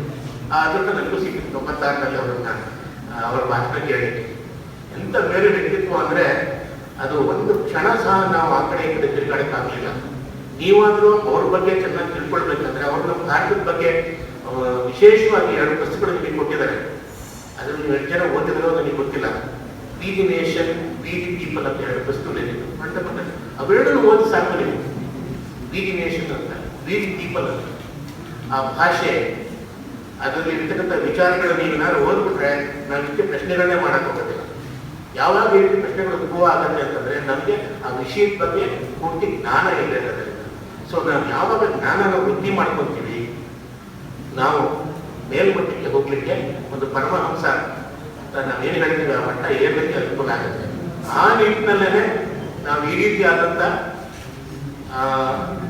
M: ಆ ಅದಕ್ಕೆ ನನಗೂ ಸಿಕ್ಕಿತ್ತು 96ರಲ್ಲಿ ಅವರನ್ನ ಅವರ ಭಾಷಣ ಕೇಳಿ. ಎಂಥ ಬೇರೆ ವ್ಯಕ್ತಿತ್ವ ಅಂದರೆ ಅದು ಒಂದು ಕ್ಷಣ ಸಹ ನಾವು ಆ ಕಡೆ ಈ ಕಡೆ ತಿರುಗಾಡಕ್ಕಾಗಲಿಲ್ಲ. ನೀವಾದರೂ ಅವ್ರ ಬಗ್ಗೆ ಚೆನ್ನಾಗಿ ತಿಳ್ಕೊಳ್ಬೇಕಂದ್ರೆ ಅವರು ನಮ್ಮ ಭಾರತದ ಬಗ್ಗೆ ವಿಶೇಷವಾಗಿ 2 ಪುಸ್ತಕಗಳು ನಿಮಗೆ ಕೊಟ್ಟಿದ್ದಾರೆ. ಅದನ್ನು ನೀವು 2 ಜನ ಓದಿದ್ರು ನನಗೆ ಗೊತ್ತಿಲ್ಲ. Be the nation, be the people ಅಂತ 2 ಪುಸ್ತಕಗಳಿದೆ. ಅವೆರಡನ್ನು ಓದಿ ಸಾಕು ನೀವು. ಬಿ ದಿ ನೇಷನ್ ಅಂತ, ಬಿ ದಿ ಪೀಪಲ್ ಅಂತ. ಆ ಭಾಷೆ, ಅದರಲ್ಲಿ ಇರ್ತಕ್ಕಂಥ ವಿಚಾರಗಳು ನೀವು ಏನಾದ್ರು ಓದ್ಬಿಟ್ರೆ ನಾವು ಇದಕ್ಕೆ ಪ್ರಶ್ನೆಗಳನ್ನೇ ಮಾಡಕ್ಕೆ ಹೋಗೋದಿಲ್ಲ. ಯಾವಾಗ ಈ ರೀತಿ ಪ್ರಶ್ನೆಗಳು ಉದ್ಭವ ಆಗುತ್ತೆ ಅಂತಂದರೆ ನಮಗೆ ಆ ವಿಷಯದ ಬಗ್ಗೆ ಪೂರ್ತಿ ಜ್ಞಾನ ಇಲ್ಲದಿರೋದ್ರಿಂದ. ಸೊ ನಾವು ಯಾವಾಗ ಜ್ಞಾನನ ವೃದ್ಧಿ ಮಾಡ್ಕೊತೀವಿ, ನಾವು ಮೇಲ್ಮಟ್ಟಕ್ಕೆ ಹೋಗ್ಲಿಕ್ಕೆ ಒಂದು ಪರಮಹಂಸ ನಾವೇನು ಹೇಳ್ತೀವಿ ಆ ಮಟ್ಟ ಏರ್ಲಿಕ್ಕೆ ಅನುಕೂಲ ಆಗುತ್ತೆ. ಆ ನಿಟ್ಟಿನಲ್ಲೇ ನಾವು ಈ ರೀತಿಯಾದಂಥ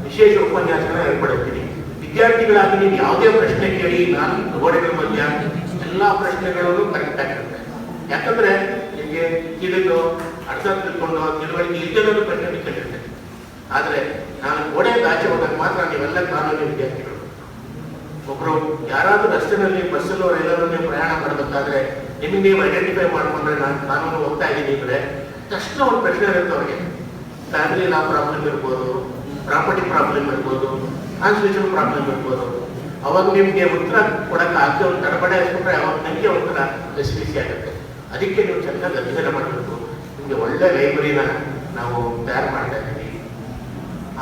M: ವಿಶೇಷ ಉಪನ್ಯಾಸನ ಏರ್ಪಡುತ್ತೀವಿ. ವಿದ್ಯಾರ್ಥಿಗಳಾಗಿ ನೀವು ಯಾವುದೇ ಪ್ರಶ್ನೆ ಕೇಳಿ, ನಾನು ಗೋಡೆಗಳ ಮಧ್ಯ ಎಲ್ಲ ಪ್ರಶ್ನೆಗಳನ್ನು ಕರೆಕ್ಟ್ ಆಗಿರುತ್ತೆ. ಯಾಕಂದ್ರೆ ನಿಮಗೆ ತಿಳಿದು ಅರ್ಥ ತಿಳ್ಕೊಂಡು ತಿಳುವಳಿಕೆ ಇದ್ದಲ್ಲೂ ಪ್ರಶ್ನೆ ಕೇಳಿರುತ್ತೆ. ಆದರೆ ನಾನು ಗೋಡೆಗೆ ಆಚೆ ಹೋದಾಗ ಮಾತ್ರ ನೀವೆಲ್ಲ ಕಾನೂನು ವಿದ್ಯಾರ್ಥಿಗಳು. ಒಬ್ಬರು ಯಾರಾದರೂ ರಸ್ತೆಯಲ್ಲಿ ಬಸ್ಸಲ್ಲೋ ರೈಲಲ್ಲೋ ನೀವು ಪ್ರಯಾಣ ಮಾಡಬೇಕಾದ್ರೆ ನಿಮಗೆ ನೀವು ಐಡೆಂಟಿಫೈ ಮಾಡಿಕೊಂಡ್ರೆ ನಾನು ಕಾನೂನು ಹೋಗ್ತಾ ಇದ್ದೀನಿ ಅಂದರೆ ತಕ್ಷಣ ಒಂದು ಪ್ರಶ್ನೆ ಇರುತ್ತೆ ಅವ್ರಿಗೆ. ಫ್ಯಾಮಿಲಿ ಲಾ ಪ್ರಾಬ್ಲಮ್ ಇರ್ಬೋದು, ಪ್ರಾಪರ್ಟಿ ಪ್ರಾಬ್ಲಮ್ ಇರ್ಬೋದು, ಕಾನ್ಸ್ಟಿಟ್ಯೂಷನ್ ಪ್ರಾಬ್ಲಮ್ ಇರ್ಬೋದು. ಅವಾಗ ನಿಮಗೆ ಉತ್ತರ ಕೊಡೋಕೆ ಆಗದೆ ಒಂದು ತಡಬಡೆ ಹಾಕ್ಬಿಟ್ರೆ ಅವಾಗ ನನಗೆ ಒಂಥರ ರೆಸಿಪಿಸಿ ಆಗುತ್ತೆ. ಅದಕ್ಕೆ ನೀವು ಚೆನ್ನಾಗಿ ಅಧ್ಯಯನ ಮಾಡಬೇಕು. ನಿಮಗೆ ಒಳ್ಳೆ ಲೈಬ್ರರಿನ ನಾವು ತಯಾರು ಮಾಡ್ತಾ ಇದ್ದೀವಿ.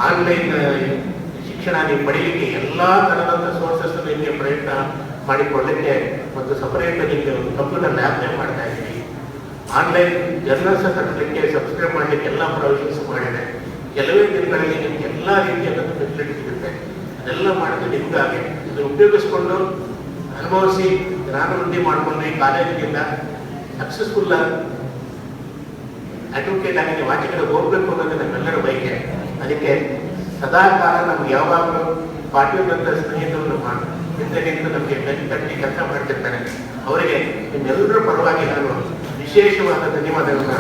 M: ಆನ್ಲೈನ್ ಶಿಕ್ಷಣ ನೀವು ಪಡೀಲಿಕ್ಕೆ ಎಲ್ಲ ಥರದಂಥ ಸೋರ್ಸಸ್ ನಿಮಗೆ ಪ್ರಯತ್ನ ಮಾಡಿಕೊಳ್ಳಲಿಕ್ಕೆ ಮತ್ತು ಸಪರೇಟ್ ನಿಮಗೆ ಒಂದು ಕಂಪ್ಯೂಟರ್ ಲ್ಯಾಬ್ನೇ ಮಾಡ್ತಾ ಇದ್ದೀವಿ. ಆನ್ಲೈನ್ ಜರ್ನಲ್ಸ್ ತರಲಿಕ್ಕೆ ಸಬ್ಸ್ಕ್ರೈಬ್ ಮಾಡಲಿಕ್ಕೆ ಎಲ್ಲ ಪ್ರೊವಿಷನ್ಸ್ ಮಾಡಿದೆ. ಕೆಲವೇ ದಿನಗಳಲ್ಲಿ ನಿಮಗೆ ಎಲ್ಲ ರೀತಿಯಾದಂಥ ಫೆಸಿಲಿಟಿ ಸಿಗುತ್ತೆ. ಅದೆಲ್ಲ ಮಾಡಿದ್ರೆ ನಿಮಗಾಗಿ ಇದನ್ನು ಉಪಯೋಗಿಸ್ಕೊಂಡು ಅನುಭವಿಸಿ ಜ್ಞಾನವೃದ್ಧಿ ಮಾಡಿಕೊಂಡು ಈ ಕಾಲೇಜಿನಿಂದ ಸಕ್ಸಸ್ಫುಲ್ ಅಡ್ವೊಕೇಟ್ ಆಗಿ ನೀವು ಆಚೆ ಕಡೆ ಹೋಗಬೇಕು ಅನ್ನೋದು ನಮ್ಮೆಲ್ಲರ ಬಯಕೆ. ಅದಕ್ಕೆ ಸದಾ ಕಾಲ ನಮ್ಗೆ ಯಾವಾಗಲೂ ಪಾಟೀಲ್ರಂಥ ಸ್ನೇಹಿತರು ನಮ್ಮ ಹಿಂದೆಗಿಂತ ನಮಗೆ ಕಟ್ಟಿ ಕೆಲಸ ಮಾಡ್ತಿರ್ತಾರೆ. ಅವರಿಗೆ ನಿಮ್ಮೆಲ್ಲರ ಪರವಾಗಿ ನಾನು ವಿಶೇಷವಾದ ಧನ್ಯವಾದಗಳನ್ನ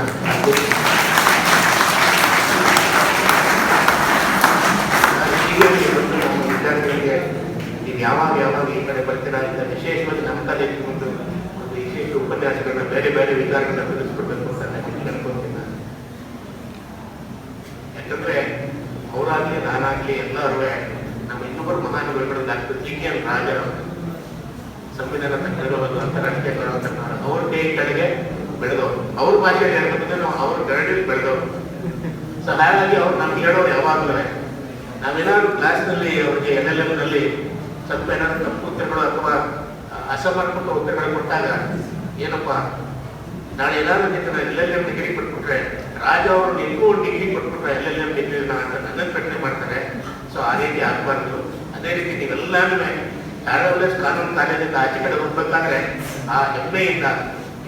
M: ವಿದ್ಯಾರ್ಥಿಗಳಿಗೆ ನೀವು ಯಾವಾಗ ಈ ಕಡೆ ಬರ್ತೀರಾ ಅಂತ ವಿಶೇಷವಾಗಿ ನಮ್ಮ ಕಾಲೇಜಿಗೆ ಒಂದು ವಿಶೇಷ ಉಪನ್ಯಾಸಗಳನ್ನ ಬೇರೆ ಬೇರೆ ವಿಚಾರಗಳನ್ನ ತಿಳಿಸ್ಕೊಡ್ಬೇಕು ಅಂತ ನಾನು ಅನ್ಕೊಂತೀನಿ. ಯಾಕಂದ್ರೆ ಅವರಾಗಲಿ ನಾನಾಗಲಿ ಎಲ್ಲರೂ ನಮ್ಮ ಇನ್ನೊಬ್ಬರು ಮಹಾನುಭಾವಿಗಳು ಡಾಕ್ಟರ್ ಜಿ.ಕೆ. ರಾಜರು ಸಂವಿಧಾನ ತಜ್ಞರು ಅಂತಾರಾಷ್ಟ್ರೀಯ ಗೌರವ ಅವ್ರ ಕೈ ಕಡೆಗೆ ಬೆಳೆದವರು. ಅವ್ರ ಭಾಷೆಯಲ್ಲಿ ಹೇಳ್ಬೇಕಂದ್ರೆ ನಾವು ಅವ್ರ ಗರಡಿಯಲ್ಲಿ ಬೆಳೆದವರು. ಸೊ ಹಾಗಾಗಿ ಅವ್ರು ನಮ್ಗೆ ಹೇಳೋರು ಯಾವಾಗಲೂ ನಾವೇನಾದ್ರು ಕ್ಲಾಸ್ನಲ್ಲಿ ಅವ್ರಿಗೆ LLM ಸ್ವಲ್ಪ ಏನಾದ್ರು ತಪ್ಪು ಉತ್ತರಗಳು ಅಥವಾ ಅಸಮರ್ಪಕ ಉತ್ತರಗಳು ಕೊಟ್ಟಾಗ ಏನಪ್ಪ ನಾಳೆ ಏನಾದ್ರು LLM ಡಿಗ್ರಿ ಕೊಟ್ಬಿಟ್ರೆ ರಾಜ ಅವರು ನಿಮಗೂ ಒಂದು ಡಿಗ್ರಿ ಕೊಟ್ಬಿಟ್ರೆ LLM ಡಿಗ್ರಿ ಅಂತ ನನ್ನ ಪ್ರಶ್ನೆ ಮಾಡ್ತಾರೆ. ಸೊ ಆ ರೀತಿ ಆಗಬಾರ್ದು. ಅದೇ ರೀತಿ ನೀವೆಲ್ಲರೂ ಟ್ಯಾಡೋಲೆಸ್ ಕಾನೂನು ಕಾಲೇಜಿಂದ ಆಚೆ ಕಡೆ ಹೋಗ್ಬೇಕಾದ್ರೆ ಆ ಹೆಮ್ಮೆಯಿಂದ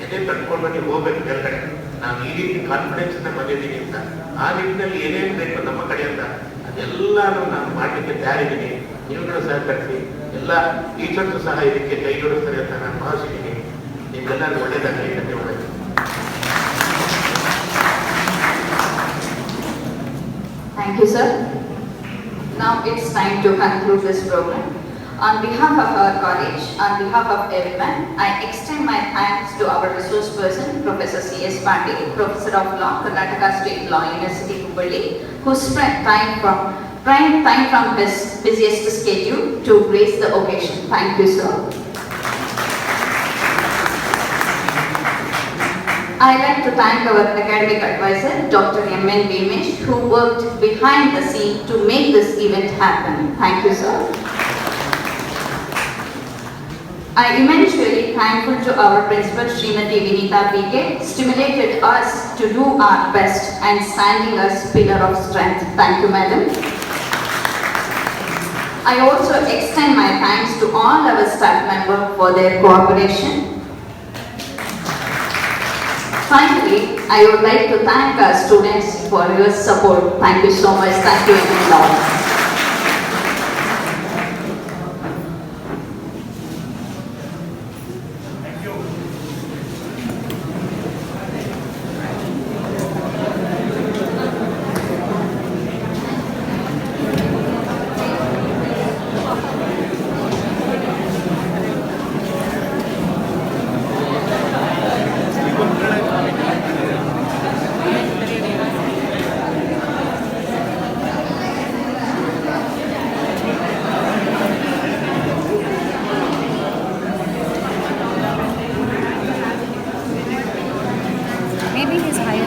M: ಎದೆ ತಟ್ಕೊಂಡು ನೀವು ಹೋಗ್ಬೇಕು ಕೆಳಗಡೆ. ನಾನು ಈ ರೀತಿ ಕಾನ್ಫಿಡೆನ್ಸ್ ಇಂದ ಬಂದಿದ್ದೀನಿ ಅಂತ, ಆ ನಿಟ್ಟಿನಲ್ಲಿ ಏನೇನು ಬೇಕು ನಮ್ಮ ಕಡೆಯಿಂದ ಅದೆಲ್ಲಾನು ನಾನು ಮಾಡಲಿಕ್ಕೆ ತಯಾರಿದ್ದೀನಿ. ನೀವುಗಳು ಸಹಕರಿಸಿ, ಎಲ್ಲ ಟೀಚರ್ಸ್ ಸಹ ಇದಕ್ಕೆ ಕೈ ಜೋಡಿಸ್ತಾರೆ ಅಂತ ನಾನು ಭಾವಿಸಿದ್ದೀನಿ. ನಿಮ್ಗೆಲ್ಲರೂ ಒಳ್ಳೆಯದಾಗಲಿ. ಧನ್ಯವಾದಗಳು.
L: Thank you, sir. Now it's time to conclude this program. On behalf of our college, on behalf of everyone, I extend my thanks to our resource person, Professor C.S. Patil, Professor of Law, Karnataka State Law University, Hubballi, who spent time from his busiest schedule to grace the occasion. Thank you, sir. I'd like to thank our academic advisor, Dr. M.N. Bemesh, who worked behind the scene to make this event happen. Thank you, sir. I immensely thankful to our principal, Srimati Vinita P.K., stimulated us to do our best and standing us pillar of strength. Thank you, madam. I also extend my thanks to all our staff members for their cooperation. Finally, I would like to thank our students for your support. Thank you so much. Thank you, everyone.